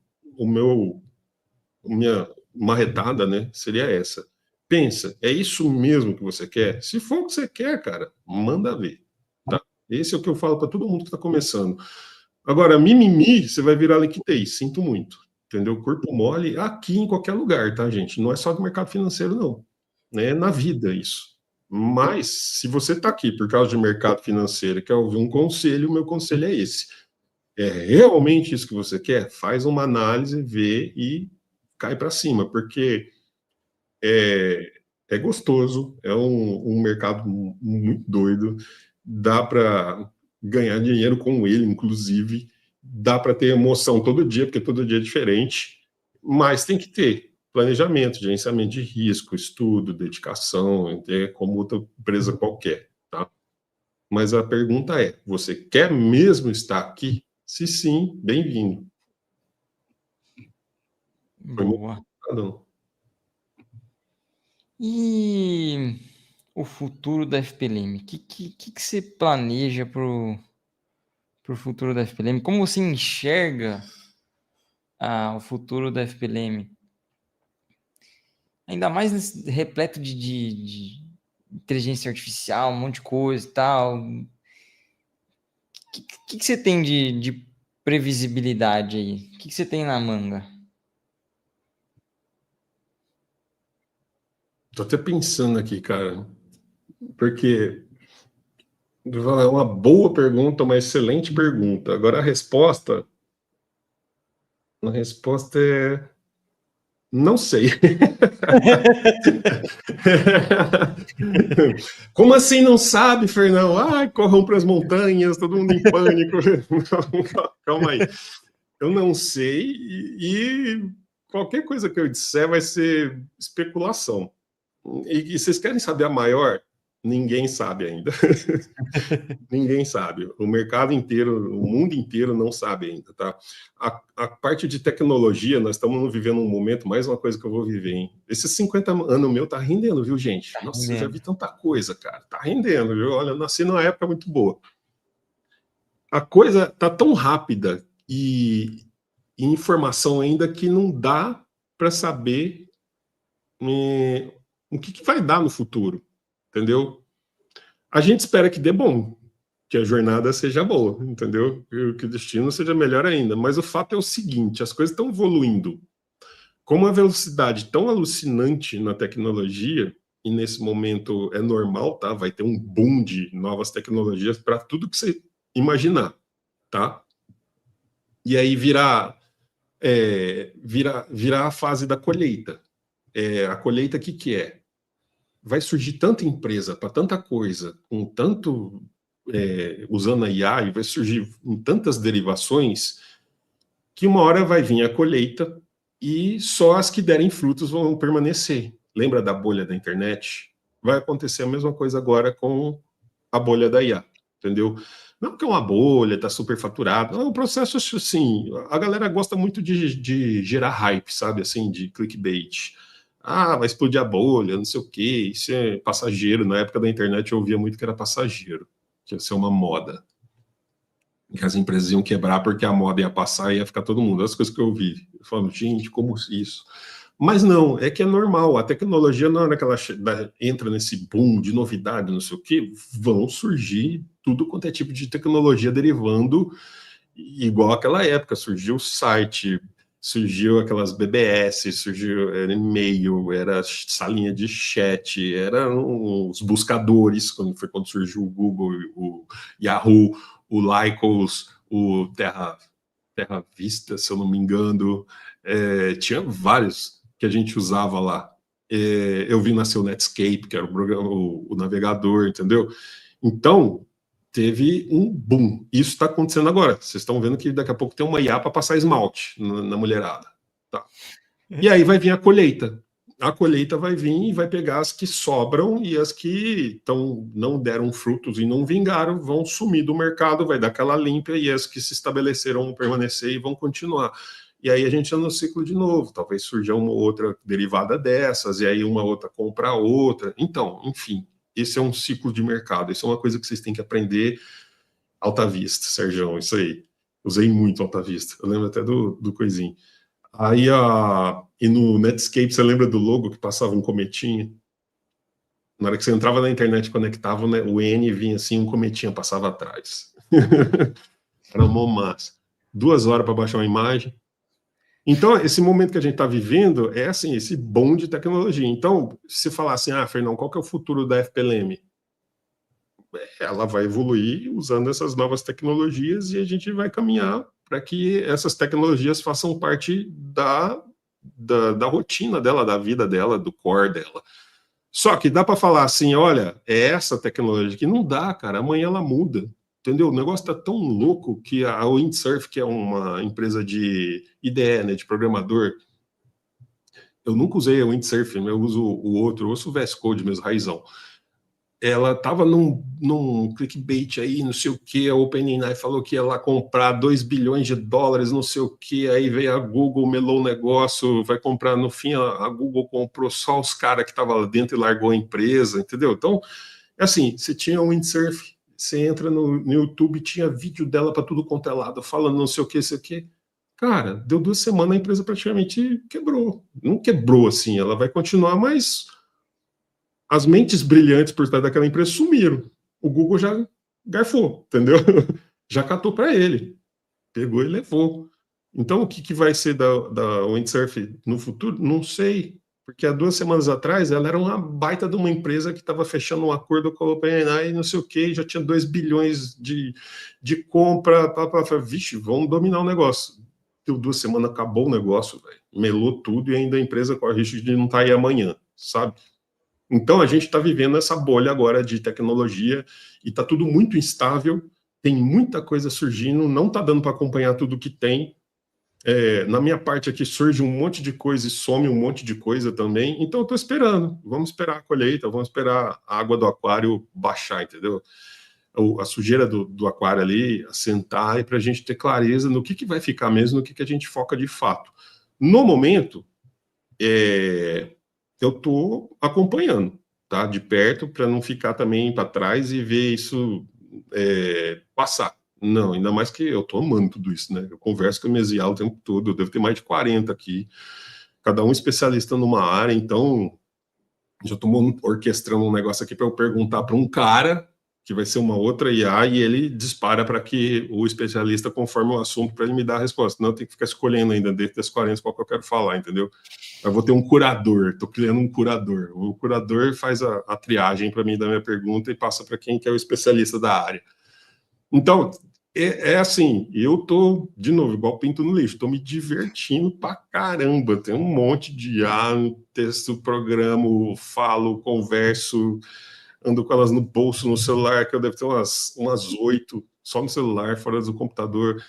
minha marretada, né, seria essa. Pensa, é isso mesmo que você quer? Se for o que você quer, cara, manda ver, tá? Esse é o que eu falo para todo mundo que está começando. Agora, mimimi, você vai virar liquidez, sinto muito, entendeu? Corpo mole aqui em qualquer lugar, tá, gente? Não é só do mercado financeiro, não. É na vida isso. Mas, se você está aqui por causa de mercado financeiro e quer ouvir um conselho, o meu conselho é esse. É realmente isso que você quer? Faz uma análise, vê e cai para cima, porque é gostoso, é um mercado muito doido, dá para ganhar dinheiro com ele, inclusive, dá para ter emoção todo dia, porque todo dia é diferente, mas tem que ter planejamento, gerenciamento de risco, estudo, dedicação, como outra empresa qualquer, tá? Mas a pergunta é, você quer mesmo estar aqui? Se sim, bem-vindo. Boa. E o futuro da FPLM? O que você planeja para o futuro da FPLM? Como você enxerga o futuro da FPLM? Ainda mais repleto de inteligência artificial, um monte de coisa e tal. O que você tem de previsibilidade aí? O que você tem na manga? Tô até pensando aqui, cara, porque é uma boa pergunta, uma excelente pergunta. Agora a resposta é não sei. Como assim não sabe, Fernão? Ai, corram para as montanhas, todo mundo em pânico. Calma aí. Eu não sei e qualquer coisa que eu disser vai ser especulação. E vocês querem saber a maior? Ninguém sabe ainda. Ninguém sabe. O mercado inteiro, o mundo inteiro não sabe ainda, tá? A parte de tecnologia, nós estamos vivendo um momento, mais uma coisa que eu vou viver, hein? Esses 50 anos meu tá rendendo, viu, gente? Nossa, eu já vi tanta coisa, cara. Tá rendendo, viu? Olha, eu nasci numa época muito boa. A coisa tá tão rápida e informação ainda que não dá para saber o que vai dar no futuro, entendeu? A gente espera que dê bom, que a jornada seja boa, entendeu? Que o destino seja melhor ainda. Mas o fato é o seguinte, as coisas estão evoluindo com uma velocidade tão alucinante na tecnologia, e nesse momento é normal, tá? Vai ter um boom de novas tecnologias para tudo que você imaginar, tá? E aí virar a fase da colheita. A colheita, o que é? Vai surgir tanta empresa para tanta coisa, com tanto usando a IA, e vai surgir em tantas derivações, que uma hora vai vir a colheita e só as que derem frutos vão permanecer. Lembra da bolha da internet? Vai acontecer a mesma coisa agora com a bolha da IA, entendeu? Não que é uma bolha, está superfaturado. É um processo assim, a galera gosta muito de gerar hype, sabe? Assim, de clickbait. Ah, vai explodir a bolha, não sei o quê, isso é passageiro. Na época da internet eu ouvia muito que era passageiro, que ia ser uma moda. Que as empresas iam quebrar porque a moda ia passar e ia ficar todo mundo. As coisas que eu ouvi. Eu falo, gente, como isso? Mas não, é que é normal. A tecnologia, na hora que ela entra nesse boom de novidade, não sei o quê, vão surgir tudo quanto é tipo de tecnologia derivando, igual aquela época. Surgiu o site, surgiu aquelas BBS, surgiu e-mail, era salinha de chat, eram os buscadores, quando surgiu o Google, o Yahoo, o Lycos, o Terra Vista, se eu não me engano, tinha vários que a gente usava lá. Eu vi nascer o Netscape, que era o navegador, entendeu? Então, teve um boom. Isso está acontecendo agora. Vocês estão vendo que daqui a pouco tem uma IA para passar esmalte na mulherada. Tá. E aí vai vir a colheita. A colheita vai vir e vai pegar as que sobram, e as que não deram frutos e não vingaram vão sumir do mercado, vai dar aquela limpa, e as que se estabeleceram vão permanecer e vão continuar. E aí a gente anda no ciclo de novo, talvez surja uma outra derivada dessas, e aí uma outra compra a outra. Então, enfim, esse é um ciclo de mercado, isso é uma coisa que vocês têm que aprender. Alta Vista, Sérgio, isso aí. Usei muito Alta Vista, eu lembro até do coisinho. Aí, e no Netscape, você lembra do logo que passava um cometinha? Na hora que você entrava na internet e conectava, né, o N vinha assim, um cometinha passava atrás. Era uma massa. 2 horas para baixar uma imagem. Então, esse momento que a gente está vivendo é assim, esse boom de tecnologia. Então, se falar assim, Fernão, qual que é o futuro da FPLM? Ela vai evoluir usando essas novas tecnologias e a gente vai caminhar para que essas tecnologias façam parte da rotina dela, da vida dela, do core dela. Só que dá para falar assim, olha, é essa tecnologia que não dá, cara, amanhã ela muda, entendeu? O negócio está tão louco que a Windsurf, que é uma empresa de IDE, né, de programador, eu nunca usei a Windsurf, eu uso o outro, eu uso o VS Code mesmo, raizão. Ela estava num clickbait aí, não sei o que, a OpenAI falou que ia lá comprar 2 bilhões de dólares, não sei o que, aí veio a Google, melou o negócio, vai comprar, no fim a Google comprou só os caras que estavam lá dentro e largou a empresa, entendeu? Então, assim, você tinha o Windsurf, você entra no YouTube, tinha vídeo dela para tudo quanto é lado, falando não sei o que, cara, deu 2 semanas, a empresa praticamente quebrou. Não quebrou assim, ela vai continuar, mas as mentes brilhantes por trás daquela empresa sumiram. O Google já garfou, entendeu? Já catou para ele. Pegou e levou. Então, o que vai ser da Windsurf no futuro? Não sei. Porque há 2 semanas atrás ela era uma baita de uma empresa que estava fechando um acordo com a OpenAI e não sei o que, já tinha 2 bilhões de compra. Vixe, vamos dominar o negócio. Deu 2 semanas, acabou o negócio, véio. Melou tudo e ainda a empresa corre o risco de não estar aí amanhã, sabe? Então, a gente está vivendo essa bolha agora de tecnologia e está tudo muito instável, tem muita coisa surgindo, não está dando para acompanhar tudo que tem. Na minha parte aqui surge um monte de coisa e some um monte de coisa também. Então, eu estou esperando. Vamos esperar a colheita, vamos esperar a água do aquário baixar, entendeu? A sujeira do aquário ali, assentar, e para a gente ter clareza no que vai ficar mesmo, no que a gente foca de fato. No momento, eu estou acompanhando, tá, de perto, para não ficar também para trás e ver isso passar. Não, ainda mais que eu estou amando tudo isso, né? Eu converso com a minhas IA o tempo todo, eu devo ter mais de 40 aqui, cada um especialista numa área, então já estou orquestrando um negócio aqui para eu perguntar para um cara que vai ser uma outra IA, e ele dispara para que o especialista conforme o assunto para ele me dar a resposta. Não, tem que ficar escolhendo ainda dentro das 40 qual que eu quero falar, entendeu? Eu vou ter um curador, estou criando um curador. O curador faz a triagem para mim da minha pergunta e passa para quem que é o especialista da área. Então, assim, eu tô, de novo, igual pinto no lixo, tô me divertindo pra caramba. Tem um monte de IA, texto, programo, falo, converso, ando com elas no bolso, no celular, que eu devo ter umas 8, só no celular, fora do computador.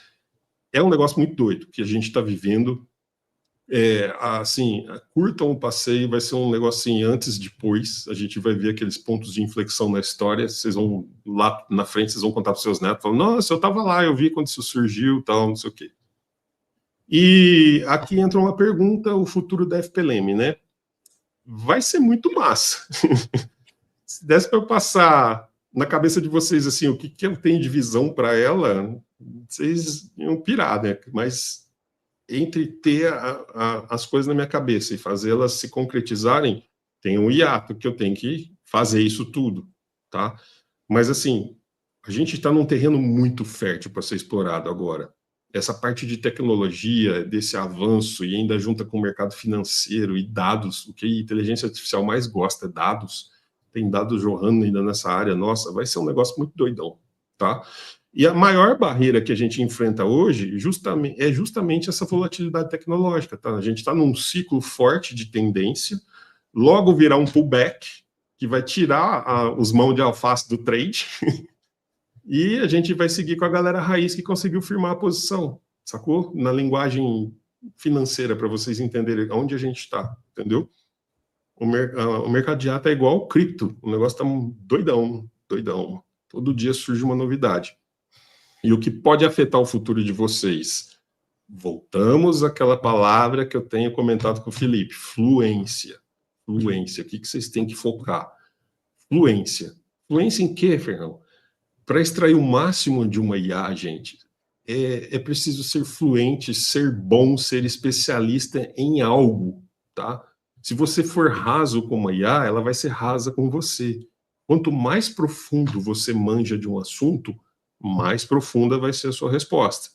É um negócio muito doido que a gente está vivendo. Assim, curtam o passeio, vai ser um negocinho antes e depois, a gente vai ver aqueles pontos de inflexão na história, vocês vão, lá na frente, vocês vão contar para os seus netos, falando, nossa, eu estava lá, eu vi quando isso surgiu, tal, não sei o quê. E aqui entra uma pergunta, o futuro da FPLM, né? Vai ser muito massa. Se desse para eu passar na cabeça de vocês, assim, o que eu tenho de visão para ela, vocês iam pirar, né? Mas entre ter as coisas na minha cabeça e fazê-las se concretizarem, tem um hiato que eu tenho que fazer isso tudo, tá? Mas, assim, a gente está num terreno muito fértil para ser explorado agora. Essa parte de tecnologia, desse avanço, e ainda junta com o mercado financeiro e dados, o que a inteligência artificial mais gosta é dados. Tem dados jorrando ainda nessa área, nossa, vai ser um negócio muito doidão, tá? E a maior barreira que a gente enfrenta hoje é justamente essa volatilidade tecnológica, tá? A gente está num ciclo forte de tendência, logo virá um pullback, que vai tirar os mãos de alface do trade, e a gente vai seguir com a galera raiz que conseguiu firmar a posição, sacou? Na linguagem financeira, para vocês entenderem onde a gente está, entendeu? O mercado de ata é igual ao cripto, o negócio tá doidão, doidão. Todo dia surge uma novidade. E o que pode afetar o futuro de vocês? Voltamos àquela palavra que eu tenho comentado com o Felipe, fluência. Fluência, o que vocês têm que focar? Fluência. Fluência em quê, Fernão? Para extrair o máximo de uma IA, gente, é preciso ser fluente, ser bom, ser especialista em algo, tá? Se você for raso com uma IA, ela vai ser rasa com você. Quanto mais profundo você manja de um assunto, mais profunda vai ser a sua resposta.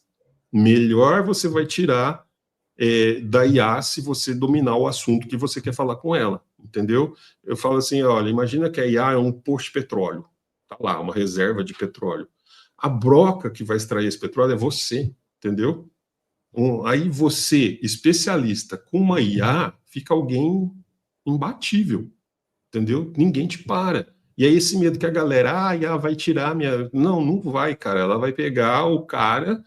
Melhor você vai tirar da IA se você dominar o assunto que você quer falar com ela, entendeu? Eu falo assim, olha, imagina que a IA é um posto de petróleo, tá lá, uma reserva de petróleo. A broca que vai extrair esse petróleo é você, entendeu? Aí você, especialista com uma IA, fica alguém imbatível, entendeu? Ninguém te para. E aí esse medo que a galera, a IA vai tirar minha... Não, não vai, cara. Ela vai pegar o cara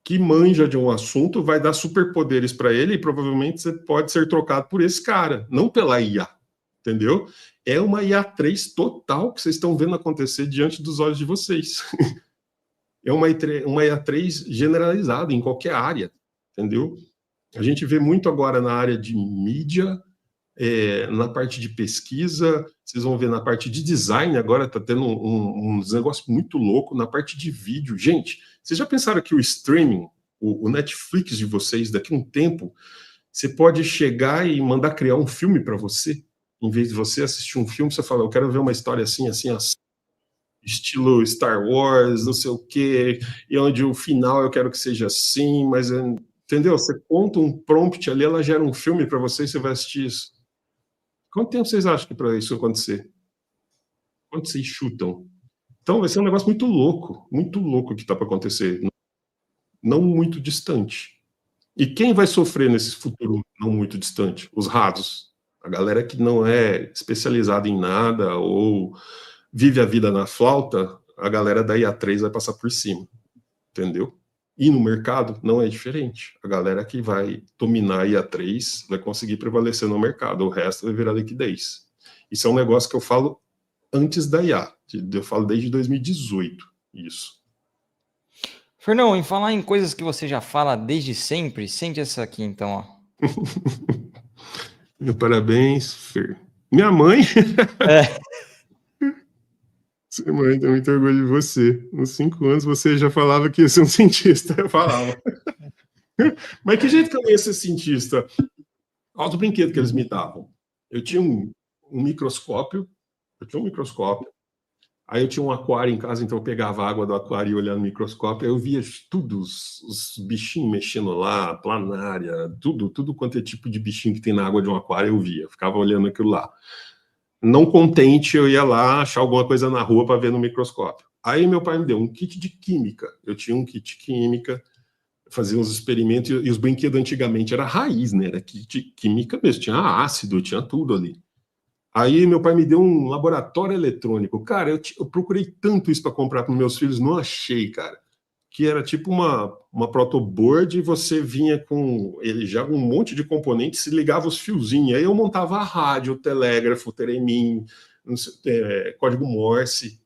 que manja de um assunto, vai dar superpoderes para ele e provavelmente você pode ser trocado por esse cara, não pela IA, entendeu? É uma IA3 total que vocês estão vendo acontecer diante dos olhos de vocês. É uma IA3 generalizada em qualquer área, entendeu? A gente vê muito agora na área de mídia, na parte de pesquisa, vocês vão ver na parte de design, agora está tendo um negócio muito louco, na parte de vídeo. Gente, vocês já pensaram que o streaming, o Netflix de vocês, daqui a um tempo, você pode chegar e mandar criar um filme para você? Em vez de você assistir um filme, você fala, eu quero ver uma história assim, assim, assim, estilo Star Wars, não sei o quê, e onde o final eu quero que seja assim, mas, entendeu? Você conta um prompt ali, ela gera um filme para você e você vai assistir isso. Quanto tempo vocês acham que para isso acontecer? Quanto vocês chutam? Então vai ser um negócio muito louco que está para acontecer, não muito distante. E quem vai sofrer nesse futuro não muito distante? Os rasos. A galera que não é especializada em nada ou vive a vida na flauta, a galera da IA3 vai passar por cima, entendeu? E no mercado não é diferente. A galera que vai dominar a IA3 vai conseguir prevalecer no mercado, o resto vai virar liquidez. Isso é um negócio que eu falo antes da IA, eu falo desde 2018, isso. Fernão, em falar em coisas que você já fala desde sempre, sente essa aqui então, ó. Meu parabéns, Fer. Minha mãe... Sua mãe tem muito orgulho de você. Uns 5 anos você já falava que ia ser um cientista. Eu falava. Mas que jeito que eu ia ser cientista? Olha o brinquedo que eles me davam. Eu tinha um microscópio. Aí eu tinha um aquário em casa, então eu pegava a água do aquário e olhava no microscópio, aí eu via tudo, os bichinhos mexendo lá, planária, tudo quanto é tipo de bichinho que tem na água de um aquário eu via, eu ficava olhando aquilo lá. Não contente, eu ia lá achar alguma coisa na rua para ver no microscópio. Aí meu pai me deu um kit de química, eu tinha um kit de química, fazia uns experimentos, e os brinquedos antigamente era raiz, né? Era kit de química mesmo, tinha ácido, tinha tudo ali. Aí meu pai me deu um laboratório eletrônico. Cara, eu procurei tanto isso para comprar para meus filhos, não achei, cara. Que era tipo uma protoboard e você vinha com ele já um monte de componentes, se ligava os fiozinhos. Aí eu montava a rádio, o telégrafo, o teremin, código Morse,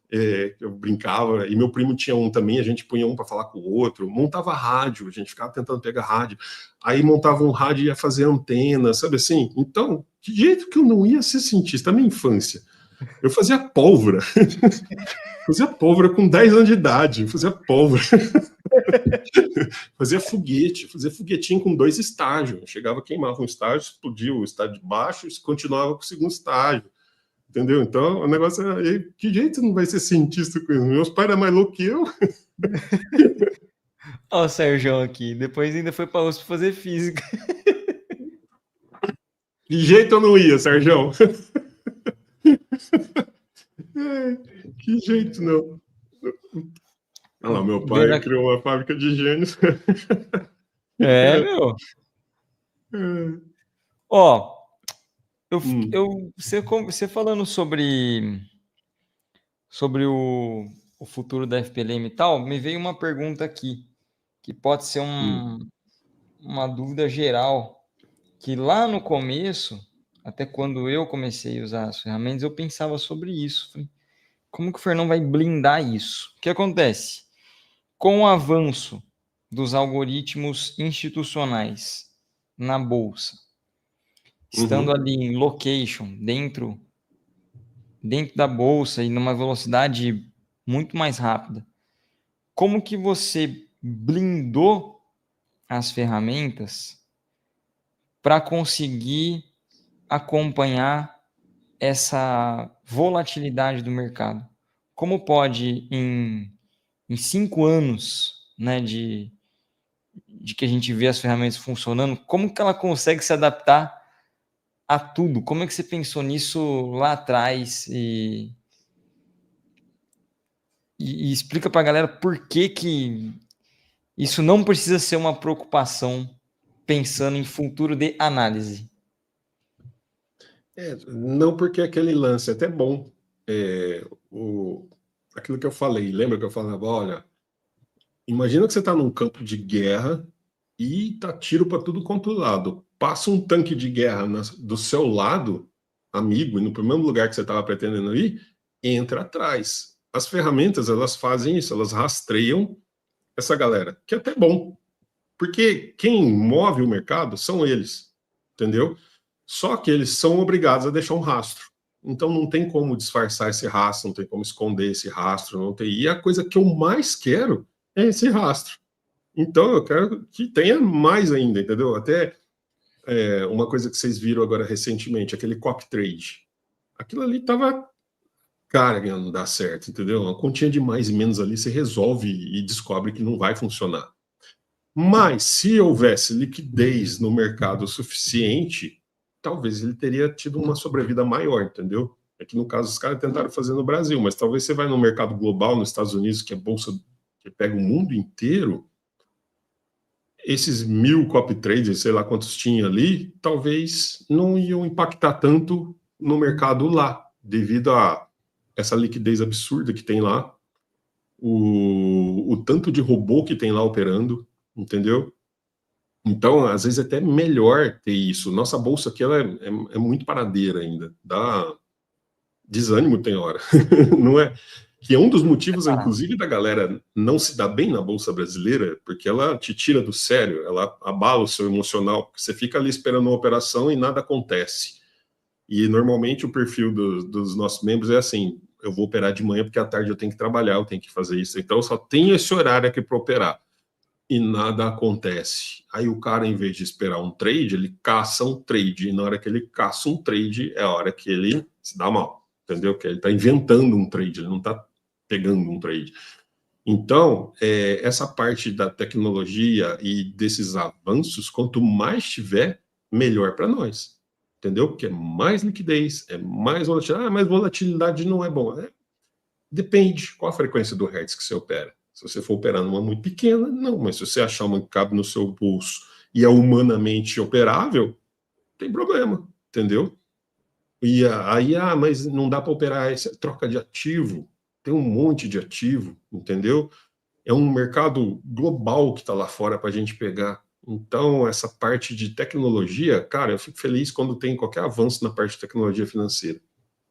eu brincava. E meu primo tinha um também, a gente punha um para falar com o outro. Montava a rádio, a gente ficava tentando pegar rádio. Aí montava um rádio e ia fazer antena, sabe assim? Então, de jeito que eu não ia ser cientista na minha infância. Eu fazia pólvora. Fazia pólvora com 10 anos de idade. Fazia pólvora. Fazia foguetinho com 2 estágios. Chegava, queimava um estágio, explodia o estágio de baixo e continuava com o segundo estágio. Entendeu? Então, o negócio é... Que jeito não vai ser cientista com isso? Meus pais eram mais loucos que eu. Ó o Sérgio aqui. Depois ainda foi para a USP fazer física. De jeito eu não ia, Sérgio. Que jeito não. Olha lá, meu pai criou uma fábrica de gênios. Meu. Ó, você falando sobre o futuro da FPLM e tal, me veio uma pergunta aqui, que pode ser uma dúvida geral, que lá no começo, até quando eu comecei a usar as ferramentas, eu pensava sobre isso. Falei, como que o Fernão vai blindar isso? O que acontece? Com o avanço dos algoritmos institucionais na Bolsa, estando ali em location, dentro da Bolsa e numa velocidade muito mais rápida, como que você blindou as ferramentas para conseguir acompanhar essa volatilidade do mercado? Como pode, em 5 anos, né, de que a gente vê as ferramentas funcionando, como que ela consegue se adaptar a tudo? Como é que você pensou nisso lá atrás? E explica para a galera por que isso não precisa ser uma preocupação pensando em futuro de análise. Não, porque aquele lance é até bom. Aquilo que eu falei, lembra que eu falava, olha, imagina que você está num campo de guerra e tá tiro para tudo quanto lado. Passa um tanque de guerra do seu lado, amigo, e no primeiro lugar que você estava pretendendo ir, entra atrás. As ferramentas, elas fazem isso, elas rastreiam essa galera, que é até bom, porque quem move o mercado são eles, entendeu? Só que eles são obrigados a deixar um rastro. Então não tem como disfarçar esse rastro, não tem como esconder esse rastro, não tem. E a coisa que eu mais quero é esse rastro. Então eu quero que tenha mais ainda, entendeu? Até uma coisa que vocês viram agora recentemente, aquele copy trade. Aquilo ali tava, cara, não dá certo, entendeu? Uma continha de mais e menos ali, você resolve e descobre que não vai funcionar. Mas se houvesse liquidez no mercado suficiente, talvez ele teria tido uma sobrevida maior, entendeu? É que no caso os caras tentaram fazer no Brasil, mas talvez você vai no mercado global, nos Estados Unidos, que é bolsa que pega o mundo inteiro, esses 1000 copy traders, sei lá quantos tinha ali, talvez não iam impactar tanto no mercado lá, devido a essa liquidez absurda que tem lá, o tanto de robô que tem lá operando, entendeu? Então, às vezes, é até melhor ter isso. Nossa bolsa aqui ela é muito paradeira ainda. Dá desânimo tem hora. Não é? Que é um dos motivos, inclusive, da galera não se dar bem na bolsa brasileira, porque ela te tira do sério, ela abala o seu emocional. Você fica ali esperando uma operação e nada acontece. E, normalmente, o perfil dos nossos membros é assim, eu vou operar de manhã porque à tarde eu tenho que trabalhar, eu tenho que fazer isso. Então, eu só tenho esse horário aqui para operar. E nada acontece. Aí o cara, em vez de esperar um trade, ele caça um trade. E na hora que ele caça um trade, é a hora que ele se dá mal. Entendeu? Que ele está inventando um trade, ele não está pegando um trade. Então, essa parte da tecnologia e desses avanços, quanto mais tiver, melhor para nós. Entendeu? Porque é mais liquidez, é mais volatilidade. Mas volatilidade não é bom. Depende qual a frequência do Hertz que você opera. Se você for operar numa muito pequena, não. Mas se você achar uma que cabe no seu bolso e é humanamente operável, tem problema, entendeu? E aí, mas não dá para operar essa troca de ativo. Tem um monte de ativo, entendeu? É um mercado global que está lá fora para a gente pegar. Então, essa parte de tecnologia, cara, eu fico feliz quando tem qualquer avanço na parte de tecnologia financeira,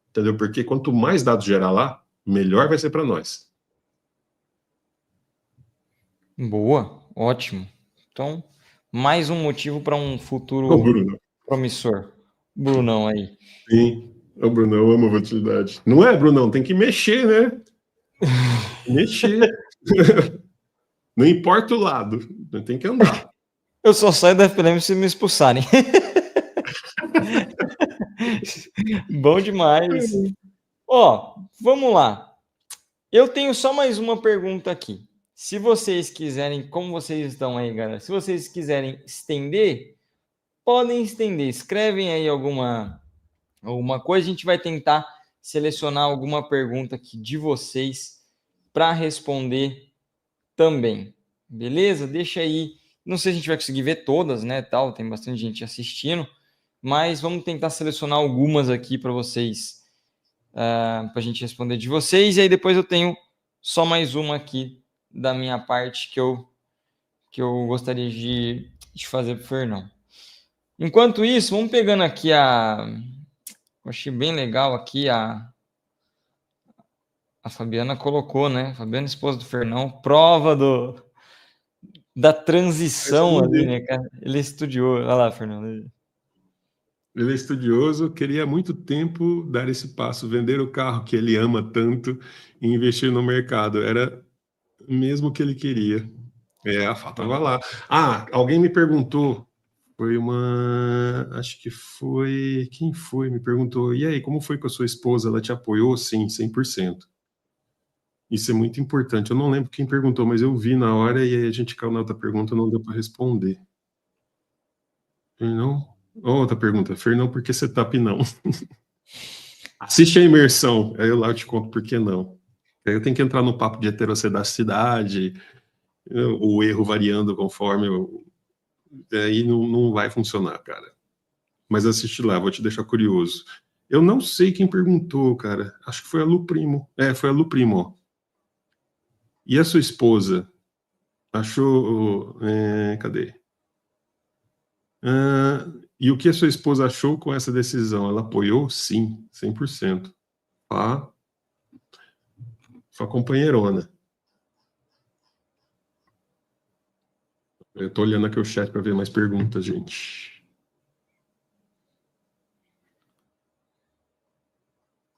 entendeu? Porque quanto mais dados gerar lá, melhor vai ser para nós. Boa, ótimo. Então, mais um motivo para um futuro promissor. Brunão aí. Sim, o Brunão ama volatilidade. Não é, Brunão? Tem que mexer, né? Mexer. Não importa o lado, tem que andar. Eu só saio da FPM se me expulsarem. Bom demais. Ó, vamos lá. Eu tenho só mais uma pergunta aqui. Se vocês quiserem, como vocês estão aí, galera? Se vocês quiserem estender, podem estender. Escrevem aí alguma coisa. A gente vai tentar selecionar alguma pergunta aqui de vocês para responder também. Beleza? Deixa aí. Não sei se a gente vai conseguir ver todas, né? Tal, tem bastante gente assistindo, mas vamos tentar selecionar algumas aqui para vocês, para a gente responder de vocês. E aí depois eu tenho só mais uma aqui da minha parte que eu gostaria de fazer para o Fernão. Enquanto isso, vamos pegando aqui eu achei bem legal aqui a Fabiana colocou, né? Fabiana, esposa do Fernão, prova da transição ali, né, cara? Ele estudioso. Olha lá, Fernando. Ele é estudioso, queria há muito tempo dar esse passo, vender o carro que ele ama tanto e investir no mercado. Era mesmo o que ele queria. A Fá estava lá. Alguém me perguntou, acho que foi, quem foi? Me perguntou, e aí, como foi com a sua esposa? Ela te apoiou? Sim, 100%. Isso é muito importante. Eu não lembro quem perguntou, mas eu vi na hora e aí a gente caiu na outra pergunta, não deu para responder. Fernão? Outra pergunta. Fernão, por que setup não? Assiste a imersão, aí eu lá te conto por que não. Aí eu tenho que entrar no papo de heterocedacidade, o erro variando conforme. Aí não vai funcionar, cara. Mas assiste lá, vou te deixar curioso. Eu não sei quem perguntou, cara. Acho que foi a Lu Primo. Foi a Lu Primo, ó. E a sua esposa? Achou. Cadê? E o que a sua esposa achou com essa decisão? Ela apoiou? Sim, 100%. Sua companheirona. Eu tô olhando aqui o chat para ver mais perguntas, gente.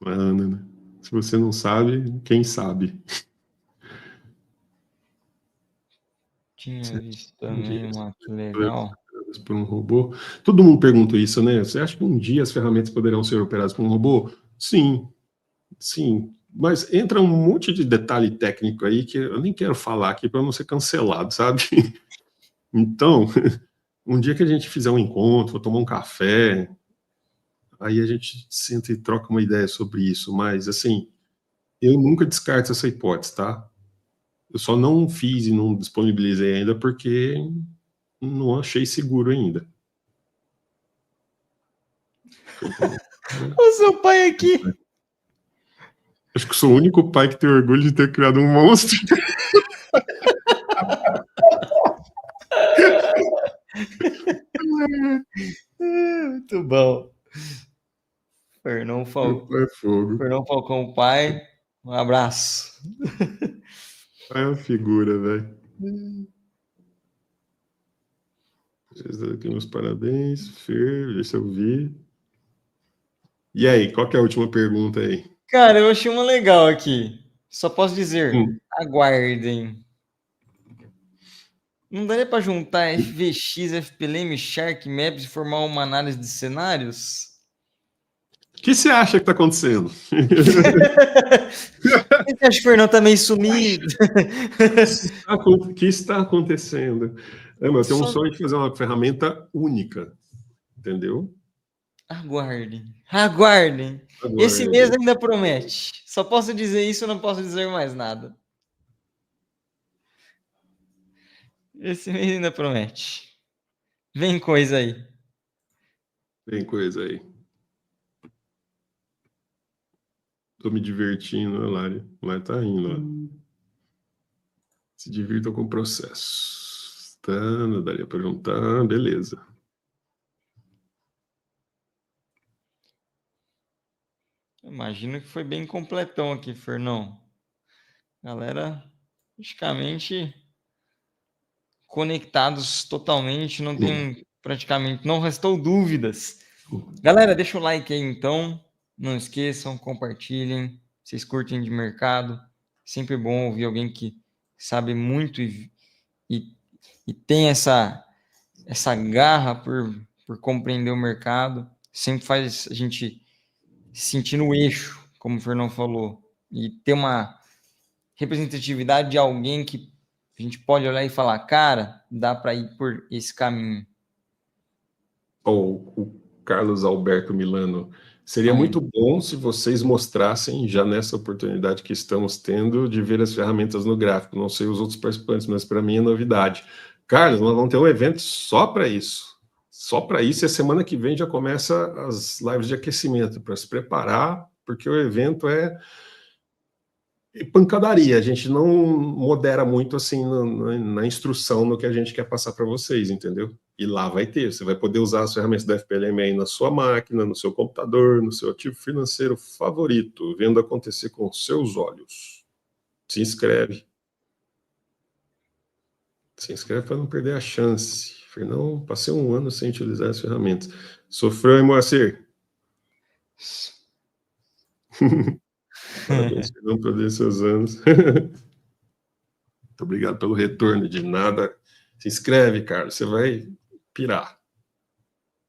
Ana, se você não sabe, quem sabe? Tinha visto também uma que legal. Por um robô. Todo mundo pergunta isso, né? Você acha que um dia as ferramentas poderão ser operadas por um robô? Sim, sim. Mas entra um monte de detalhe técnico aí que eu nem quero falar aqui para não ser cancelado, sabe? Então, um dia que a gente fizer um encontro, tomar um café, aí a gente senta e troca uma ideia sobre isso. Mas, assim, eu nunca descarto essa hipótese, tá? Eu só não fiz e não disponibilizei ainda porque não achei seguro ainda. O seu pai aqui. Acho que sou o único pai que tem orgulho de ter criado um monstro. Muito bom. Fernão Falcão, pai. Um abraço. É uma figura, velho. Aqui meus parabéns, Fer, deixa eu ver. E aí, qual que é a última pergunta aí? Cara, eu achei uma legal aqui. Só posso dizer, aguardem. Não daria para juntar FVX, FPLM, Shark, Maps e formar uma análise de cenários? O que você acha que está acontecendo? Você acha que o Fernão está meio sumido? O que está acontecendo? Eu tenho um sonho de fazer uma ferramenta única, entendeu? Aguardem. Esse mês ainda promete. Só posso dizer isso, não posso dizer mais nada. Esse mês ainda promete. Vem coisa aí. Tô me divertindo, né, Lari? Lá tá indo, ó. Se divirtam com o processo. Tá, não daria para juntar, beleza. Imagino que foi bem completão aqui, Fernão. Galera, praticamente conectados totalmente, não tem praticamente, não restou dúvidas. Galera, deixa o like aí então, não esqueçam, compartilhem, vocês curtem de mercado, sempre bom ouvir alguém que sabe muito e tem essa garra por compreender o mercado, sempre faz a gente sentir no eixo, como o Fernão falou, e ter uma representatividade de alguém que a gente pode olhar e falar, cara, dá para ir por esse caminho. O Carlos Alberto Milano, seria muito bom se vocês mostrassem, já nessa oportunidade que estamos tendo, de ver as ferramentas no gráfico. Não sei os outros participantes, mas para mim é novidade. Carlos, nós vamos ter um evento só para isso. Só para isso, e a semana que vem já começa as lives de aquecimento, para se preparar, porque o evento é pancadaria. A gente não modera muito assim na instrução no que a gente quer passar para vocês, entendeu? E lá vai ter, você vai poder usar as ferramentas da FPLM aí na sua máquina, no seu computador, no seu ativo financeiro favorito, vendo acontecer com seus olhos. Se inscreve. Se inscreve para não perder a chance. Fernão, passei um ano sem utilizar as ferramentas. Sofreu, hein, Moacir? Parabéns, Fernão, por esses anos. Muito obrigado pelo retorno. De nada. Se inscreve, Carlos, você vai pirar.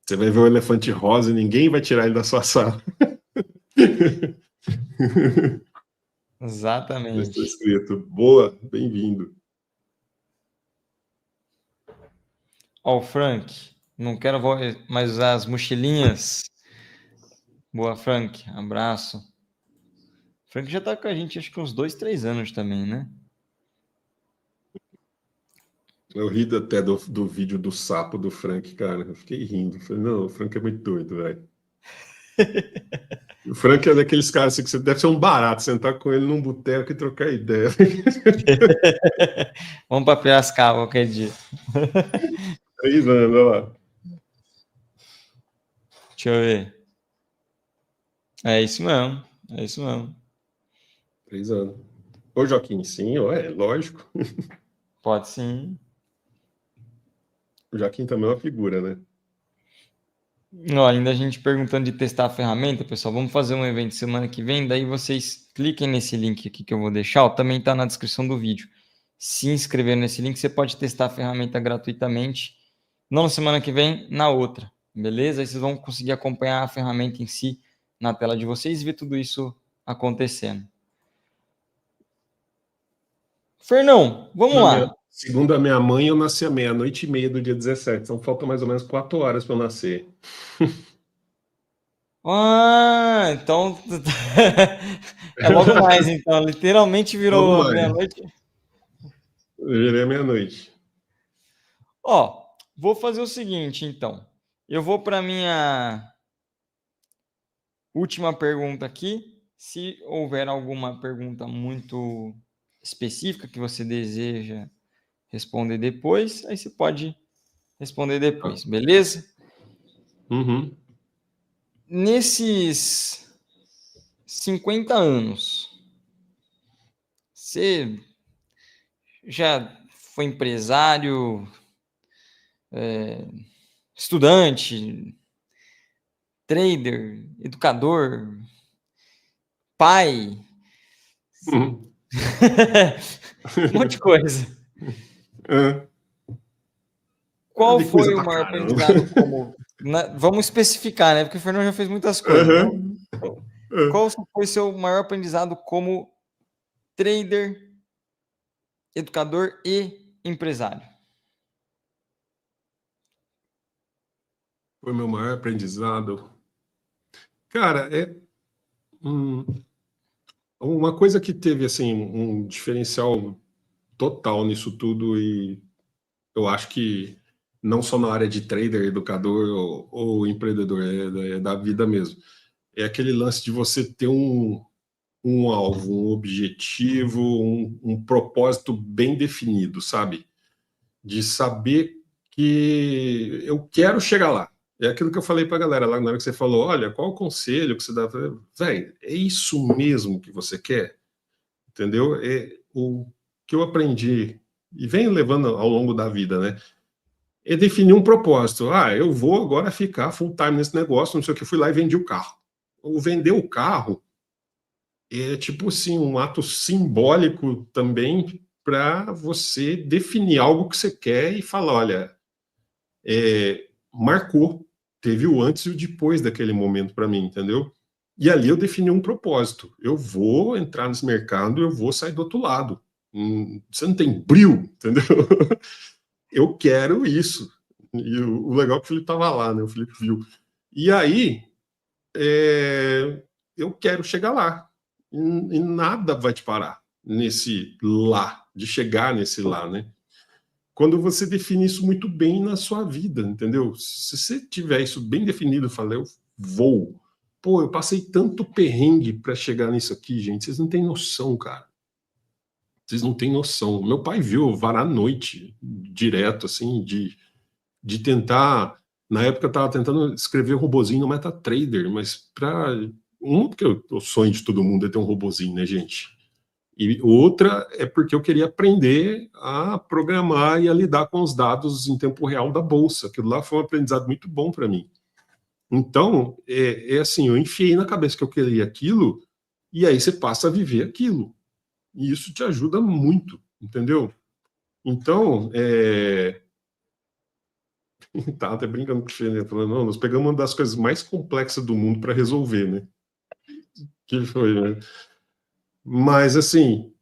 Você vai ver o elefante rosa e ninguém vai tirar ele da sua sala. Exatamente. Está escrito. Boa, bem-vindo. Ó, o Frank, não quero mais usar as mochilinhas. Boa, Frank, abraço. O Frank já tá com a gente, acho que uns 2, 3 anos também, né? Eu ri até do vídeo do sapo do Frank, cara. Eu fiquei rindo. Falei, não, o Frank é muito doido, velho. O Frank é daqueles caras assim, que você deve ser um barato sentar com ele num boteco e trocar ideia. Vamos para Piracicaba qualquer dia. 3 anos, olha lá. Deixa eu ver. É isso mesmo. 3 anos. Ô, Joaquim, sim, lógico. Pode sim. O Joaquim também é uma figura, né? Ó, ainda a gente perguntando de testar a ferramenta, pessoal. Vamos fazer um evento semana que vem. Daí vocês cliquem nesse link aqui que eu vou deixar. Ó, também está na descrição do vídeo. Se inscrever nesse link, você pode testar a ferramenta gratuitamente. Não na semana que vem, na outra. Beleza? Aí vocês vão conseguir acompanhar a ferramenta em si na tela de vocês e ver tudo isso acontecendo. Fernão, vamos lá. Segundo a minha mãe, eu nasci à 00:30 do dia 17. Então falta mais ou menos 4 horas para eu nascer. Ah, então é logo mais, então. Literalmente virou meia-noite. Eu virei meia-noite. Ó, vou fazer o seguinte, então. Eu vou para minha última pergunta aqui. Se houver alguma pergunta muito específica que você deseja responder depois, aí você pode responder depois, beleza? Uhum. Nesses 50 anos, você já foi empresário, estudante, trader, educador, pai, um monte de coisa. Qual foi o maior aprendizado como Vamos especificar, né? Porque o Fernando já fez muitas coisas. Uhum. Qual foi seu maior aprendizado como trader, educador e empresário? Foi meu maior aprendizado. Cara, uma coisa que teve assim um diferencial total nisso tudo, e eu acho que não só na área de trader, educador ou empreendedor, é da vida mesmo. É aquele lance de você ter um alvo, um objetivo, um propósito bem definido, sabe? De saber que eu quero chegar lá. É aquilo que eu falei para a galera lá na hora que você falou, olha, qual o conselho que você dá? Velho, é isso mesmo que você quer? Entendeu? É o que eu aprendi e venho levando ao longo da vida, né? É definir um propósito. Ah, eu vou agora ficar full time nesse negócio, não sei o que, fui lá e vendi o carro. O vender o carro é tipo assim, um ato simbólico também para você definir algo que você quer e falar, olha, marcou, teve o antes e o depois daquele momento para mim, entendeu? E ali eu defini um propósito. Eu vou entrar nesse mercado, eu vou sair do outro lado. Você não tem brilho, entendeu? Eu quero isso. E o legal é que o Felipe estava lá, né? O Felipe viu. E aí, eu quero chegar lá. E nada vai te parar nesse lá, de chegar nesse lá, né? Quando você define isso muito bem na sua vida, entendeu? Se você tiver isso bem definido, fala, eu vou. Pô, eu passei tanto perrengue para chegar nisso aqui, gente. Vocês não têm noção, cara. Vocês não têm noção. Meu pai viu eu varar a noite direto, assim, de tentar. Na época eu estava tentando escrever um robozinho no MetaTrader, mas para. Porque o sonho de todo mundo é ter um robozinho, né, gente? E outra é porque eu queria aprender a programar e a lidar com os dados em tempo real da bolsa. Aquilo lá foi um aprendizado muito bom para mim. Então, assim, eu enfiei na cabeça que eu queria aquilo, e aí você passa a viver aquilo. E isso te ajuda muito, entendeu? Então, tá até brincando com o Fê, né? Falando, não, nós pegamos uma das coisas mais complexas do mundo para resolver, né? Que foi, né? Mas, assim,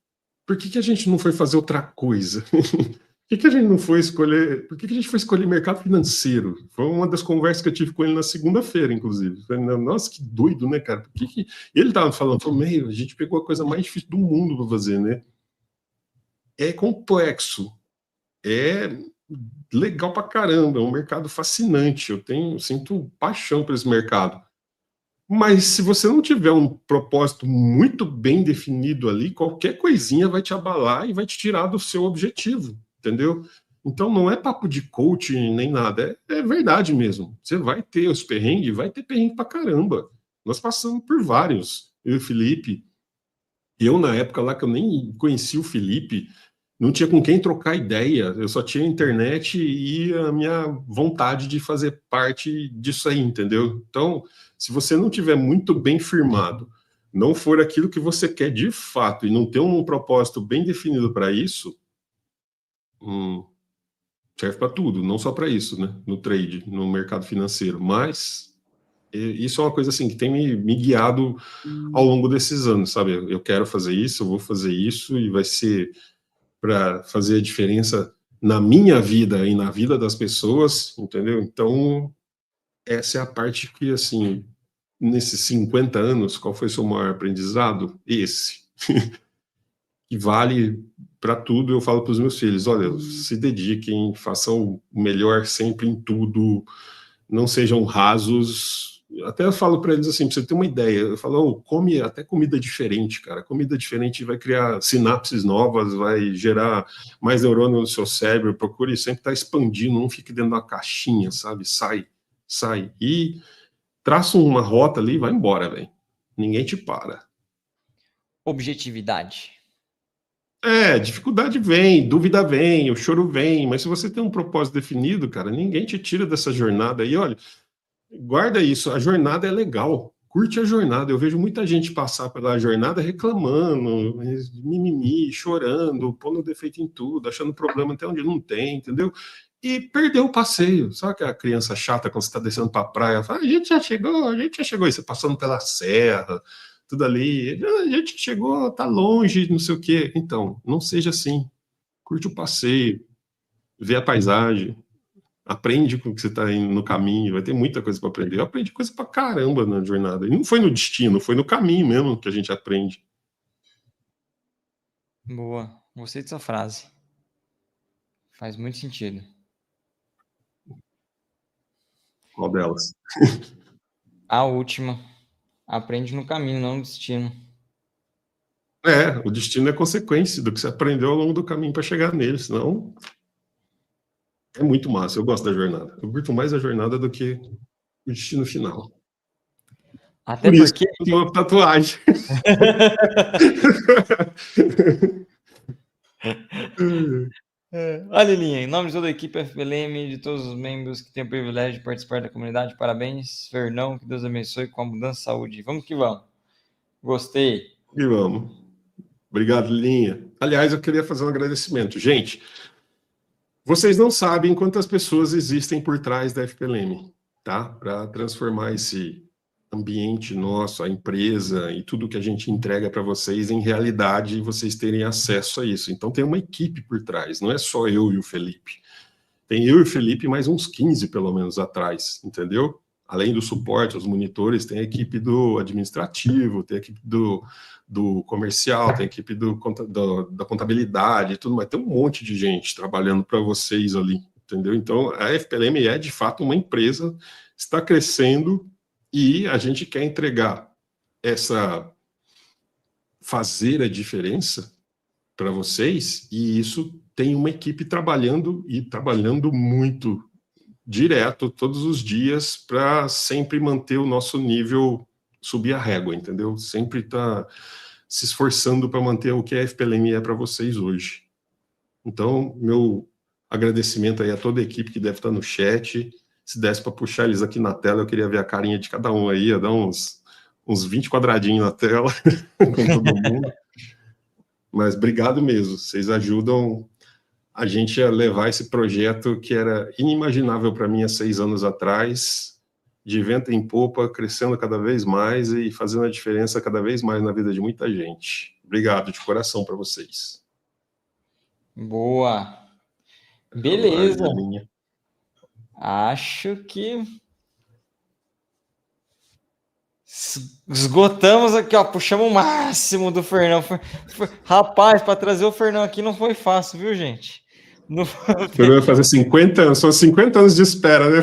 por que a gente não foi fazer outra coisa? Por que a gente não foi escolher? Por que a gente foi escolher mercado financeiro? Foi uma das conversas que eu tive com ele na segunda-feira, inclusive. Falei, nossa, que doido, né, cara? Ele estava falando, falou, meio, a gente pegou a coisa mais difícil do mundo para fazer, né? É complexo, é legal pra caramba, é um mercado fascinante. Sinto paixão por esse mercado. Mas se você não tiver um propósito muito bem definido ali, qualquer coisinha vai te abalar e vai te tirar do seu objetivo, entendeu? Então não é papo de coaching nem nada, é verdade mesmo. Você vai ter os perrengues, vai ter perrengue pra caramba. Nós passamos por vários, eu e o Felipe. Eu, na época lá que eu nem conhecia o Felipe, não tinha com quem trocar ideia, eu só tinha internet e a minha vontade de fazer parte disso aí, entendeu? Então, se você não tiver muito bem firmado, não for aquilo que você quer de fato e não ter um propósito bem definido para isso, serve para tudo, não só para isso, né? No trade, no mercado financeiro, mas isso é uma coisa assim que tem me guiado ao longo desses anos, sabe? Eu quero fazer isso, eu vou fazer isso e vai ser para fazer a diferença na minha vida e na vida das pessoas, entendeu? Então, essa é a parte que, assim, nesses 50 anos, qual foi o seu maior aprendizado? Esse. Que vale para tudo. Eu falo para os meus filhos, olha, se dediquem, façam o melhor sempre em tudo, não sejam rasos. Até eu falo para eles assim, para você ter uma ideia, eu falo, oh, come até comida diferente, cara. Comida diferente vai criar sinapses novas, vai gerar mais neurônio no seu cérebro. Procure sempre estar expandindo, não fique dentro da caixinha, sabe? Sai. E traça uma rota ali e vai embora, velho. Ninguém te para. Objetividade. Dificuldade vem, dúvida vem, o choro vem, mas se você tem um propósito definido, cara, ninguém te tira dessa jornada aí, olha. Guarda isso, a jornada é legal, curte a jornada. Eu vejo muita gente passar pela jornada reclamando, mimimi, chorando, pondo defeito em tudo, achando problema até onde não tem, entendeu? e perdeu o passeio. Sabe que a criança chata, quando você está descendo para a praia, fala, a gente já chegou, e você passando pela serra, tudo ali, a gente chegou, tá longe, não sei o quê. Então, não seja assim. Curte o passeio, vê a paisagem, aprende com o que você está indo no caminho, vai ter muita coisa para aprender. Eu aprendi coisa para caramba na jornada. E não foi no destino, foi no caminho mesmo que a gente aprende. Boa, gostei dessa frase. Faz muito sentido. Qual delas? A última. Aprende no caminho, não no destino. O destino é consequência do que você aprendeu ao longo do caminho para chegar nele, senão é muito massa. Eu gosto da jornada. Eu curto mais a jornada do que o destino final. Até Por porque... isso eu tenho uma tatuagem. Olha, Lilinha, em nome de toda a equipe FPLM, de todos os membros que têm o privilégio de participar da comunidade, parabéns, Fernão, que Deus abençoe com abundância e saúde. Vamos que vamos. Gostei. E vamos. Obrigado, Lilinha. Aliás, eu queria fazer um agradecimento. Gente, vocês não sabem quantas pessoas existem por trás da FPLM, tá? Para transformar esse ambiente nosso, a empresa e tudo que a gente entrega para vocês em realidade e vocês terem acesso a isso. Então tem uma equipe por trás, não é só eu e o Felipe. Tem eu e o Felipe mais uns 15 pelo menos atrás, entendeu? Além do suporte, os monitores, tem a equipe do administrativo, tem a equipe do comercial, tem a equipe da contabilidade e tudo mais. Tem um monte de gente trabalhando para vocês ali, entendeu? Então a FPLM é de fato uma empresa, está crescendo, e a gente quer entregar fazer a diferença para vocês, e isso tem uma equipe trabalhando muito direto todos os dias para sempre manter o nosso nível, subir a régua, entendeu? Sempre tá se esforçando para manter o que a FPLM é para vocês hoje. Então, meu agradecimento aí a toda a equipe que deve estar no chat. Se desse para puxar eles aqui na tela, eu queria ver a carinha de cada um aí, ia dar uns 20 quadradinhos na tela com todo mundo. Mas obrigado mesmo, vocês ajudam a gente a levar esse projeto que era inimaginável para mim há 6 anos atrás, de vento em popa, crescendo cada vez mais e fazendo a diferença cada vez mais na vida de muita gente. Obrigado de coração para vocês. Boa. Beleza. Acho que esgotamos aqui, ó. Puxamos o máximo do Fernão. Rapaz, para trazer o Fernão aqui não foi fácil, viu, gente? Não... Vai fazer 50 anos, são 50 anos de espera, né?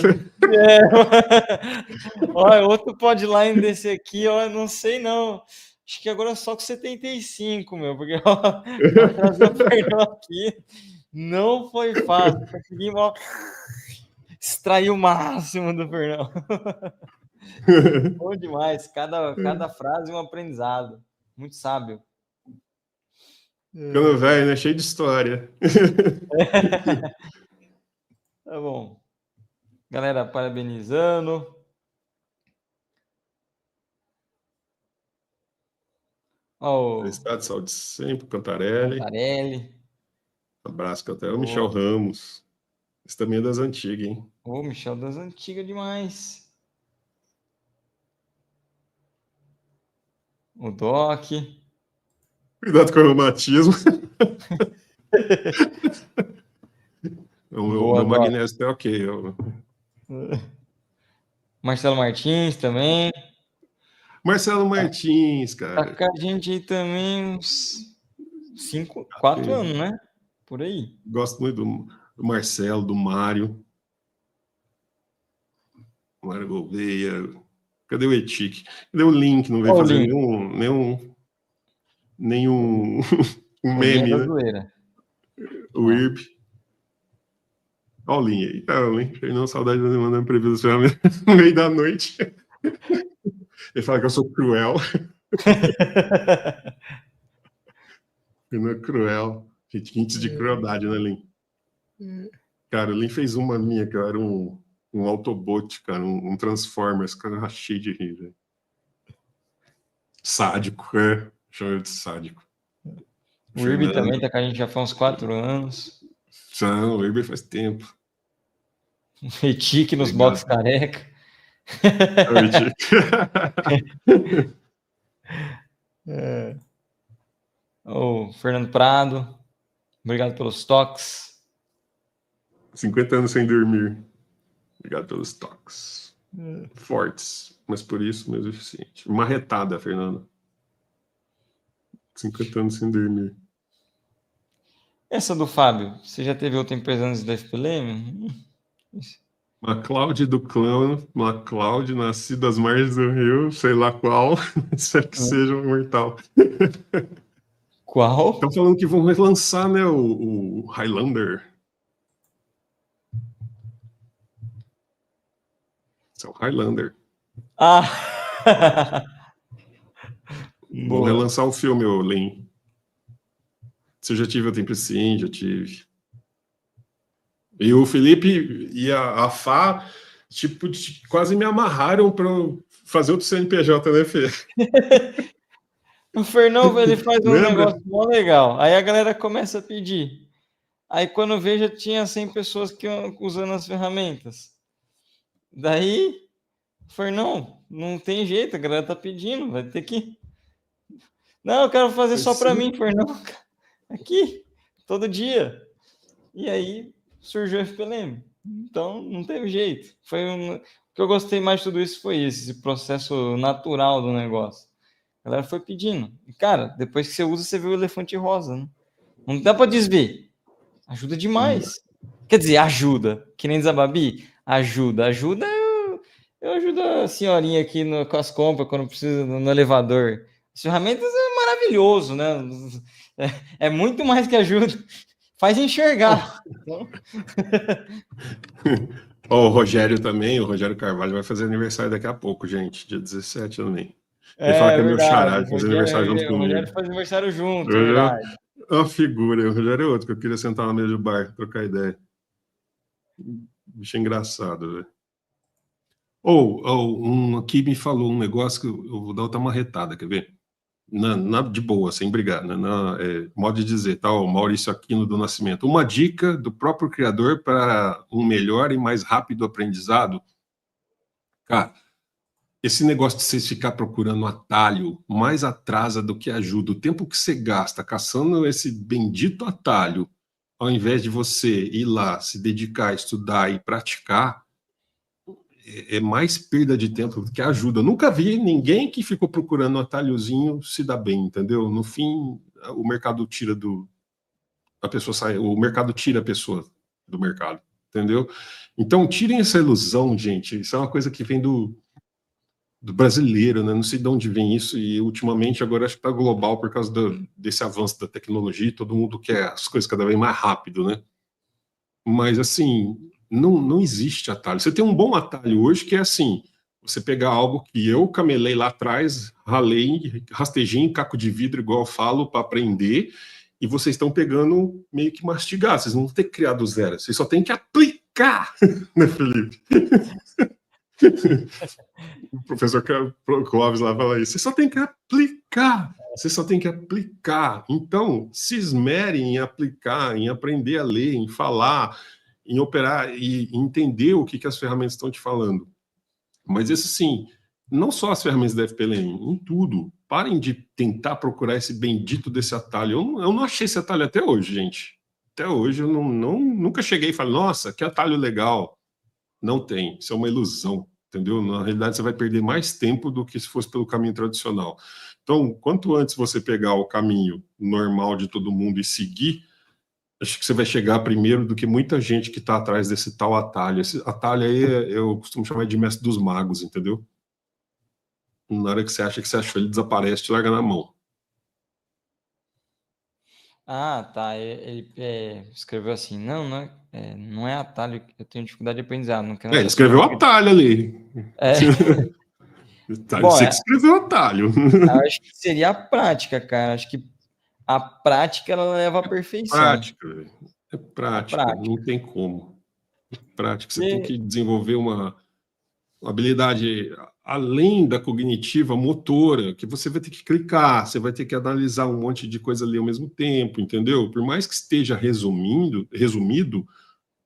Olha, outro podline desse aqui, ó, não sei não. Acho que agora é só com 75, meu, porque ó, para trazer o Fernão aqui não foi fácil. Conseguimos, ó, extrair o máximo do Fernão. Bom demais, cada frase um aprendizado. Muito sábio. Ficando velho, né? Cheio de história. Tá bom. Galera, parabenizando. Felicidade, saúde sempre, Cantarelli. Abraço, Cantarelli. O Michel Ramos. Esse também é das antigas, hein? Ô, Michel das antigas demais. O Doc. Cuidado com o reumatismo. O meu magnésio tá ok. Marcelo Martins também. Marcelo Martins, cara. Tá com a gente aí também uns 4 anos, né? Por aí. Gosto muito do Marcelo, do Mário. Mário Gouveia. Cadê o Etique? Cadê o link? Não veio fazer nenhum um meme, né? O IRP. Olha o link aí. Tá, o link. Não, saudade de mandar previsão no meio da noite. Ele fala que eu sou cruel. Não é cruel. Gente, índice de crueldade, né, Lin? Cara, o Lin fez uma minha, que eu era um Autobot, cara, um Transformers, cara, eu achei de rir, velho. Sádico, chama ele de sádico. O Irby também tá com a gente já faz uns 4 anos. Não, o Irby faz tempo. Retique nos box careca. O Fernando Prado, obrigado pelos toques. 50 anos sem dormir. Obrigado pelos toques. Fortes, mas por isso mesmo eficiente. Marretada, Fernando. 50 anos sem dormir. Essa do Fábio, você já teve outra empresa antes da FPLM? MacLeod do clã, MacLeod, nascido às margens do rio, sei lá qual, espero que seja um mortal. Qual? Estão falando que vão relançar, né, o Highlander. Esse é o Highlander. Ah! Vão relançar o filme, o Lin. Se eu já tive o tempo, sim, já tive. E o Felipe e a Fá, tipo, quase me amarraram para fazer outro CNPJ, né, Fê? O Fernão, ele faz um negócio mó legal. Aí a galera começa a pedir. Aí quando vejo, tinha 100 pessoas que usando as ferramentas. Daí, Fernão, não tem jeito, a galera tá pedindo, vai ter que... Não, eu quero fazer só para mim, Fernão. Aqui, todo dia. E aí surgiu o FPLM. Então, não teve jeito. O que eu gostei mais de tudo isso foi esse processo natural do negócio. A galera foi pedindo. E, cara, depois que você usa, você vê o elefante rosa, né? Não dá para desver. Ajuda demais. Quer dizer, ajuda. Que nem diz a Babi, ajuda. Ajuda, eu ajudo a senhorinha aqui com as compras, quando precisa, no elevador. As ferramentas é maravilhoso, né? É muito mais que ajuda. Faz enxergar. O Rogério também, o Rogério Carvalho vai fazer aniversário daqui a pouco, gente, dia 17 também. Ele fala que é meu xará, vai fazer aniversário junto comigo. O Rogério faz aniversário junto, verdade. É uma figura, o Rogério é outro, que eu queria sentar na mesa do bar, trocar ideia. Bicho engraçado, velho. Um aqui me falou um negócio que eu vou dar outra marretada, quer ver? De boa, sem brigar, né? Modo de dizer, tá? O Maurício Aquino do Nascimento. Uma dica do próprio criador para um melhor e mais rápido aprendizado. Cara, esse negócio de você ficar procurando atalho mais atrasa do que ajuda. O tempo que você gasta caçando esse bendito atalho, ao invés de você ir lá, se dedicar, estudar e praticar, é mais perda de tempo do que ajuda. Eu nunca vi ninguém que ficou procurando um atalhozinho se dar bem, entendeu? No fim, o mercado tira a pessoa sai, o mercado tira a pessoa do mercado, entendeu? Então, tirem essa ilusão, gente. Isso é uma coisa que vem do brasileiro, né? Não sei de onde vem isso, e ultimamente agora acho que está global por causa desse avanço da tecnologia, todo mundo quer as coisas cada vez mais rápido, né? Mas, assim, não existe atalho. Você tem um bom atalho hoje que é assim, você pegar algo que eu camelei lá atrás, ralei, rastejei em caco de vidro, igual eu falo, para aprender, e vocês estão pegando meio que mastigar, vocês não vão ter que criar do zero, vocês só têm que aplicar, né, Felipe? O professor Clóvis lá fala isso, você só tem que aplicar, você só tem que aplicar. Então, se esmerem em aplicar, em aprender a ler, em falar, em operar e entender o que as ferramentas estão te falando. Mas isso sim, não só as ferramentas da FPLM, em tudo. Parem de tentar procurar esse bendito desse atalho. Eu não achei esse atalho até hoje, gente. Até hoje eu nunca cheguei e falei, nossa, que atalho legal. Não tem, isso é uma ilusão, entendeu? Na realidade, você vai perder mais tempo do que se fosse pelo caminho tradicional. Então, quanto antes você pegar o caminho normal de todo mundo e seguir, acho que você vai chegar primeiro do que muita gente que está atrás desse tal atalho. Esse atalho aí, eu costumo chamar de mestre dos magos, entendeu? Na hora que você acha que você achou, ele desaparece, te larga na mão. Ah, tá. Ele escreveu assim, não é atalho, eu tenho dificuldade de aprendizado. Não quero ele escreveu atalho ali. Bom, você que escreveu atalho. Acho que seria a prática, cara. Acho que a prática, ela leva à perfeição. É prática, não tem como. Prática, você tem que desenvolver uma habilidade além da cognitiva, motora, que você vai ter que clicar, você vai ter que analisar um monte de coisa ali ao mesmo tempo, entendeu? Por mais que esteja resumido,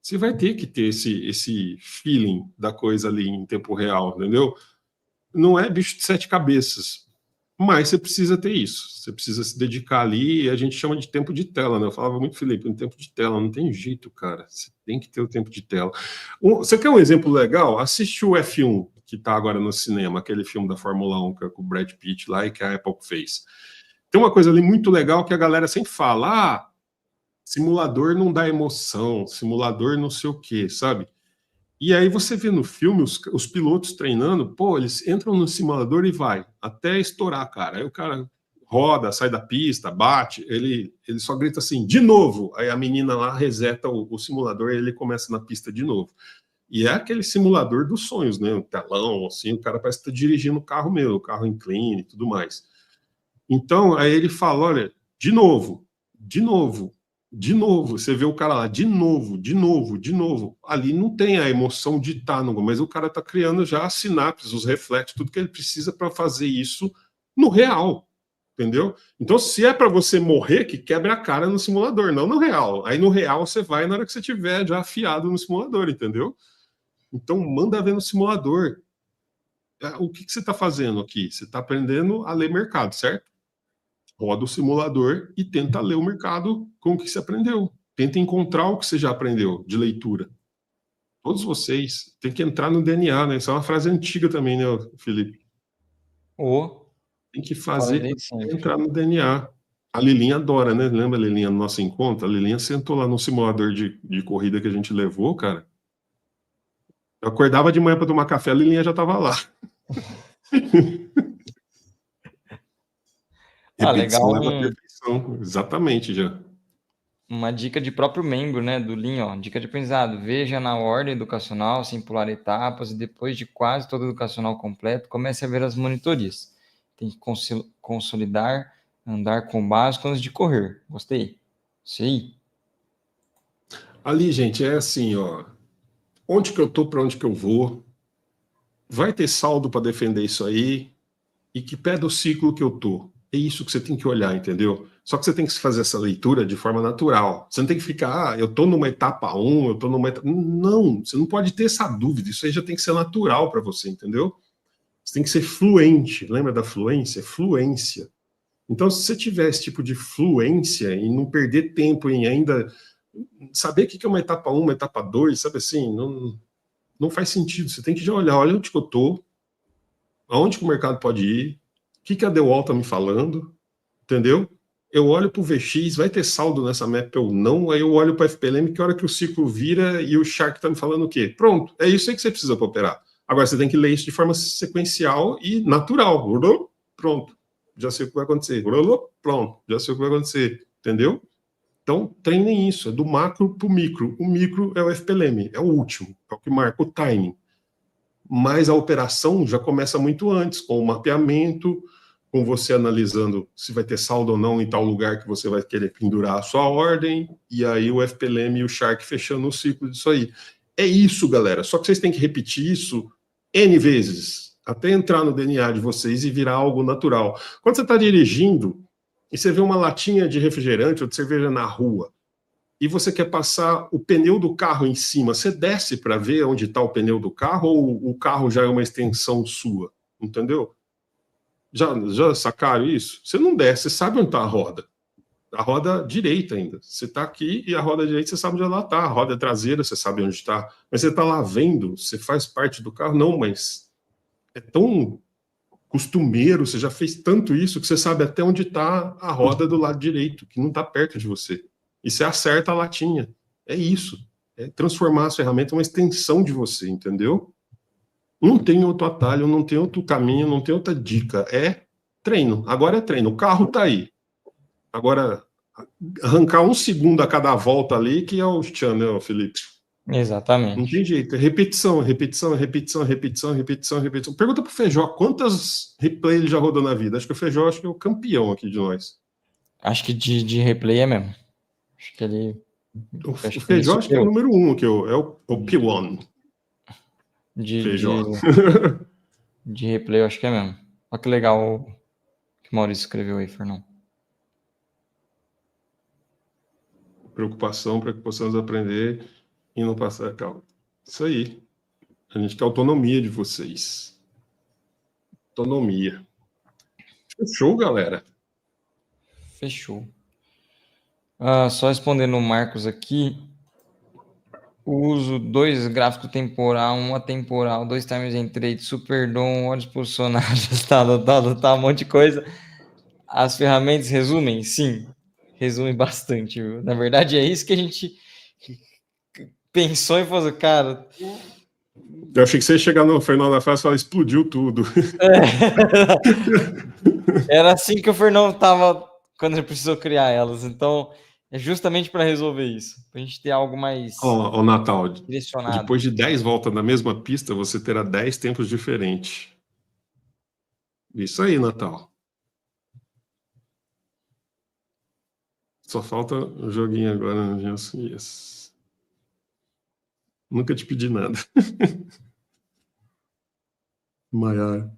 Você vai ter que ter esse feeling da coisa ali em tempo real, entendeu? Não é bicho de 7 cabeças, mas você precisa ter isso. Você precisa se dedicar ali, a gente chama de tempo de tela, né? Eu falava muito, Felipe, no tempo de tela, não tem jeito, cara. Você tem que ter o tempo de tela. Você quer um exemplo legal? Assiste o F1, que está agora no cinema, aquele filme da Fórmula 1 que é com o Brad Pitt lá e que a Apple fez. Tem uma coisa ali muito legal que a galera sempre fala, simulador não dá emoção, simulador não sei o quê, sabe? E aí você vê no filme os pilotos treinando, pô, eles entram no simulador e vai, até estourar, cara. Aí o cara roda, sai da pista, bate, ele só grita assim, de novo. Aí a menina lá reseta o simulador e ele começa na pista de novo. E é aquele simulador dos sonhos, né? Um telão, assim, o cara parece que tá dirigindo o carro mesmo, o carro incline e tudo mais. Então, aí ele fala, olha, de novo, de novo, de novo. Você vê o cara lá, de novo, de novo, de novo. Ali não tem a emoção de estar no, mas o cara está criando já as sinapses, os reflexos, tudo que ele precisa para fazer isso no real, entendeu? Então, se é para você morrer, que quebre a cara no simulador, não no real. Aí no real você vai na hora que você tiver já afiado no simulador, entendeu? Então, manda ver no simulador. O que você está fazendo aqui? Você está aprendendo a ler mercado, certo? Roda o simulador e tenta ler o mercado com o que você aprendeu. Tenta encontrar o que você já aprendeu de leitura. Todos vocês têm que entrar no DNA, né? Isso é uma frase antiga também, né, Felipe? Tem que fazer entrar no DNA. A Lilinha adora, né? Lembra a Lilinha no nosso encontro? A Lilinha sentou lá no simulador de corrida que a gente levou, cara. Eu acordava de manhã para tomar café, a Lilinha já estava lá. Repetição legal. leva a perfeição. Exatamente, já. Uma dica de próprio membro, né, do Lean, ó, dica de aprendizado. Veja na ordem educacional, sem pular etapas, e depois de quase todo o educacional completo, comece a ver as monitorias. Tem que consolidar, andar com o básico antes de correr. Gostei. Sei. Ali, gente, é assim, ó. Onde que eu tô, para onde que eu vou? Vai ter saldo para defender isso aí? E que pé do ciclo que eu tô? É isso que você tem que olhar, entendeu? Só que você tem que fazer essa leitura de forma natural. Você não tem que ficar, eu tô numa etapa 1, eu tô numa etapa... Não, você não pode ter essa dúvida. Isso aí já tem que ser natural para você, entendeu? Você tem que ser fluente. Lembra da fluência? Fluência. Então, se você tiver esse tipo de fluência e não perder tempo em ainda saber o que é uma etapa 1, uma etapa 2, sabe assim, não faz sentido. Você tem que já olhar, olha onde que eu tô, aonde que o mercado pode ir, o que a DeWalt está me falando, entendeu? Eu olho para o VX, vai ter saldo nessa map ou não, aí eu olho para a FPLM, que hora que o ciclo vira e o Shark está me falando o quê? Pronto, é isso aí que você precisa para operar. Agora você tem que ler isso de forma sequencial e natural. Pronto, já sei o que vai acontecer. Pronto, já sei o que vai acontecer, entendeu? Então, treinem isso, é do macro para o micro. O micro é o FPLM, é o último, é o que marca o timing. Mas a operação já começa muito antes, com o mapeamento, com você analisando se vai ter saldo ou não em tal lugar que você vai querer pendurar a sua ordem, e aí o FPLM e o Shark fechando o ciclo disso aí. É isso, galera. Só que vocês têm que repetir isso N vezes, até entrar no DNA de vocês e virar algo natural. Quando você está dirigindo e você vê uma latinha de refrigerante ou de cerveja na rua, e você quer passar o pneu do carro em cima, você desce para ver onde está o pneu do carro ou o carro já é uma extensão sua? Entendeu? Já sacaram isso? Você não desce, você sabe onde está a roda direita ainda. Você está aqui e a roda direita você sabe onde ela está, a roda traseira você sabe onde está, mas você está lá vendo, você faz parte do carro? Não, mas é tão costumeiro, você já fez tanto isso que você sabe até onde está a roda do lado direito, que não está perto de você. E você acerta a latinha. É isso. É transformar a ferramenta em uma extensão de você, entendeu? Não tem outro atalho, não tem outro caminho, não tem outra dica. É treino. Agora é treino. O carro tá aí. Agora, arrancar um segundo a cada volta ali, que é o channel, Felipe. Exatamente. Não tem jeito. É repetição, repetição, repetição, repetição, repetição, repetição. Pergunta pro Feijó quantas replays ele já rodou na vida. Acho que o Feijó é o campeão aqui de nós. Acho que de replay é mesmo. Acho que ele. O Feijó acho que é o número 1, que é o P1. De replay, eu acho que é mesmo. Olha que legal o que o Maurício escreveu aí, Fernão. Preocupação para que possamos aprender e não passar calma. Isso aí. A gente quer autonomia de vocês. Autonomia. Fechou, galera? Fechou. Só respondendo o Marcos aqui. Uso 2 gráfico temporal, 1 atemporal, 2 times em trade, superdom, olhos posicionados, tá, um monte de coisa. As ferramentas resumem? Sim, resumem bastante, viu? Na verdade, é isso que a gente pensou e falou, cara... Eu achei que você ia chegar no final da fase e falar, explodiu tudo. Era assim que o Fernando tava quando ele precisou criar elas. Então, é justamente para resolver isso. Para a gente ter algo mais Natal, direcionado. Depois de 10 voltas na mesma pista, você terá 10 tempos diferentes. Isso aí, Natal. Só falta o joguinho agora. Yes. Nunca te pedi nada. Maiara.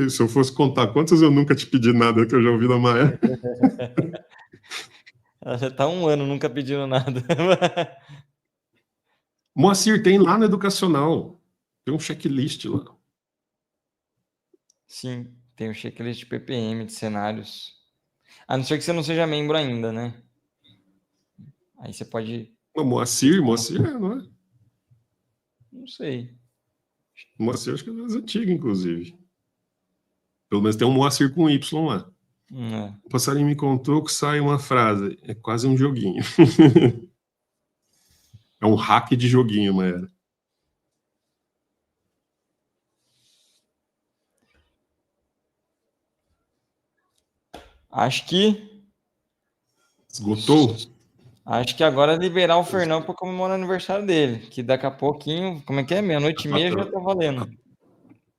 Se eu fosse contar quantas eu nunca te pedi nada que eu já ouvi da Maiara. Ela já tá 1 ano nunca pedindo nada. Moacir, tem lá no Educacional. Tem um checklist lá. Sim, tem o checklist de PPM, de cenários. A não ser que você não seja membro ainda, né? Aí você pode... Moacir, não é? Não sei. Moacir acho que é das antigas, inclusive. Pelo menos tem um Moacir com Y lá. O passarinho me contou que sai uma frase. É quase um joguinho. É um hack de joguinho, Maera. Acho que... Esgotou? Acho que agora é liberar o Fernão para comemorar o aniversário dele. Que daqui a pouquinho... Como é que é? 00:30 já tá valendo.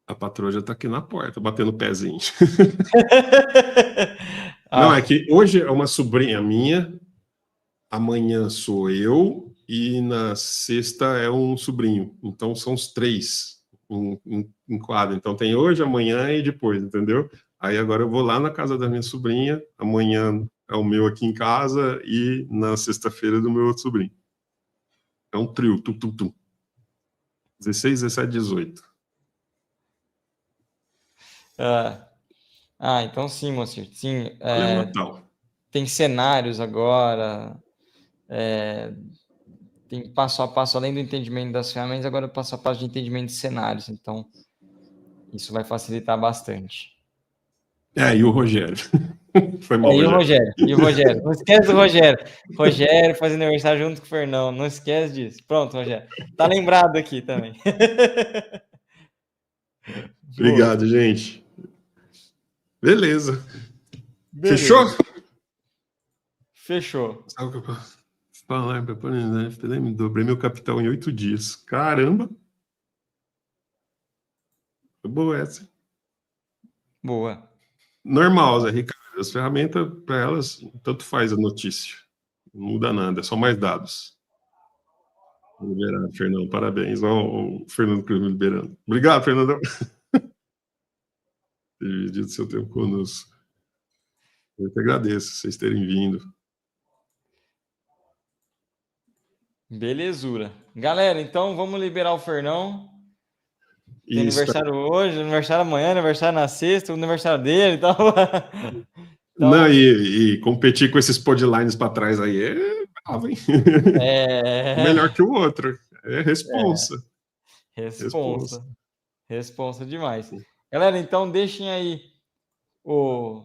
A patroa já tá aqui na porta, batendo o pezinho. Não, é que hoje é uma sobrinha minha, amanhã sou eu e na sexta é um sobrinho. Então são os 3 em quadro. Então tem hoje, amanhã e depois, entendeu? Aí agora eu vou lá na casa da minha sobrinha, amanhã é o meu aqui em casa e na sexta-feira do meu outro sobrinho. É um trio, tum. 16, 17, 18. Então sim, Moacir. Sim, Natal. Tem cenários agora, tem passo a passo, além do entendimento das ferramentas, agora passo a passo de entendimento de cenários. Então, isso vai facilitar bastante. E o Rogério. Foi mal, E o Rogério. Não esquece do Rogério. Rogério faz aniversário junto com o Fernão. Não esquece disso. Pronto, Rogério. Tá lembrado aqui também. Obrigado, gente. Beleza. Fechou? Fechou. Dobrei meu capital em 8 dias. Caramba. Foi boa essa. Boa. Normal, Zé Ricardo. As ferramentas, para elas, tanto faz a notícia. Não muda nada, é só mais dados. Liberado, Fernando. Parabéns. O Fernando Cruz me liberando. Obrigado, Fernando. Ter dividido seu tempo conosco. Eu te agradeço vocês terem vindo. Belezura. Galera, então vamos liberar o Fernão. Tem aniversário hoje, aniversário amanhã, aniversário na sexta, o aniversário dele e tal. Não, e competir com esses podlines para trás aí é bravo, hein? Melhor que o outro. É responsa. Responsa demais. Galera, então deixem aí o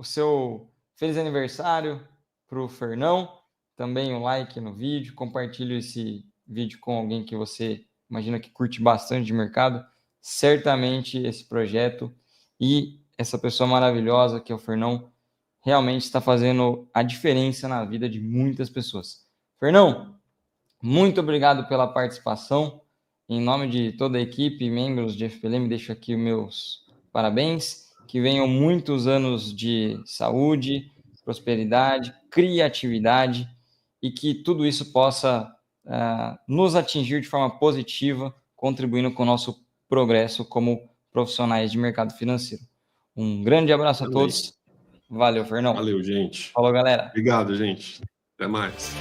seu feliz aniversário para o Fernão. Também um like no vídeo. Compartilhe esse vídeo com alguém que você imagina que curte bastante de mercado. Certamente esse projeto e essa pessoa maravilhosa que é o Fernão realmente está fazendo a diferença na vida de muitas pessoas. Fernão, muito obrigado pela participação. Em nome de toda a equipe, membros de FPLM, deixo aqui os meus parabéns. Que venham muitos anos de saúde, prosperidade, criatividade e que tudo isso possa nos atingir de forma positiva, contribuindo com o nosso progresso como profissionais de mercado financeiro. Um grande abraço a todos. Valeu, Fernão. Valeu, gente. Falou, galera. Obrigado, gente. Até mais.